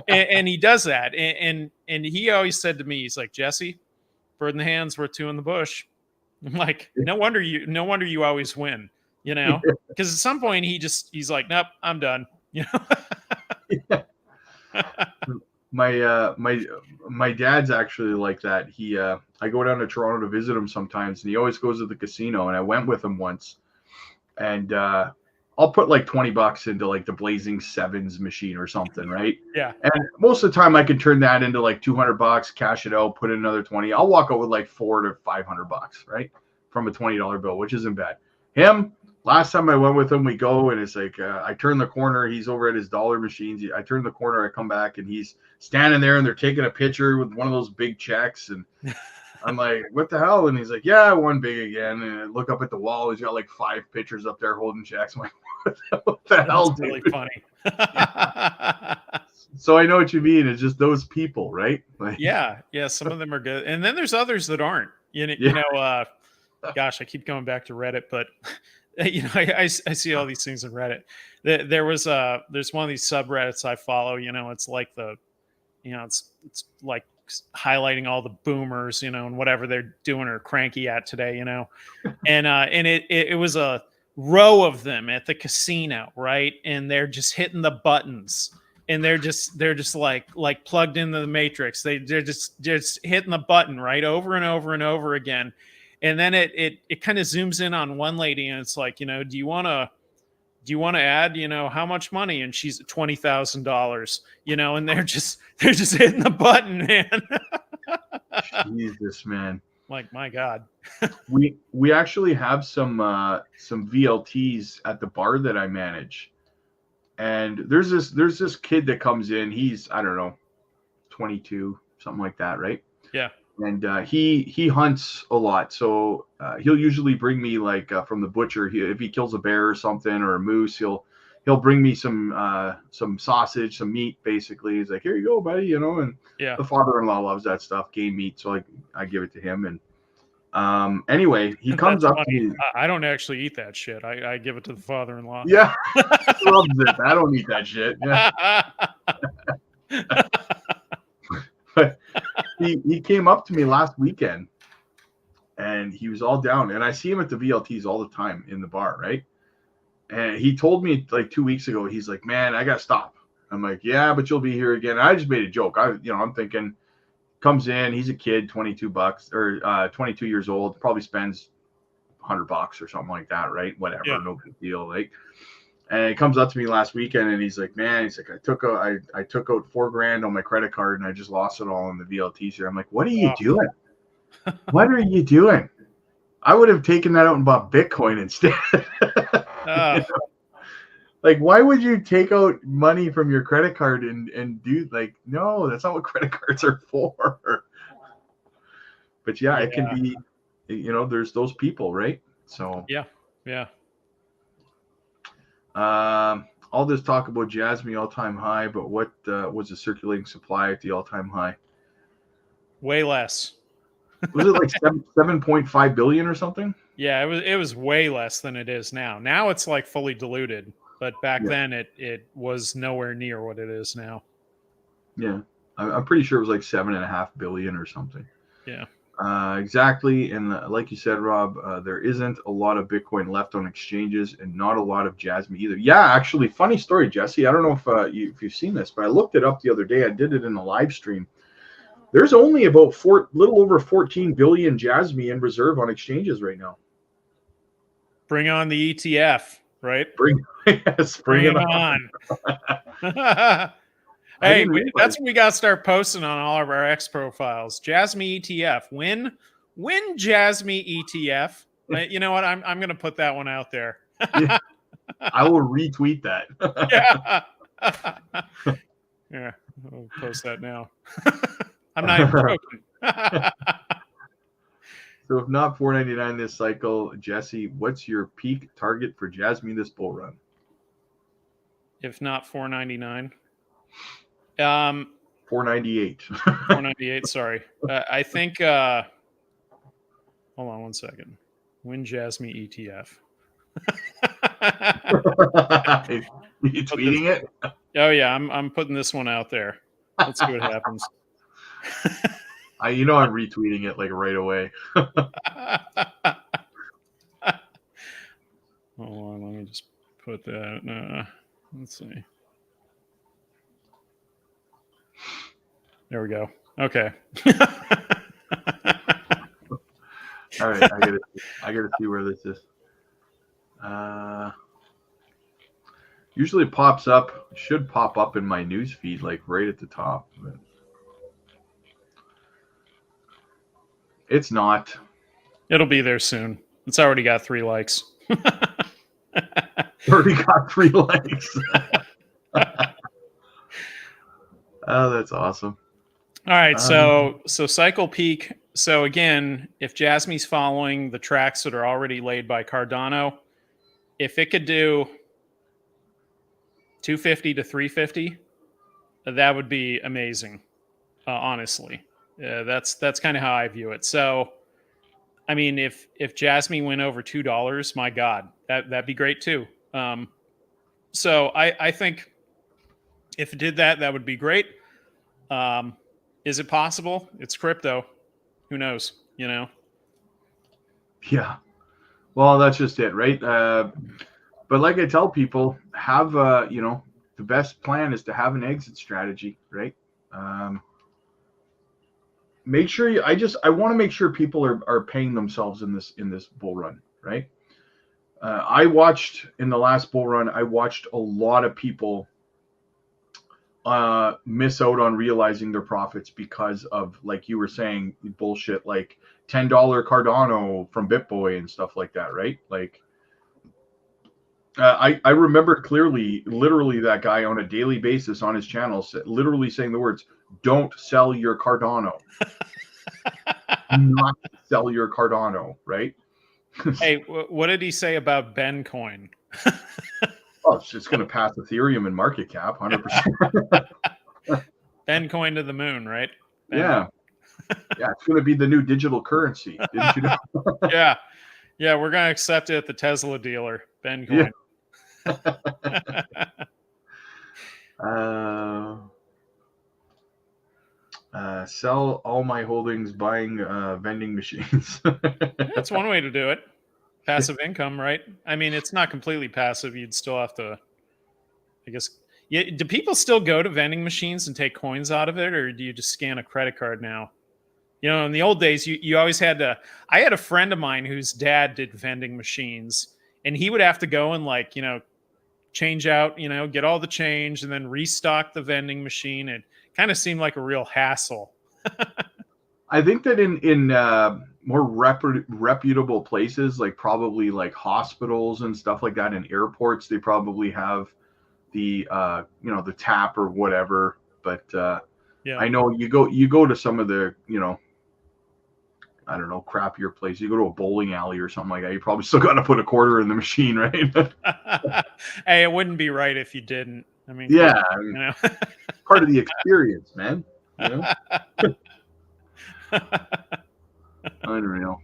And he does that. And he always said to me, he's like, Jesse, bird in the hand's worth two in the bush. I'm like, no wonder you always win, because at some point he's like, nope, I'm done. Yeah. My dad's actually like that. I go down to Toronto to visit him sometimes, and he always goes to the casino, and I went with him once, and I'll put like $20 into like the Blazing Sevens machine or something, right? Yeah. And most of the time I can turn that into like $200, cash it out, put in another 20. I'll walk out with like $400 to $500, right? From a $20 bill, which isn't bad. Last time I went with him, we go, and it's like I turn the corner. He's over at his dollar machines. I turn the corner. I come back, and he's standing there, and they're taking a picture with one of those big checks. And I'm like, what the hell? And he's like, yeah, I won big again. And I look up at the wall. He's got like 5 pictures up there holding checks. I'm like, what the hell, That's dude? really funny. So I know what you mean. It's just those people, right? Like, Yeah. Some of them are good, and then there's others that aren't. Gosh, I keep going back to Reddit, but I see all these things in Reddit. There's one of these subreddits I follow. It's like it's like highlighting all the boomers, and whatever they're doing or cranky at today, and it was a row of them at the casino, right? And they're just hitting the buttons, and they're just like plugged into the matrix. They're just hitting the button, right, over and over and over again. And then it kind of zooms in on one lady, and it's like, do you want to add, how much money? And she's at $20,000, and they're just hitting the button, man. Jesus, man. Like, my God. We actually have some VLTs at the bar that I manage, and there's this kid that comes in. He's, I don't know, 22, something like that, right? Yeah. And he hunts a lot, so he'll usually bring me like from the butcher. If he kills a bear or something or a moose, he'll bring me some sausage, some meat. Basically, he's like, "Here you go, buddy," And Yeah. the father-in-law loves that stuff, game meat, so I give it to him. And anyway, he comes up to me. I don't actually eat that shit. I give it to the father-in-law. Yeah, he loves it. I don't eat that shit. Yeah. But he came up to me last weekend, and he was all down, and I see him at the VLTs all the time in the bar, right? And he told me like 2 weeks ago, he's like, man, I gotta stop. I'm like, yeah, but you'll be here again. I just made a joke. I'm thinking, comes in, he's a kid, $22 or 22 years old, probably spends $100 or something like that, right? Whatever, Yeah. No big deal. Like, and he comes up to me last weekend, and he's like, man, I took out $4,000 on my credit card, and I just lost it all in the VLTs here. I'm like, what are you doing? What are you doing? I would have taken that out and bought Bitcoin instead. Like, why would you take out money from your credit card and do like, no, that's not what credit cards are for. But yeah, it can be, there's those people, right? So Yeah. All this talk about JASMY all-time high, but what was the circulating supply at the all-time high? Way less. Was it like 7.5 billion or something? Yeah, it was way less than it is now. Now it's like fully diluted, but back then it was nowhere near what it is now. Yeah, I'm pretty sure it was like 7.5 billion or something. Yeah. Exactly. And like you said, Rob, there isn't a lot of Bitcoin left on exchanges, and not a lot of JASMY either. Yeah, actually, funny story, Jesse. I don't know if you've seen this, but I looked it up the other day. I did it in a live stream. There's only about little over 14 billion JASMY in reserve on exchanges right now. Bring on the ETF, right? Bring it on. Hey, that's what we got to start posting on all of our X profiles. JASMY ETF. Win JASMY ETF. You know what? I'm going to put that one out there. Yeah, I will retweet that. Yeah. Yeah. I'll post that now. I'm not even joking. So if not $4.99 this cycle, Jesse, what's your peak target for JASMY this bull run? If not $4.99. $4.98. $4.98. Sorry. I think. Hold on one second. Win JASMY ETF. Are you tweeting it? Oh yeah, I'm putting this one out there. Let's see what happens. I'm retweeting it like right away. Hold on, let me just put that. Let's see. There we go. Okay. All right, I gotta see where this is. Usually it pops up. Should pop up in my news feed, like right at the top. But it's not. It'll be there soon. It's already got 3 likes. Already got 3 likes. Oh, that's awesome. All right, so cycle peak. So again, if JASMY's following the tracks that are already laid by Cardano, if it could do 250 to 350, that would be amazing. Honestly, that's kind of how I view it. So, I mean, if JASMY went over $2, my God, that'd be great too. So I think if it did that, that would be great. Is it possible? It's crypto. Who knows? Yeah. Well, that's just it, right? But like I tell people, have the best plan is to have an exit strategy, right? Make sure I want to make sure people are paying themselves in this bull run, right? I watched in the last bull run, I watched a lot of people miss out on realizing their profits because of, like you were saying, bullshit like $10 Cardano from BitBoy and stuff like that, right? Like I remember clearly, literally that guy on a daily basis on his channel literally saying the words, "Don't sell your Cardano." Do not sell your Cardano, right? Hey, what did he say about Bencoin? Oh, it's just going to pass Ethereum in market cap, 100%. Bencoin to the moon, right? Yeah. Yeah, it's going to be the new digital currency. Didn't you know? Yeah. Yeah, we're going to accept it at the Tesla dealer, Bencoin. Yeah. Sell all my holdings buying vending machines. That's one way to do it. Passive income, right? I mean, it's not completely passive. You'd still have to, I guess. Yeah, do people still go to vending machines and take coins out of it, or do you just scan a credit card now? In the old days, you always had to. I had a friend of mine whose dad did vending machines, and he would have to go and change out, get all the change and then restock the vending machine. It kind of seemed like a real hassle. I think that in more reputable places, like probably like hospitals and stuff like that, in airports, they probably have the the tap or whatever. But yeah. I know you go to some of the I don't know, crappier place. You go to a bowling alley or something like that, you probably still got to put a quarter in the machine, right? Hey, it wouldn't be right if you didn't. I mean, yeah, part of the experience, man. Unreal.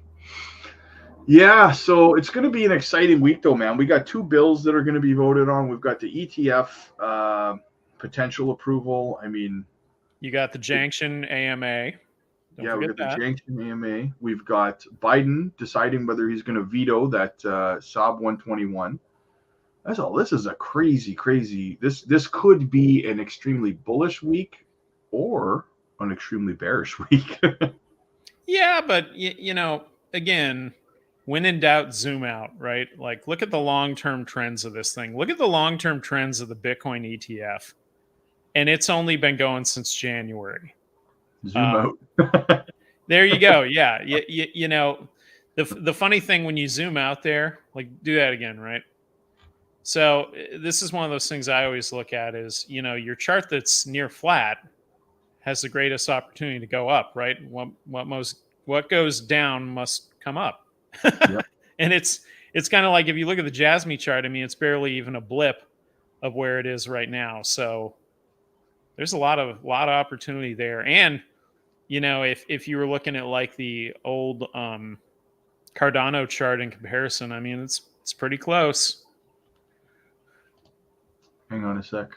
Yeah, so it's going to be an exciting week, though, man. We got 2 bills that are going to be voted on. We've got the ETF potential approval. I mean, you got the Janction AMA. Yeah, we've got the Janction AMA. We've got Biden deciding whether he's going to veto that SOB 121. That's all. This is a crazy. This could be an extremely bullish week or an extremely bearish week. Yeah, but again, when in doubt, zoom out, right? Like, look at the long-term trends of this thing. Look at the long-term trends of the Bitcoin ETF. and it's only been going since January. Zoom out. There you go. Yeah, you know, the funny thing when you zoom out there, like do that again, right? So this is one of those things I always look at is, you know, your chart that's near flat has the greatest opportunity to go up, right? What goes down must come up. Yep. And it's kind of like if you look at the JASMY chart, I mean, it's barely even a blip of where it is right now. So there's a lot of opportunity there. And you know, if you were looking at like the old Cardano chart in comparison, I mean, it's pretty close. Hang on a sec.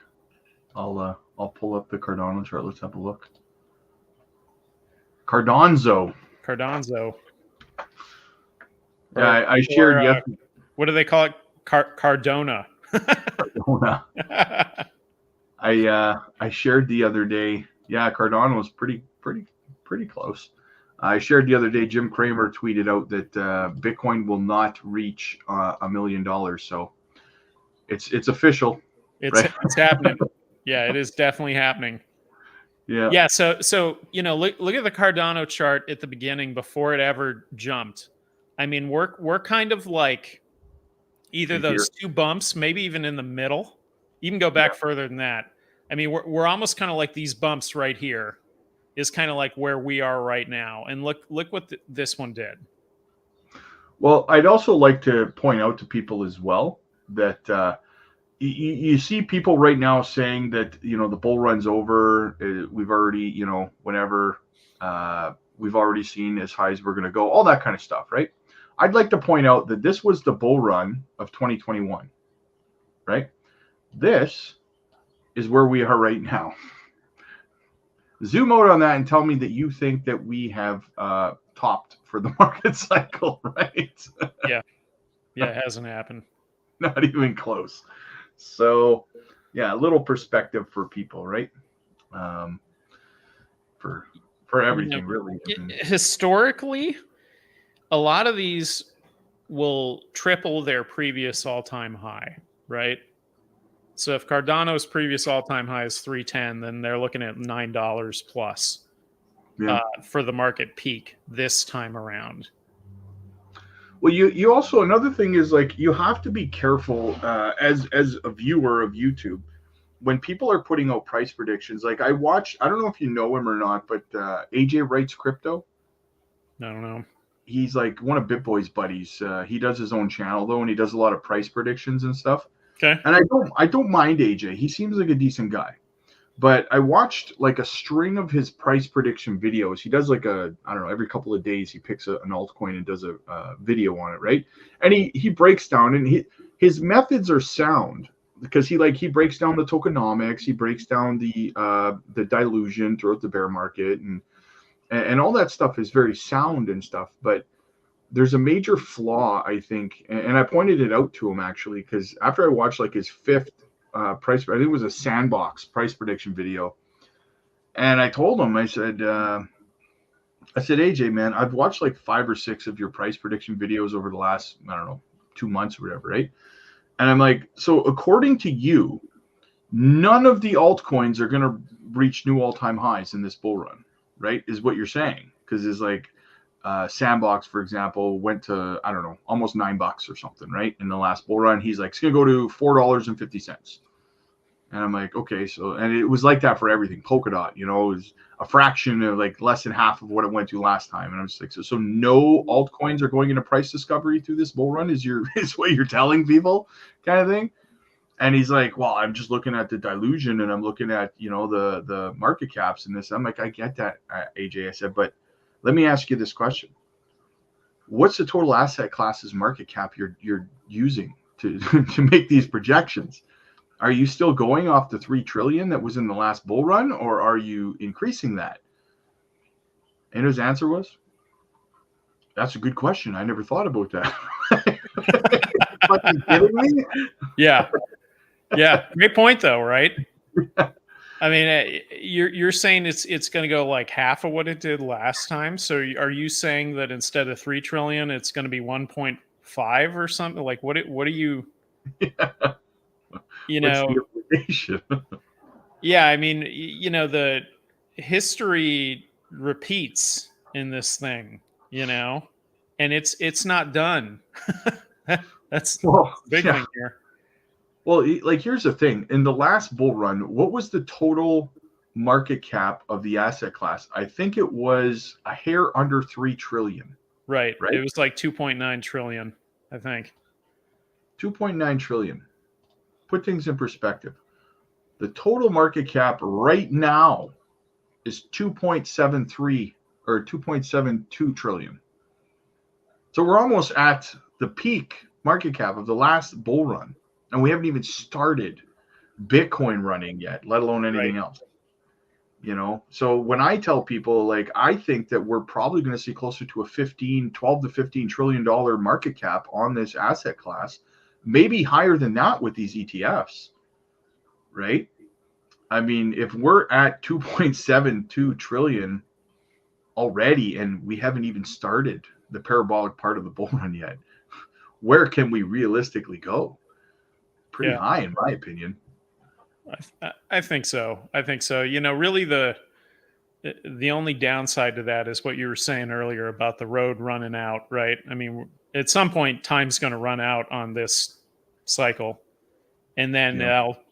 I'll pull up the Cardano chart. Let's have a look. Cardonzo. Yeah, I shared yesterday. What do they call it? Cardona. Cardona. I shared the other day. Yeah, Cardano was pretty close. I shared the other day. Jim Cramer tweeted out that Bitcoin will not reach $1 million. So it's official. It's happening. Yeah, it is definitely happening. Yeah. Yeah. So you know, look at the Cardano chart at the beginning before it ever jumped. I mean, we're kind of like either those two bumps, maybe even in the middle. Even go back further than that. I mean, we're almost kind of like these bumps right here is kind of like where we are right now. And look what this one did. Well, I'd also like to point out to people as well that you see people right now saying that, you know, the bull run's over. We've already, you know, whenever we've already seen as high as we're going to go, all that kind of stuff, right? I'd like to point out that this was the bull run of 2021, right? This is where we are right now. Zoom out on that and tell me that you think that we have topped for the market cycle, right? Yeah, it hasn't happened. Not even close. So, yeah, a little perspective for people, right? For everything, you know, really. Historically, a lot of these will triple their previous all-time high, right? So if Cardano's previous all-time high is 310, then they're looking at $9 plus for the market peak this time around. Well, you also, another thing is like you have to be careful as a viewer of YouTube when people are putting out price predictions. Like I don't know if you know him or not, but AJ Writes Crypto. I don't know. He's like one of BitBoy's buddies. He does his own channel though, and he does a lot of price predictions and stuff. Okay. And I don't mind AJ. He seems like a decent guy. But I watched like a string of his price prediction videos. He does like I don't know, every couple of days he picks an altcoin and does a video on it, right? And he breaks down, and his methods are sound because he breaks down the tokenomics, he breaks down the dilution throughout the bear market, and all that stuff is very sound and stuff. But there's a major flaw, I think, and I pointed it out to him actually, because after I watched like his fifth price, I think it was a Sandbox price prediction video, and I told him, I said, AJ, man, I've watched like 5 or 6 of your price prediction videos over the last, I don't know, 2 months or whatever, right? And I'm like, so according to you, none of the altcoins are going to reach new all-time highs in this bull run, right? Is what you're saying, because it's like Sandbox, for example, went to, I don't know, almost $9 or something, right? In the last bull run, he's like, it's going to go to $4.50. And I'm like, okay, so, and it was like that for everything. Polkadot, you know, it was a fraction of like less than half of what it went to last time. And I'm just like, so no altcoins are going into price discovery through this bull run is what you're telling people, kind of thing. And he's like, well, I'm just looking at the dilution and I'm looking at, you know, the market caps and this. I'm like, I get that, AJ. I said, but let me ask you this question. What's the total asset classes market cap you're using to make these projections? Are you still going off the 3 trillion that was in the last bull run, or are you increasing that? And his answer was, that's a good question. I never thought about that. Fucking kidding me? Yeah. Great point though, right? I mean, you're saying it's going to go like half of what it did last time. So are you saying that instead of 3 trillion, it's going to be 1.5 or something? Like what are you? Yeah. You know, Yeah, I mean, the history repeats in this thing, and it's not done. That's Well, the big yeah. thing here. Well, like here's the thing. In the last bull run, what was the total market cap of the asset class? I think it was a hair under 3 trillion. Right. Right? It was like 2.9 trillion, I think. 2.9 trillion. Put things in perspective. The total market cap right now is 2.73 or 2.72 trillion. So we're almost at the peak market cap of the last bull run, and we haven't even started Bitcoin running yet, let alone anything else. So when I tell people, like, I think that we're probably going to see closer to a 12 to 15 trillion dollar market cap on this asset class, maybe higher than that with these ETFs, right? I mean, if we're at 2.72 trillion already and we haven't even started the parabolic part of the bull run yet, where can we realistically go? Pretty high, in my opinion. I think so. Really the only downside to that is what you were saying earlier about the road running out, right? I mean, at some point, time's going to run out on this cycle, and then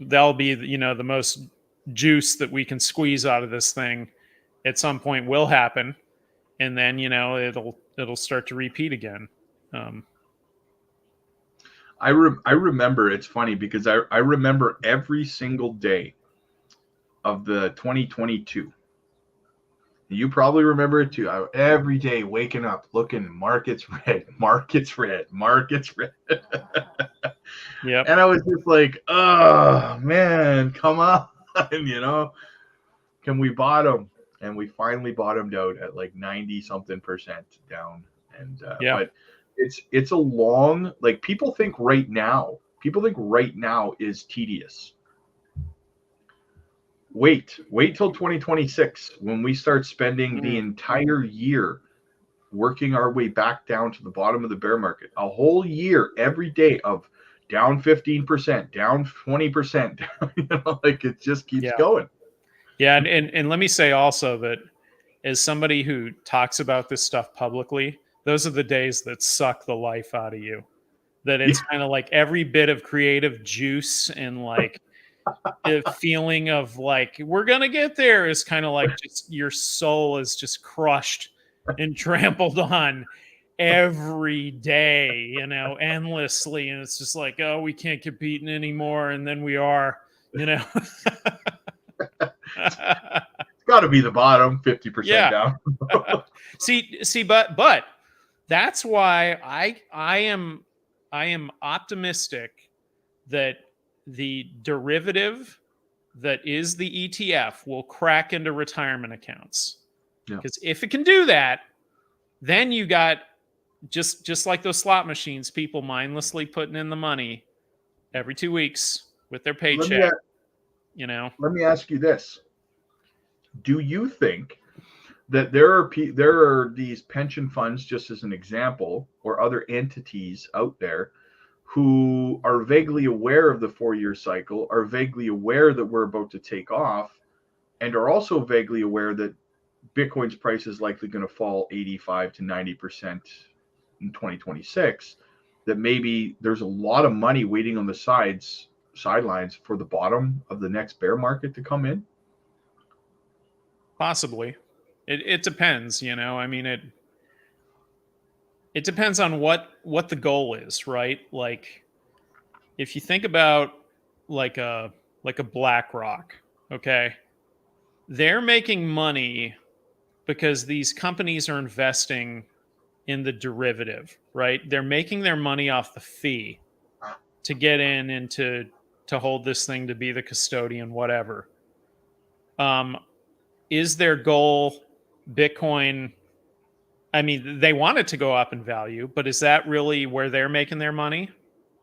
that'll be the most juice that we can squeeze out of this thing. At some point, will happen, and then it'll start to repeat again. I remember, it's funny because I remember every single day of the 2022. You probably remember it too. Every day waking up, looking, markets red, markets red, markets red. Yeah. And I was just like, oh man, come on, can we bottom? And we finally bottomed out at like 90-something% down. And but it's a long, like people think right now is tedious. Wait till 2026 when we start spending the entire year working our way back down to the bottom of the bear market. A whole year, every day of down 15%, down 20%, like it just keeps going. Yeah, and let me say also that as somebody who talks about this stuff publicly, those are the days that suck the life out of you. That it's kind of like every bit of creative juice and like the feeling of like we're gonna get there is kind of like just your soul is just crushed and trampled on every day, endlessly, and it's just like, oh, we can't keep beating anymore, and then we are, It's got to be the bottom 50% down. see, but that's why I am optimistic that the derivative that is the ETF will crack into retirement accounts. Because if it can do that, then you got just like those slot machines, people mindlessly putting in the money every 2 weeks with their paycheck. Let me ask you this. Do you think that there are these pension funds, just as an example, or other entities out there who are vaguely aware of the 4-year cycle, are vaguely aware that we're about to take off, and are also vaguely aware that Bitcoin's price is likely going to fall 85 to 90% in 2026, that maybe there's a lot of money waiting on the sidelines for the bottom of the next bear market to come in? Possibly. It depends, I mean, it depends on what the goal is, right? Like if you think about like a BlackRock, okay? They're making money because these companies are investing in the derivative, right? They're making their money off the fee to get in and to hold this thing, to be the custodian, whatever. Is their goal Bitcoin? I mean, they want it to go up in value, but is that really where they're making their money?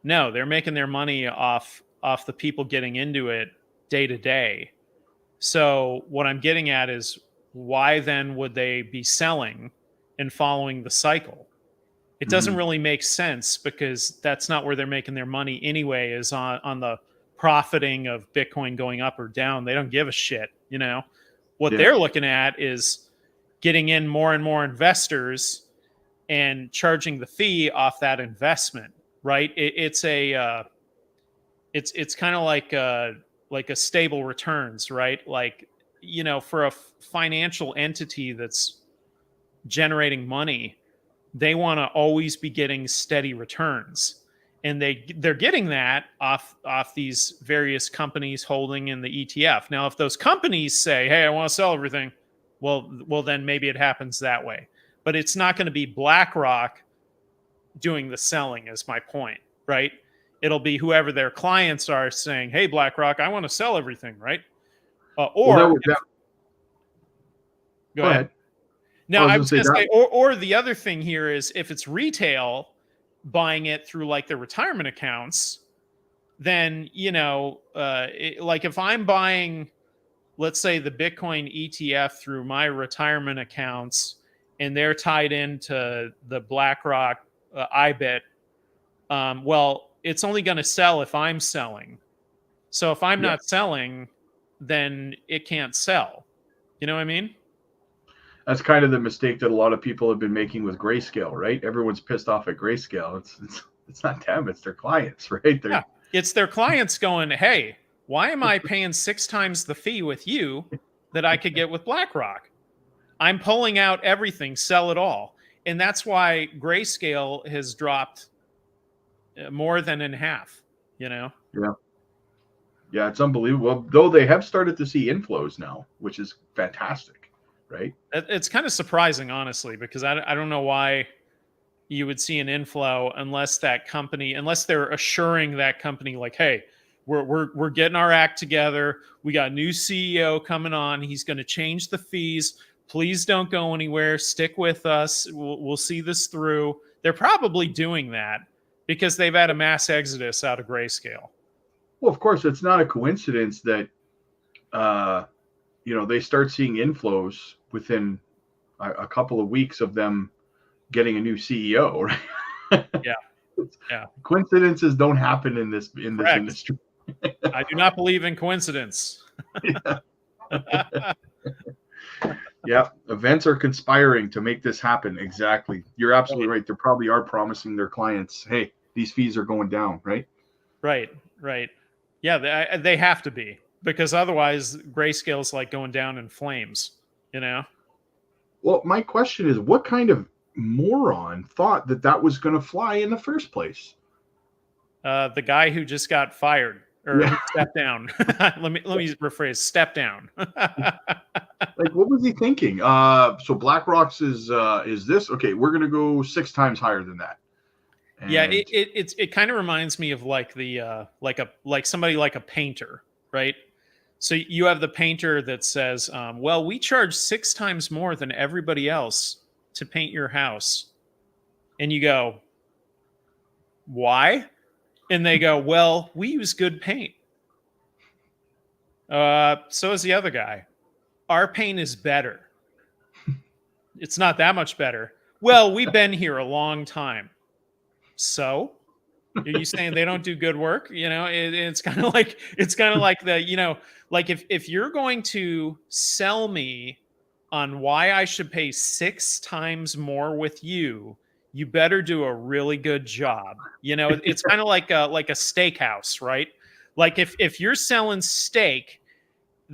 No, they're making their money off the people getting into it day to day. So what I'm getting at is, why then would they be selling and following the cycle? It doesn't really make sense, because that's not where they're making their money anyway, is on the profiting of Bitcoin going up or down. They don't give a shit. What they're looking at is getting in more and more investors and charging the fee off that investment, right? It's kind of like a stable returns, right? Like, for a financial entity that's generating money, they want to always be getting steady returns, and they're getting that off these various companies holding in the ETF. Now, if those companies say, "Hey, I want to sell everything," well, then maybe it happens that way. But it's not going to be BlackRock doing the selling, is my point, right? It'll be whoever their clients are saying, "Hey, BlackRock, I want to sell everything," right? Go ahead. No, I was going to say, or the other thing here is if it's retail buying it through like their retirement accounts, then, like if I'm buying, let's say, the Bitcoin ETF through my retirement accounts and they're tied into the BlackRock IBIT, well, it's only going to sell if I'm selling. So if I'm not selling, then it can't sell. You know what I mean? That's kind of the mistake that a lot of people have been making with Grayscale, right? Everyone's pissed off at Grayscale. It's not them, it's their clients, right? It's their clients going, "Hey, why am I paying 6 times the fee with you that I could get with BlackRock? I'm pulling out everything, sell it all." And that's why Grayscale has dropped more than in half, Yeah, it's unbelievable. Though they have started to see inflows now, which is fantastic. Right. It's kind of surprising, honestly, because I don't know why you would see an inflow unless they're assuring that company like, "Hey, we're getting our act together. We got a new CEO coming on. He's going to change the fees. Please don't go anywhere. Stick with us. We'll see this through." They're probably doing that because they've had a mass exodus out of Grayscale. Well, of course, it's not a coincidence that they start seeing inflows within a couple of weeks of them getting a new CEO, right? Yeah. Coincidences don't happen in this industry. I do not believe in coincidence. Yeah, events are conspiring to make this happen. Exactly. You're absolutely right. They probably are promising their clients, "Hey, these fees are going down," right? Right. Yeah, they have to be, because otherwise Grayscale's like going down in flames, Well, my question is, what kind of moron thought that was going to fly in the first place? The guy who just got fired or stepped down. let me rephrase. Step down. Like, what was he thinking? So BlackRock's is this okay? We're going to go 6 times higher than that. And yeah, it kind of reminds me of like the like somebody like a painter, right? So you have the painter that says, "Well, we charge 6 times more than everybody else to paint your house," and you go, "Why?" And they go, "Well, we use good paint." So is the other guy. Our paint is better. It's not that much better. Well, we've been here a long time. So, are you saying they don't do good work? It's kind of like the like if you're going to sell me on why I should pay 6 times more with you, you better do a really good job. It's kind of like a steakhouse, right? Like if you're selling steak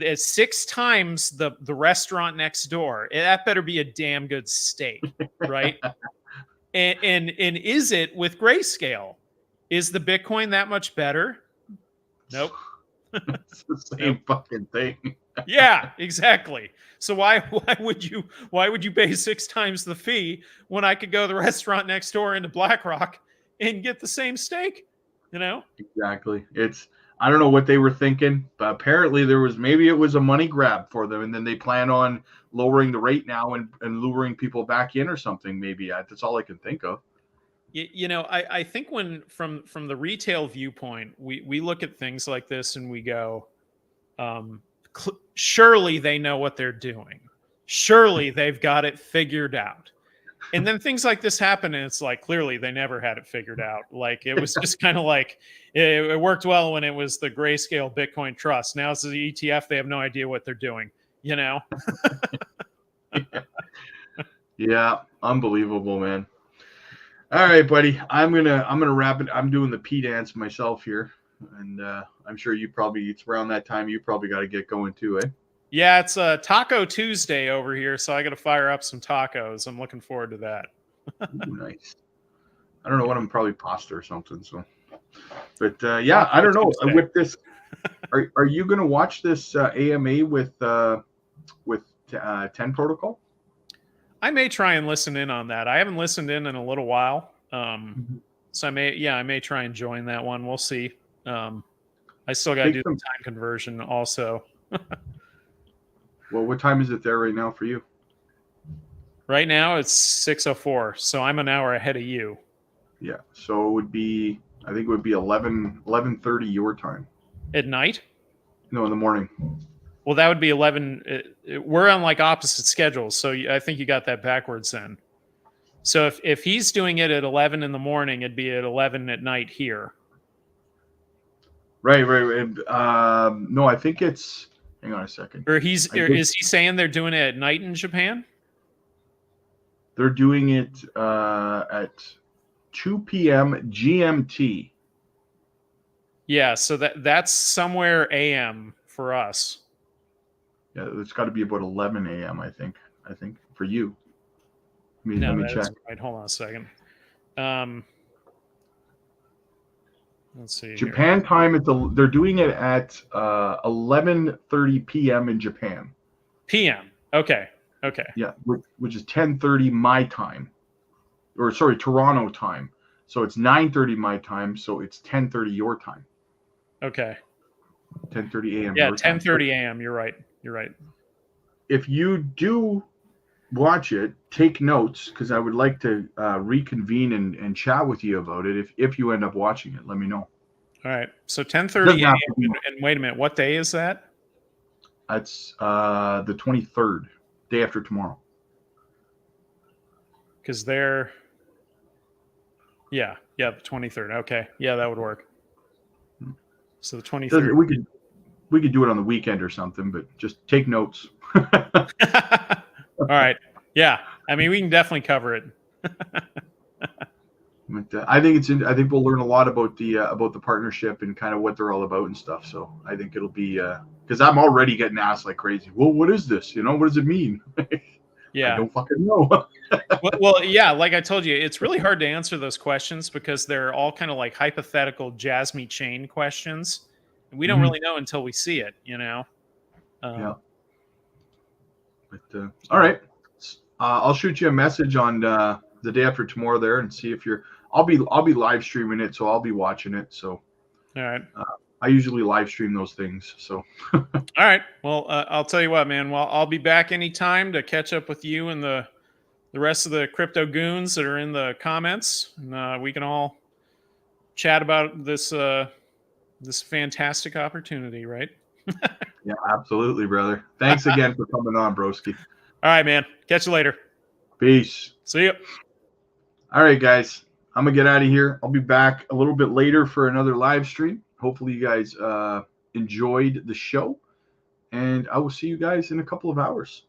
at 6 times the restaurant next door, that better be a damn good steak, right? And is it with Grayscale? Is the Bitcoin that much better? Nope. It's the same fucking thing. Yeah, exactly. So why would you pay 6 times the fee when I could go to the restaurant next door into BlackRock and get the same steak? Exactly. I don't know what they were thinking, but apparently maybe it was a money grab for them, and then they plan on lowering the rate now and luring people back in or something. Maybe that's all I can think of. I think when from the retail viewpoint, we look at things like this and we go, surely they know what they're doing. Surely they've got it figured out. And then things like this happen, and it's like clearly they never had it figured out. Like it was just kind of like it worked well when it was the Grayscale Bitcoin Trust. Now it's the ETF; they have no idea what they're doing. You know? Yeah, unbelievable, man. All right, buddy. I'm gonna wrap it. I'm doing the P dance myself here, and I'm sure it's around that time. You probably got to get going too, eh? Yeah, it's a Taco Tuesday over here, so I got to fire up some tacos. I'm looking forward to that. Ooh, nice. I don't know what I'm probably pasta or something. So, but yeah, I don't know. With this, are you gonna watch this AMA with 10 Protocol? I may try and listen in on that. I haven't listened in a little while, so I may try and join that one. We'll see. I still got to do the time conversion also. Well, what time is it there right now for you? Right now it's 6:04, so I'm an hour ahead of you. Yeah, so it would be, I think it would be 11:30 your time. At night? No, in the morning. Well, that would be 11. We're on like opposite schedules, so I think you got that backwards then. So if he's doing it at 11 in the morning, it'd be at 11 at night here. Right. No, I think it's. Hang on a second. Or is he saying they're doing it at night in Japan? They're doing it at 2 p.m. GMT. Yeah, so that's somewhere AM for us. Yeah, it's got to be about 11 a.m. I think for you. Let me check. Right. Hold on a second. Let's see. Japan time they're doing it at 11:30 p.m. in Japan. PM. Okay. Yeah, which is 10:30 my time, or sorry, Toronto time. So it's 9:30 my time. So it's 10:30 your time. Okay. 10:30 a.m. Yeah, 10:30 a.m. You're right. If you do watch it, take notes, because I would like to reconvene and chat with you about it. If you end up watching it, let me know. All right. So 10:30 a.m. And wait a minute, what day is that? That's the 23rd, day after tomorrow. Because they're, the 23rd. Okay, yeah, that would work. So the 23rd. We could do it on the weekend or something, but just take notes. All right. Yeah. I mean, we can definitely cover it. But, I think we'll learn a lot about the partnership and kind of what they're all about and stuff. So I think it'll be because I'm already getting asked like crazy. Well, what is this? What does it mean? Yeah. I don't fucking know. well, yeah. Like I told you, it's really hard to answer those questions because they're all kind of like hypothetical JASMY chain questions. We don't really know until we see it, Yeah. But all right, I'll shoot you a message on the day after tomorrow there and see if you're. I'll be live streaming it, so I'll be watching it. So, all right. I usually live stream those things. So, all right. Well, I'll tell you what, man. Well, I'll be back anytime to catch up with you and the rest of the crypto goons that are in the comments, and we can all chat about this fantastic opportunity, right? Yeah, absolutely, brother. Thanks again for coming on, broski. All right, man. Catch you later. Peace. See ya. All right, guys. I'm going to get out of here. I'll be back a little bit later for another live stream. Hopefully you guys enjoyed the show. And I will see you guys in a couple of hours.